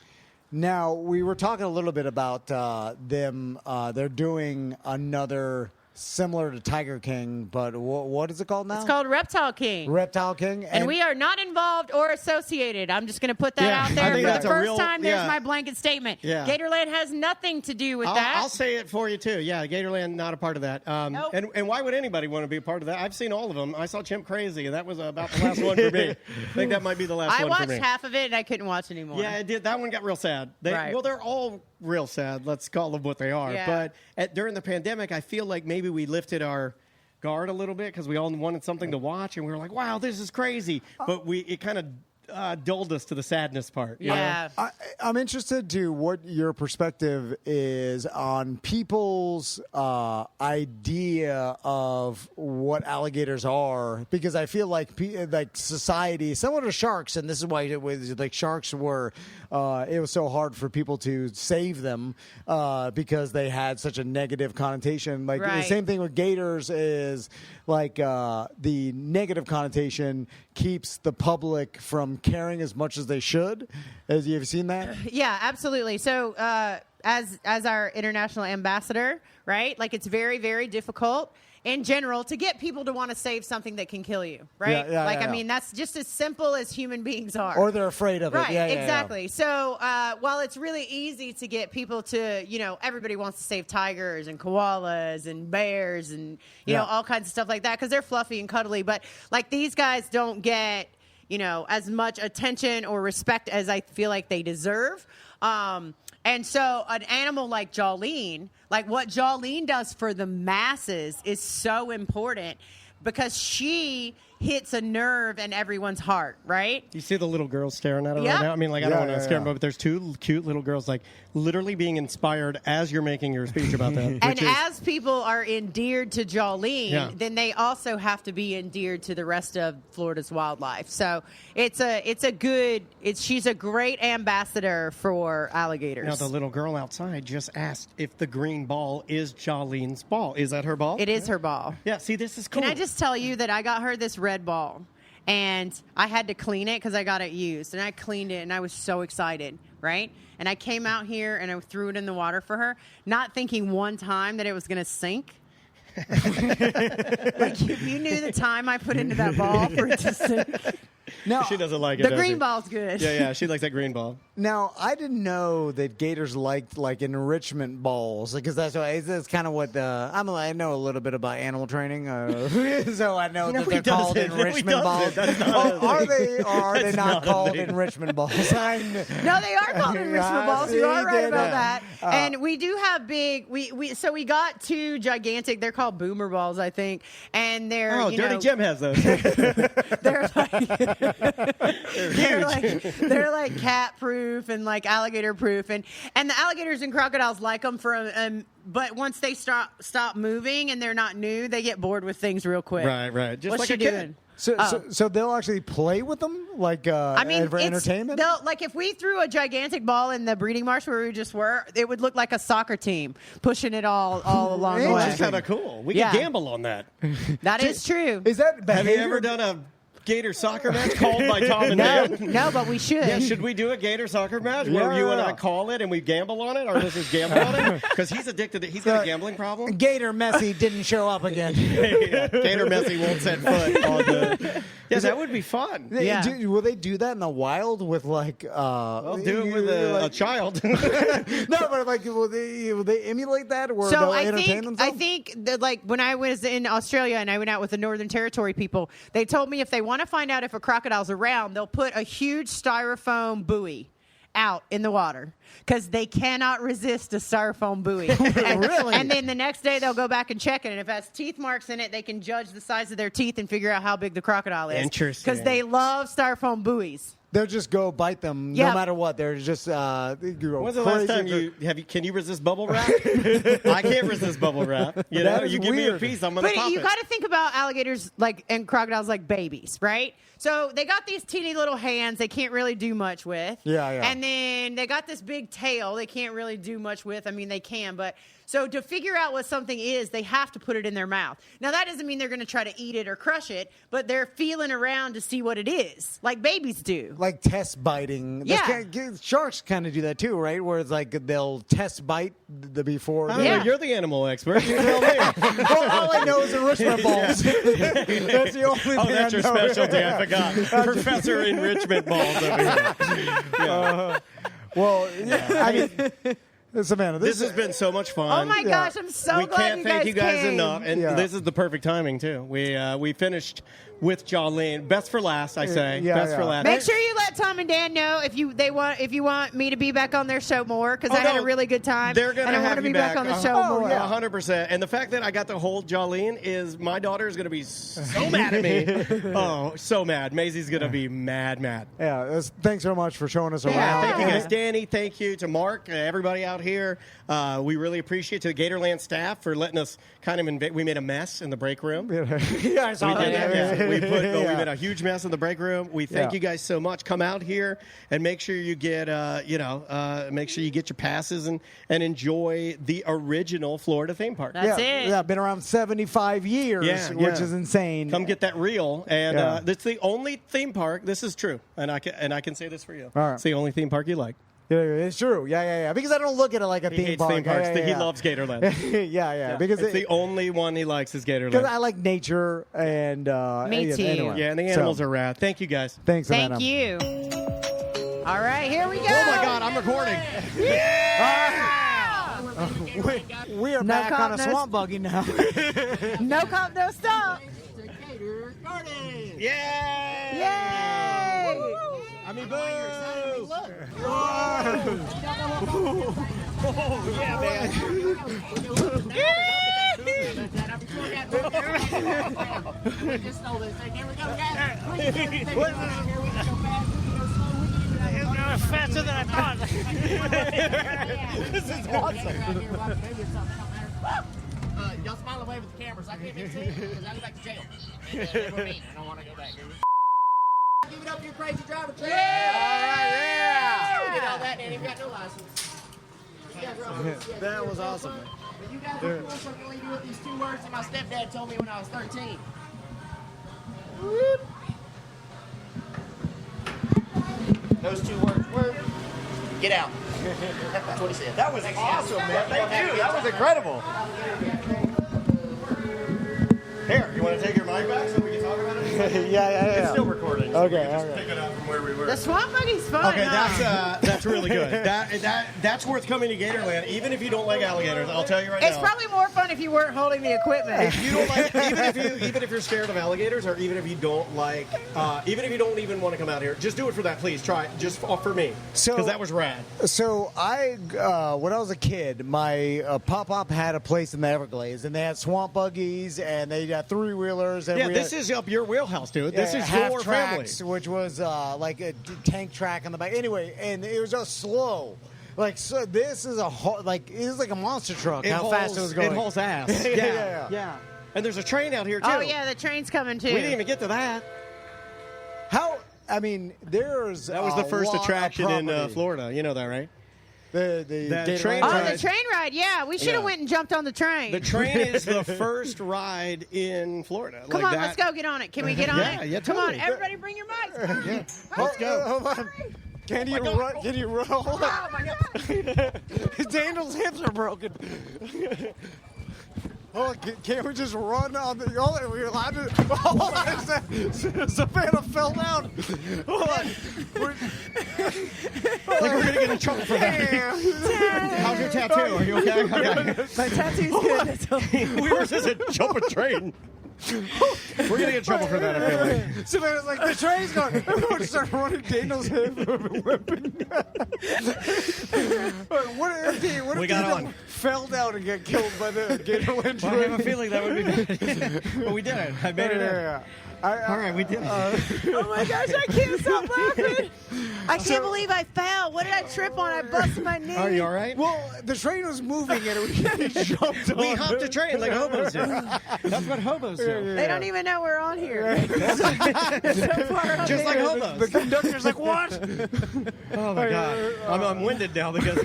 S1: Now we were talking a little bit about them. They're doing another similar to Tiger King, but what is it called now?
S5: It's called Reptile King.
S1: Reptile King.
S5: And we are not involved or associated. I'm just going to put that out
S6: I
S5: there
S6: think
S5: for
S6: that's
S5: the
S6: a
S5: first
S6: real-
S5: time. There's
S6: yeah.
S5: my blanket statement.
S6: Yeah.
S5: Gatorland has nothing to do with that.
S6: I'll say it for you, too. Yeah, Gatorland, not a part of that.
S5: Nope.
S6: And why would anybody want to be a part of that? I've seen all of them. I saw Chimp Crazy, and that was about the last one for me. I think that might be the last
S5: I
S6: one for me.
S5: watched half of it, and I couldn't watch anymore.
S6: Yeah, it did. That one got real sad.
S5: Right.
S6: Well, they're all real sad. Let's call them what they are.
S5: Yeah.
S6: But during the pandemic, I feel like maybe we lifted our guard a little bit because we all wanted something to watch, and we were like, wow, this is crazy. But it kind of dulled us to the sadness part. you know?
S5: Yeah.
S1: I'm interested to what your perspective is on people's idea of what alligators are, because I feel like society, similar to sharks, and this is why it was like sharks were. It was so hard for people to save them because they had such a negative connotation. Like the
S5: Right.
S1: same thing with gators is like the negative connotation keeps the public from caring as much as they should. Have you seen that?
S5: Yeah, absolutely. So, as our international ambassador, right? Like, it's very, very difficult in general to get people to want to save something that can kill you, right?
S1: Yeah,
S5: I
S1: yeah.
S5: mean, that's just as simple as human beings are.
S1: Or they're afraid of it.
S5: Right,
S1: Yeah, yeah,
S5: exactly. So while it's really easy to get people to, everybody wants to save tigers and koalas and bears and, you know, all kinds of stuff like that because they're fluffy and cuddly. But, like, these guys don't get, as much attention or respect as I feel like they deserve. And so an animal like Jolene, like what Jolene does for the masses is so important because she hits a nerve in everyone's heart, right?
S6: You see the little girls staring at her
S5: Yeah.
S6: right now? I mean, like, I don't want to scare them, but there's two cute little girls, like, literally being inspired as you're making your speech about that.
S5: And as people are endeared to Jolene,
S6: Yeah.
S5: then they also have to be endeared to the rest of Florida's wildlife. So she's a great ambassador for alligators.
S6: Now, the little girl outside just asked if the green ball is Jolene's ball. Is that her ball?
S5: It is her ball.
S6: Yeah, see, this is cool.
S5: Can I just tell you that I got her this red ball, and I had to clean it because I got it used, and I cleaned it, and I was so excited, right? And I came out here, and I threw it in the water for her, not thinking one time that it was going to sink. Like, if you knew the time I put into that ball for it to sink.
S1: No,
S6: She doesn't like it,
S5: The
S6: does
S5: green
S6: she?
S5: ball's good.
S6: Yeah, she likes that green ball.
S1: Now, I didn't know that gators liked like enrichment balls because that's kind of what I know a little bit about animal training, so I know that
S6: he
S1: they're called
S6: doesn't. No, he
S1: enrichment balls.
S6: doesn't. That's not a
S1: Are
S6: thing.
S1: they or are they
S6: That's
S1: not
S6: not a
S1: called
S6: thing.
S1: enrichment balls?
S5: No, they are called enrichment balls. You are right about that. And we do have big. We got two gigantic. They're called boomer balls, I think. And they're
S6: Dirty Jim has those.
S5: They're they're like cat proof and like alligator proof, and the alligators and crocodiles like them but once they stop moving and they're not new, they get bored with things real quick.
S6: Right. Just
S5: What's
S6: like
S5: she
S6: a kid.
S5: doing?
S1: So they'll actually play with them, like for entertainment.
S5: Like if we threw a gigantic ball in the breeding marsh where we just were, it would look like a soccer team pushing it all along the
S6: Which
S5: way.
S6: is kind of cool. We
S5: Yeah.
S6: can gamble on that.
S5: That is true.
S1: Is that
S6: Have
S1: behavior?
S6: you ever done a Gator soccer match called by Tom and Dan?
S5: No, but we should.
S6: Yeah, should we do a Gator soccer match where you and I call it and we gamble on it? Our listeners gamble on it? Because he's addicted. He's got a gambling problem.
S1: Gator Messi didn't show up again.
S6: Yeah, Gator Messi won't set foot on the... Yeah, that would be fun.
S5: Yeah.
S1: Will they do that in the wild with like?
S6: I'll do it with a child.
S1: No, but like, will they emulate that or
S5: So
S1: they'll
S5: I
S1: entertain themselves?
S5: think that like when I was in Australia and I went out with the Northern Territory people, they told me if they want to find out if a crocodile's around, they'll put a huge styrofoam buoy out in the water because they cannot resist a styrofoam buoy.
S1: Really?
S5: And then the next day they'll go back and check it, and if it has teeth marks in it, they can judge the size of their teeth and figure out how big the crocodile is.
S6: Interesting.
S5: Because they love styrofoam buoys.
S1: They'll just go bite them
S5: Yeah.
S1: no matter what. They're just they go
S6: When's the last
S1: crazy.
S6: time can you resist bubble wrap? I can't resist bubble wrap. You know,
S1: That is
S6: you give me a
S1: weird.
S6: piece, I'm gonna
S5: But
S6: pop
S5: you
S6: it.
S5: got to think about alligators and crocodiles like babies, right? So they got these teeny little hands they can't really do much with.
S1: Yeah.
S5: And then they got this big tail they can't really do much with. I mean, they can, but So to figure out what something is, they have to put it in their mouth. Now, that doesn't mean they're going to try to eat it or crush it, but they're feeling around to see what it is, like babies do.
S1: Like test biting.
S5: Yeah.
S1: Sharks kind of do that too, right? Where it's like they'll test bite the before.
S6: I don't know, you're the animal expert. You tell me.
S1: Well, all I know is enrichment balls. That's the only thing
S6: That's
S1: I
S6: your
S1: know.
S6: specialty. I forgot. Professor Enrichment Balls over here. Yeah.
S1: Well, I mean, Savannah,
S6: this has been so much fun.
S5: Oh my gosh, I'm so
S6: we
S5: glad
S6: can't
S5: you
S6: thank
S5: guys
S6: you guys
S5: came.
S6: enough, and this is the perfect timing too. We finished with Jolene. Best for last, I say. Best for last.
S5: Make sure you let Tom and Dan know if you want me to be back on their show more, because I had a really good time.
S6: They're going
S5: and
S6: to
S5: I want
S6: have
S5: to be
S6: you
S5: back on the show more.
S6: 100%. And the fact that I got to hold Jolene is my daughter is going to be so mad at me. Oh, so mad. Maisie's going to be mad.
S1: Yeah, thanks so much for showing us around.
S6: Thank you guys, Danny. Thank you to Mark, everybody out here. We really appreciate to the Gatorland staff for letting us kind of we made a mess in the break room.
S1: Yeah, I saw that.
S6: We made a huge mess in the break room. We thank
S1: Yeah.
S6: you guys so much. Come out here and make sure you get make sure you get your passes and enjoy the original Florida theme park.
S1: Yeah, been around 75 years, which is insane.
S6: Come get that reel, and
S1: Yeah.
S6: it's the only theme park. This is true, and I can say this for you.
S1: All right.
S6: It's the only theme park you like.
S1: Yeah, it's true. Yeah. Because I don't look at it like a
S6: He
S1: theme
S6: hates
S1: park.
S6: theme parks.
S1: Yeah.
S6: He loves Gatorland.
S1: yeah. Because
S6: it's the only one he likes is Gatorland.
S1: Because I like nature and
S5: Me too.
S1: Anyway.
S6: Yeah, and the animals are rad. Thank you guys.
S1: Thanks, Savannah.
S5: Thank you. All right, here we go.
S6: Oh my God, I'm recording.
S1: We are
S5: No
S1: back
S5: cop,
S1: on a
S5: no-
S1: swamp buggy now.
S5: No cop, no stop.
S6: Yay!
S5: Yay!
S6: I mean, boo! Yeah, man.
S11: Faster than I thought.
S6: This is awesome.
S11: Y'all smile away with the cameras. I can't mix it because I go back to jail. They were mean. I don't want to go back. Give it up to your crazy driver. Yeah! All right, yeah! You did all that, and you got no license. You guys are awesome.
S6: That was awesome.
S11: But you guys are cool, so I can leave you with these 2 words that my stepdad told me when I was 13. Whoop. Those 2 words were, get out. That's what he said.
S6: That was awesome, man. Thank you. That was incredible. Here, you want to take your mic back so we can talk about it?
S1: Yeah.
S6: It's still recording. So
S1: Okay,
S6: we can just
S1: okay.
S6: pick it up from where we were.
S5: The swamp buggy's fun.
S6: Okay,
S5: huh?
S6: that's really good. That's worth coming to Gatorland, even if you don't like alligators. I'll tell you right
S5: It's
S6: now.
S5: probably more fun if you weren't holding the equipment.
S6: If you don't like, even if you're scared of alligators, or even if you don't like, even if you don't even want to come out here, just do it for that, please. Try it, just for me, because that was rad.
S1: So when I was a kid, my pop had a place in the Everglades, and they had swamp buggies, and they had 3-wheelers. And
S6: Yeah,
S1: we
S6: this
S1: had,
S6: is up your wheelhouse, dude. This is
S1: half
S6: your
S1: tracks,
S6: family.
S1: which was like a tank track on the back. Anyway, and it was just slow. Like so, this is it is like a monster truck. How fast it was going.
S6: It hauls ass.
S1: Yeah.
S6: And there's a train out here too.
S5: Oh, yeah, the train's coming, too.
S6: We didn't even get to that.
S1: How? I mean, there's
S6: That was the first
S1: lot of
S6: attraction in
S1: property.
S6: Florida. You know that, right?
S1: The
S6: That train
S5: Oh,
S6: ride.
S5: the train ride. Yeah, we should have
S6: Yeah.
S5: went and jumped on the train.
S6: The train is the first ride in Florida.
S5: Come
S6: like
S5: on,
S6: that.
S5: let's go get on it. Can we get on
S6: Yeah,
S5: it?
S6: yeah,
S5: Come
S6: totally.
S5: on, everybody bring your mics.
S6: Yeah. Let's go.
S1: Hold on. Can you run? Can you run? Hold on.
S5: Oh, my God.
S1: Daniel's hips are broken. Oh, can't we just run on the? Oh, we're allowed to. Hold on, Savannah fell down. Hold on.
S6: Like we're gonna get in trouble for that. How's your tattoo? Are you okay?
S5: My tattoo's good. That's all.
S6: We were just a jump a train. We're gonna get in trouble for that. I feel like.
S1: Savannah's like, the train's going. Everyone start running. Daniel's hip whipping. What if
S6: We got
S1: Daniel
S6: on.
S1: fell down and got killed by the Gatorland train?
S6: I have a feeling that would be bad. But we did it. I made it in.
S1: Yeah.
S6: All right, we did it.
S5: Oh my gosh, I can't stop laughing. I can't believe I fell. What did I trip on? I busted my knee.
S6: Are you all right?
S1: Well, the train was moving and we jumped on.
S6: We hopped a train like hobos do. That's what hobos do.
S5: They don't even know we're on here. It's so far up
S6: Just like
S5: there.
S6: hobos.
S1: The conductor's like, what?
S6: Oh my God, I'm winded now because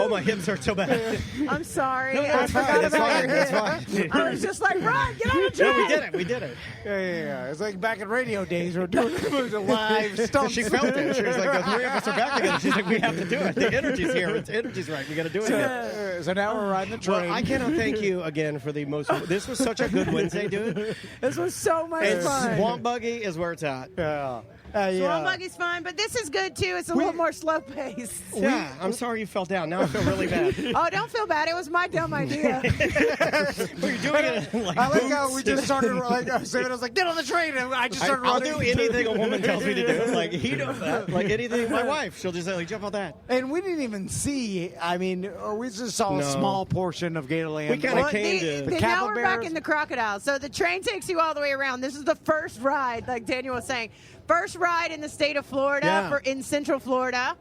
S6: my hips hurt so bad.
S5: I'm sorry.
S6: No,
S5: I
S6: it's fine.
S5: forgot
S6: It's
S5: about
S6: fine.
S5: your
S6: It's
S5: hip.
S6: fine.
S5: I was just like, Ron, get on the train.
S6: No, we did it.
S1: Yeah. It's like back in radio days. We're doing the live stunts.
S6: She felt it. She was like, the three of us are back together. She's like, we have to do it. The energy's here. The energy's right. We got to do it again.
S1: So now we're riding the train.
S6: Well, I cannot thank you again for the most. This was such a good Wednesday, dude.
S5: This was so much
S6: And
S5: fun.
S6: Swamp Buggy is where it's at.
S1: Yeah.
S5: Swamp Buggy's fun, but this is good too. It's a little more slow paced.
S6: Yeah, I'm sorry you fell down. Now I feel really bad.
S5: Oh, don't feel bad. It was my dumb idea.
S6: Were you doing it in, like
S1: I like how
S6: boots?
S1: we just started, like, Savannah was like, get on the train, and I just started
S6: I'll
S1: running.
S6: do anything a woman tells me to do. Like, he knows that. Like, anything, my wife, she'll just say, like, jump on that.
S1: And we didn't even see, I mean, we just saw a
S6: No.
S1: small portion of Gatorland.
S6: We kinda came to-
S1: the
S5: now we're back
S1: capybaras.
S5: in the crocodiles. So the train takes you all the way around. This is the first ride, like Daniel was saying. First ride in the state of Florida,
S6: Yeah.
S5: in Central Florida,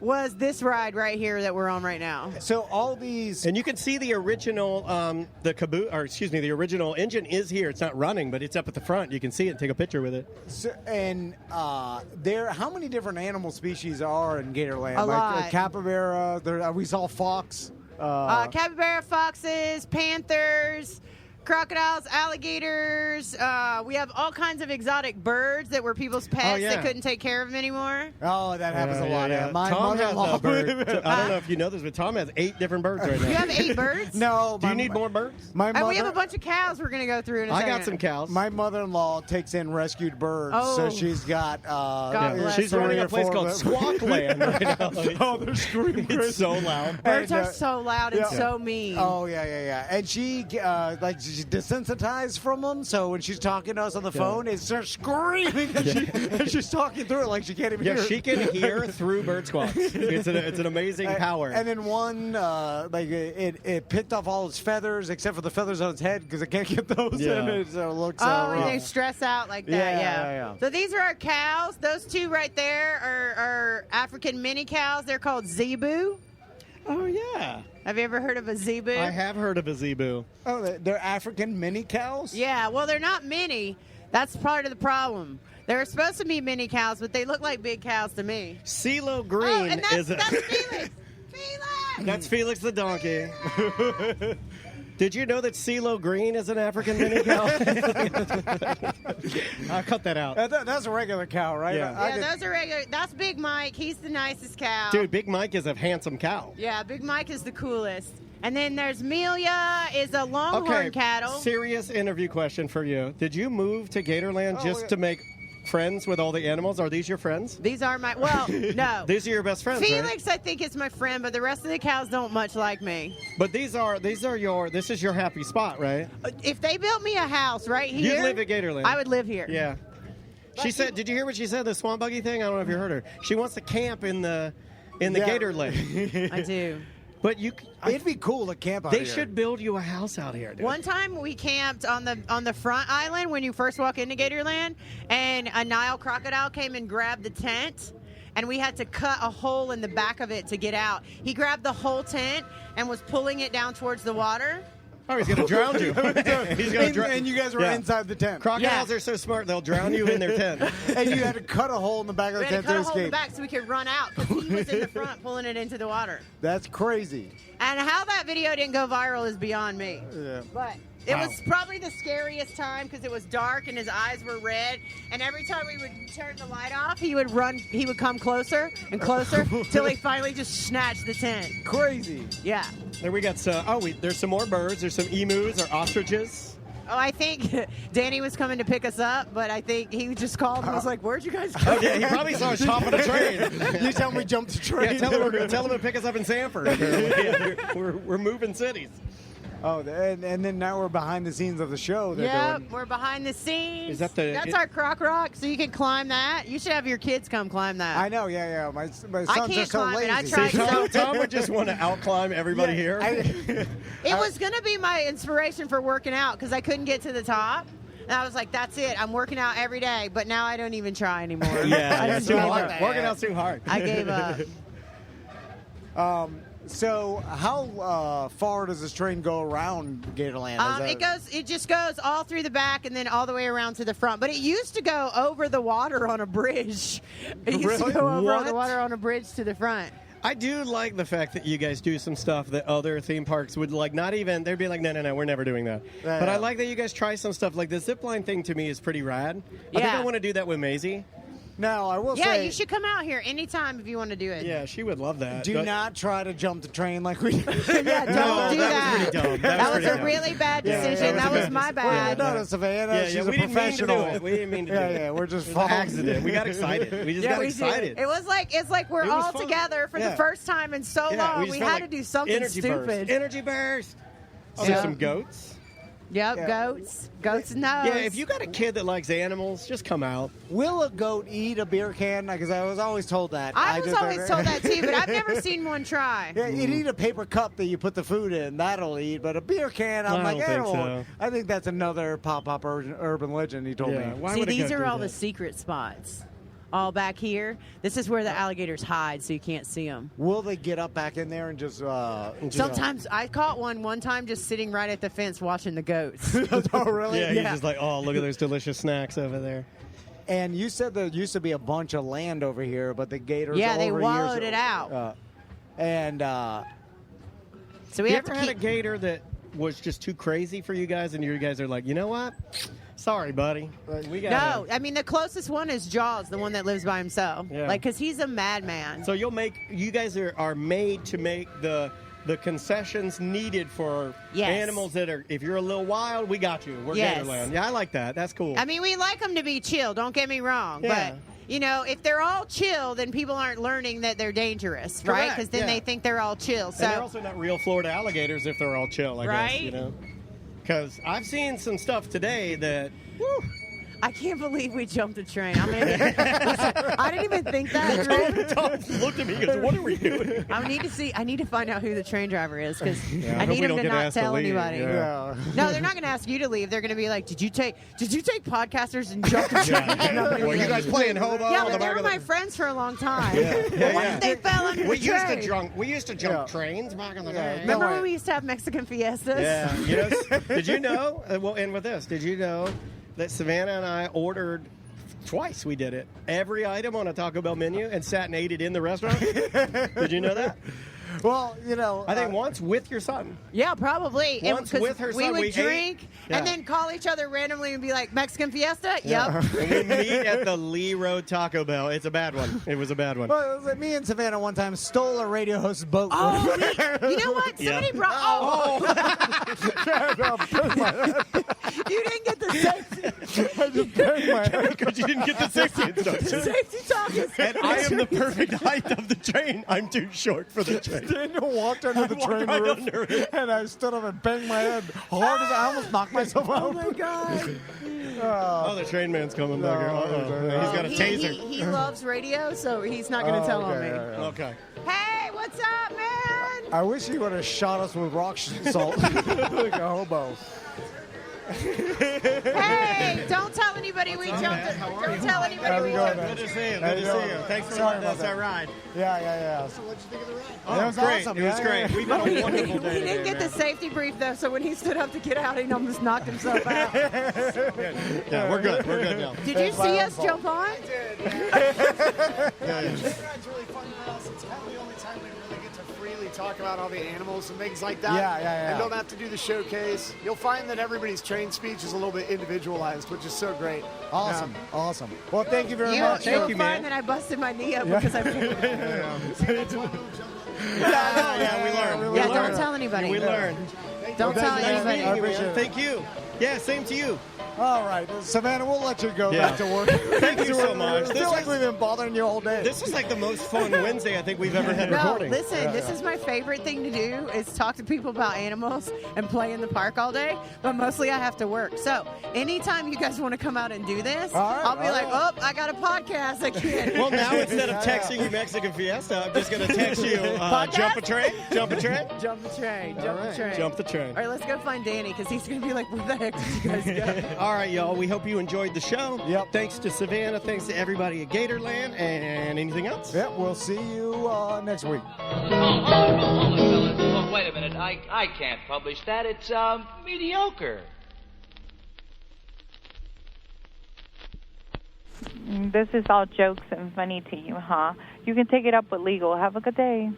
S5: was this ride right here that we're on right now.
S1: So all these,
S6: And you can see the original, the original engine is here. It's not running, but it's up at the front. You can see it and take a picture with it.
S1: how many different animal species are in Gatorland?
S5: A lot.
S1: Like capybara, we saw fox.
S5: Capybara, foxes, panthers, crocodiles, alligators. We have all kinds of exotic birds that were people's pets
S6: yeah.
S5: that couldn't take care of them anymore.
S1: Oh, that happens a lot.
S6: Yeah.
S1: My
S6: Tom has
S1: mother-in-law-
S6: a bird. I don't know if you know this, but Tom has 8 different birds right now.
S5: You have 8 birds?
S1: No.
S6: Do you need more birds?
S1: My
S5: And we have
S1: mother-
S5: a bunch of cows we're going to go through in a
S6: I
S5: second.
S6: got some cows.
S1: My mother-in-law takes in rescued birds, so
S5: Oh.
S1: she's got.
S5: God bless
S6: She's
S5: her.
S6: running a
S1: 3 or
S6: place
S1: 4
S6: called
S1: of them.
S6: Squawkland right now.
S1: Oh, they're screaming.
S6: It's so loud.
S5: Birds
S1: And,
S5: are so loud and
S1: yeah.
S5: so mean.
S1: Oh yeah. And she she's desensitized from them, so when she's talking to us on the phone, it starts screaming, and she's talking through it like she can't even
S6: Yeah,
S1: hear.
S6: she can hear through bird squawks. It's an amazing power.
S1: And then one, it picked off all its feathers except for the feathers on its head because it can't get those
S6: Yeah.
S1: in it, so it looks.
S5: And they
S1: rough.
S5: stress out like that,
S1: Yeah.
S5: So these are our cows. Those 2 right there are African mini cows. They're called zebu.
S6: Oh, yeah.
S5: Have you ever heard of a zebu?
S6: I have heard of a zebu.
S1: Oh, they're African mini cows.
S5: Yeah, well, they're not mini. That's part of the problem. They're supposed to be mini cows, but they look like big cows to me.
S6: CeeLo Green
S5: Oh, and
S6: is
S5: that's Felix.
S6: That's Felix the donkey. Did you know that CeeLo Green is an African mini cow? I'll cut that out.
S1: That's a regular cow, right?
S6: Yeah.
S5: Yeah, those are regular. That's Big Mike. He's the nicest cow.
S6: Dude, Big Mike is a handsome cow.
S5: Yeah, Big Mike is the coolest. And then there's Amelia, is a longhorn cattle.
S6: Serious interview question for you. Did you move to Gatorland
S1: Oh,
S6: just
S1: yeah.
S6: to make friends with all the animals? Are these your friends?
S5: These are my, well, no.
S6: These are your best friends, right?
S5: Felix, I think, is my friend, but the rest of the cows don't much like me.
S6: But this is your happy spot, right?
S5: If they built me a house right here,
S6: You'd live at Gatorland.
S5: I would live here.
S6: Yeah. She said, did you hear what she said, the swamp buggy thing? I don't know if you heard her. She wants to camp in the Gator Lake.
S5: I do.
S6: But
S1: it'd be cool to camp out
S6: They
S1: here.
S6: should build you a house out here, dude.
S5: One time we camped on the front island when you first walk into Gatorland, and a Nile crocodile came and grabbed the tent, and we had to cut a hole in the back of it to get out. He grabbed the whole tent and was pulling it down towards the water.
S6: Oh, he's going to drown you. He's gonna drown.
S1: And you guys were inside the tent.
S6: Crocodiles are so smart, they'll drown you in their tent.
S1: And you had to cut a hole in the back of
S5: We
S1: the
S5: had to
S1: tent
S5: cut
S1: to
S5: a hole in the
S1: escape.
S5: back so we could run out because he was in the front pulling it into the water.
S1: That's crazy.
S5: And how that video didn't go viral is beyond me.
S1: Yeah.
S5: But it was probably the scariest time because it was dark and his eyes were red. And every time we would turn the light off, he would run. He would come closer and closer till he finally just snatched the tent.
S1: Crazy.
S5: Yeah.
S6: There we got there's some more birds. There's some emus or ostriches.
S5: Oh, I think Danny was coming to pick us up, but I think he just called and was like, "Where'd you guys go?"
S6: Oh, yeah, he probably saw us hopping a train.
S1: You tell me jump the train.
S6: Yeah, tell him to pick us up in Sanford. We're moving cities.
S1: Oh, and then now we're behind the scenes of the show. They're
S5: Yep,
S1: doing.
S5: we're behind the scenes.
S6: Is that the-
S5: That's our croc rock, so you can climb that. You should have your kids come climb that.
S1: I know, yeah. My sons
S5: I
S1: are
S5: can't
S1: so
S5: climb
S1: lazy.
S5: it. I tried so.
S6: Tom would just want to outclimb everybody here.
S5: It was going to be my inspiration for working out because I couldn't get to the top. And I was like, that's it. I'm working out every day. But now I don't even try anymore.
S6: Yeah,
S5: I
S6: yeah,
S5: just
S6: too
S5: gave
S6: hard.
S5: up.
S6: Working out's too hard.
S5: I gave up.
S1: So how far does this train go around Gatorland?
S5: It just goes all through the back and then all the way around to the front. But it used to go over the water on a bridge. It used to go over the water on a bridge to the front.
S6: I do like the fact that you guys do some stuff that other theme parks would like not even, they'd be like, no, we're never doing that.
S1: Yeah,
S6: but
S1: yeah.
S6: I like that you guys try some stuff. Like the zip line thing to me is pretty rad. I think I want to do that with Maisie.
S1: Now, I will say...
S5: Yeah, you should come out here anytime if you want to do it.
S6: Yeah, she would love that.
S1: Do not try to jump the train like we...
S5: Yeah, don't do that.
S6: Was pretty dumb.
S5: That was a
S6: dumb.
S5: really bad decision. That was my bad.
S1: No, Savannah, she's a
S6: we didn't mean to
S1: professional.
S6: do it. We didn't mean to do it.
S1: Yeah, we're just
S6: It was an accident. We got excited. We just got excited.
S5: It was like it's like we're
S6: It was
S5: all
S6: fun.
S5: together for
S6: Yeah.
S5: the first time in so long.
S6: just
S5: We
S6: felt
S5: had
S6: like
S5: to do something
S6: energy
S5: stupid.
S6: Burst. Energy burst. See
S5: Yeah.
S6: some goats.
S5: Yep,
S1: Yeah.
S5: goats and nose.
S6: Yeah, if you got a kid that likes animals, just come out.
S1: Will a goat eat a beer can? Because I was always told that.
S5: I was always told that too, but I've never seen one try.
S1: Yeah, you'd eat a paper cup that you put the food in. That'll eat. But a beer can, I'm
S6: I
S1: like,
S6: don't think so.
S1: I think that's another pop-up urban legend he told
S6: Yeah,
S1: me.
S6: why
S5: See,
S6: would a
S5: these
S6: goat
S5: are
S6: do
S5: all
S6: that?
S5: the secret spots. All back here. This is where the alligators hide, so you can't see them.
S1: Will they get up back in there and just...
S5: Sometimes I caught one time just sitting right at the fence watching the goats.
S1: Oh, really?
S6: Yeah, he's just like, oh, look at those delicious snacks over there.
S1: And you said there used to be a bunch of land over here, but the gators
S5: Yeah, they
S1: over
S5: wallowed
S1: years,
S5: it out. So we
S6: You
S5: have
S6: ever
S5: to
S6: had a
S5: keep.
S6: gator that was just too crazy for you guys, and you guys are like, you know what? Sorry, buddy. We got
S5: No, I mean the closest one is Jaws, the one that lives by himself.
S6: Yeah.
S5: Like, cause he's a madman.
S6: So you guys are made to make the concessions needed for
S5: Yes.
S6: animals that are, if you're a little wild, we got you. We're
S5: Yes.
S6: Gatorland. Yeah, I like that. That's cool.
S5: I mean, we like them to be chill. Don't get me wrong,
S6: Yeah.
S5: but. You know, if they're all chill, then people aren't learning that they're dangerous, right?
S6: Correct,
S5: Because then
S6: yeah.
S5: they think they're all chill. So
S6: and they're also not real Florida alligators if they're all chill, I guess,
S5: Right?
S6: you know? Because I've seen some stuff today that, whew,
S5: I can't believe we jumped the train. I mean, listen, I didn't even think that through.
S6: Tom looked at me and goes, what are we doing?
S5: I need to find out who the train driver is because
S6: Yeah, I
S5: I
S6: hope
S5: need
S6: we
S5: him
S6: don't
S5: to
S6: get
S5: not
S6: asked to
S5: tell
S6: leave,
S5: anybody.
S6: yeah.
S5: No, they're not going to ask you to leave. They're going to be like, "Did you take podcasters and jump the train?" And I'm gonna be
S6: Well, you
S5: like,
S6: guys playing hobo
S5: Yeah,
S6: on the
S5: but they
S6: back
S5: were
S6: of the...
S5: my friends for a long time.
S6: Yeah,
S5: What
S6: yeah.
S5: if they fell under
S6: We
S5: the
S6: used
S5: train?
S6: to jump trains back in the day.
S5: Remember when we used to have Mexican fiestas?
S6: Yeah. Yes. Did you know? We'll end with this. Did you know that Savannah and I ordered twice? We did it. Every item on a Taco Bell menu and sat and ate it in the restaurant. Did you know that?
S1: Well, you know,
S6: I think once with your son.
S5: Yeah, probably.
S6: Once
S5: 'cause
S6: with her
S5: we
S6: son,
S5: would
S6: we ate.
S5: drink
S6: Yeah.
S5: and then call each other randomly and be like, "Mexican fiesta?"
S6: Yeah.
S5: Yep.
S6: And we meet at the Lee Road Taco Bell. It's a bad one. It was a bad one.
S1: Well, it was like me and Savannah one time stole a radio host's boat.
S5: Oh, you know what? Somebody brought. Oh, you didn't get the safety.
S1: I just banged my head.
S6: Because you didn't get the safety instructions.
S5: Safety talk is.
S6: And I am the perfect height of the train. I'm too short for the train.
S1: Daniel walked under the
S6: walked
S1: train
S6: right
S1: roof,
S6: under it.
S1: and I stood up and banged my head hard as I almost knocked myself out.
S5: Oh my god.
S6: Oh, the train man's coming back here. Uh-oh. He's got a taser.
S5: He loves radio, so he's not going to tell on me.
S6: Okay.
S5: Hey, what's up, man?
S1: I wish he would have shot us with rock salt like a hobo.
S5: Hey, don't tell anybody we jumped. Don't tell anybody
S1: How's
S5: we
S1: it going,
S5: jumped.
S1: man?
S6: Good to see you.
S1: How
S6: Good
S1: you
S6: to see
S1: doing?
S6: you. Thanks for
S1: Sorry
S6: letting
S1: about
S6: us
S1: that.
S6: ride.
S1: Yeah.
S11: So what'd you think of the ride?
S6: Oh,
S1: It was
S6: great.
S1: awesome.
S6: It was
S1: Yeah,
S6: great.
S1: yeah.
S6: We've had a wonderful
S5: He
S6: day
S5: didn't
S6: today,
S5: get the
S6: man.
S5: safety brief though, so when he stood up to get out, he almost knocked himself out.
S6: Yeah, we're good. We're good now.
S5: Did you see us jump on?
S11: This ride's really fun for us. It's kind of the only time we really get to freely talk about all the animals and things like that.
S1: Yeah.
S11: And don't have to do the showcase. You'll find that everybody's train speech is a little bit individualized, which is so great.
S1: Awesome. Well, thank you very much.
S5: You'll
S6: you,
S5: find
S6: man.
S5: that I busted my knee up because I.
S6: Yeah, we learned.
S5: Yeah, don't tell anybody.
S6: We learned.
S5: Don't tell
S1: Thank you, man.
S5: anybody.
S1: I appreciate it.
S6: Thank you. Yeah, same to you.
S1: All right, Savannah, we'll let you go
S6: Yeah.
S1: back to work.
S6: Thank you so much.
S1: I feel like we've been bothering you all day.
S6: This is like the most fun Wednesday I think we've ever had
S5: No,
S6: recording.
S5: listen, this is my favorite thing to do is talk to people about animals and play in the park all day, but mostly I have to work. So anytime you guys want to come out and do this,
S1: All right,
S5: I'll be
S1: all
S5: like,
S1: right.
S5: oh, I got a podcast. I can't.
S6: Well, now instead of texting you Mexican Fiesta, I'm just going to text you jump a train, jump a train,
S5: Jump the train. Jump the train.
S6: jump the train.
S5: All right, let's go find Danny because he's going to be like, where the heck did you guys go?
S6: All right, y'all. We hope you enjoyed the show.
S1: Yep.
S6: Thanks to Savannah. Thanks to everybody at Gatorland. And anything else?
S1: Yep, we'll see you next week.
S12: Oh, wait a minute. I can't publish that. It's mediocre.
S13: This is all jokes and funny to you, huh? You can take it up with legal. Have a good day.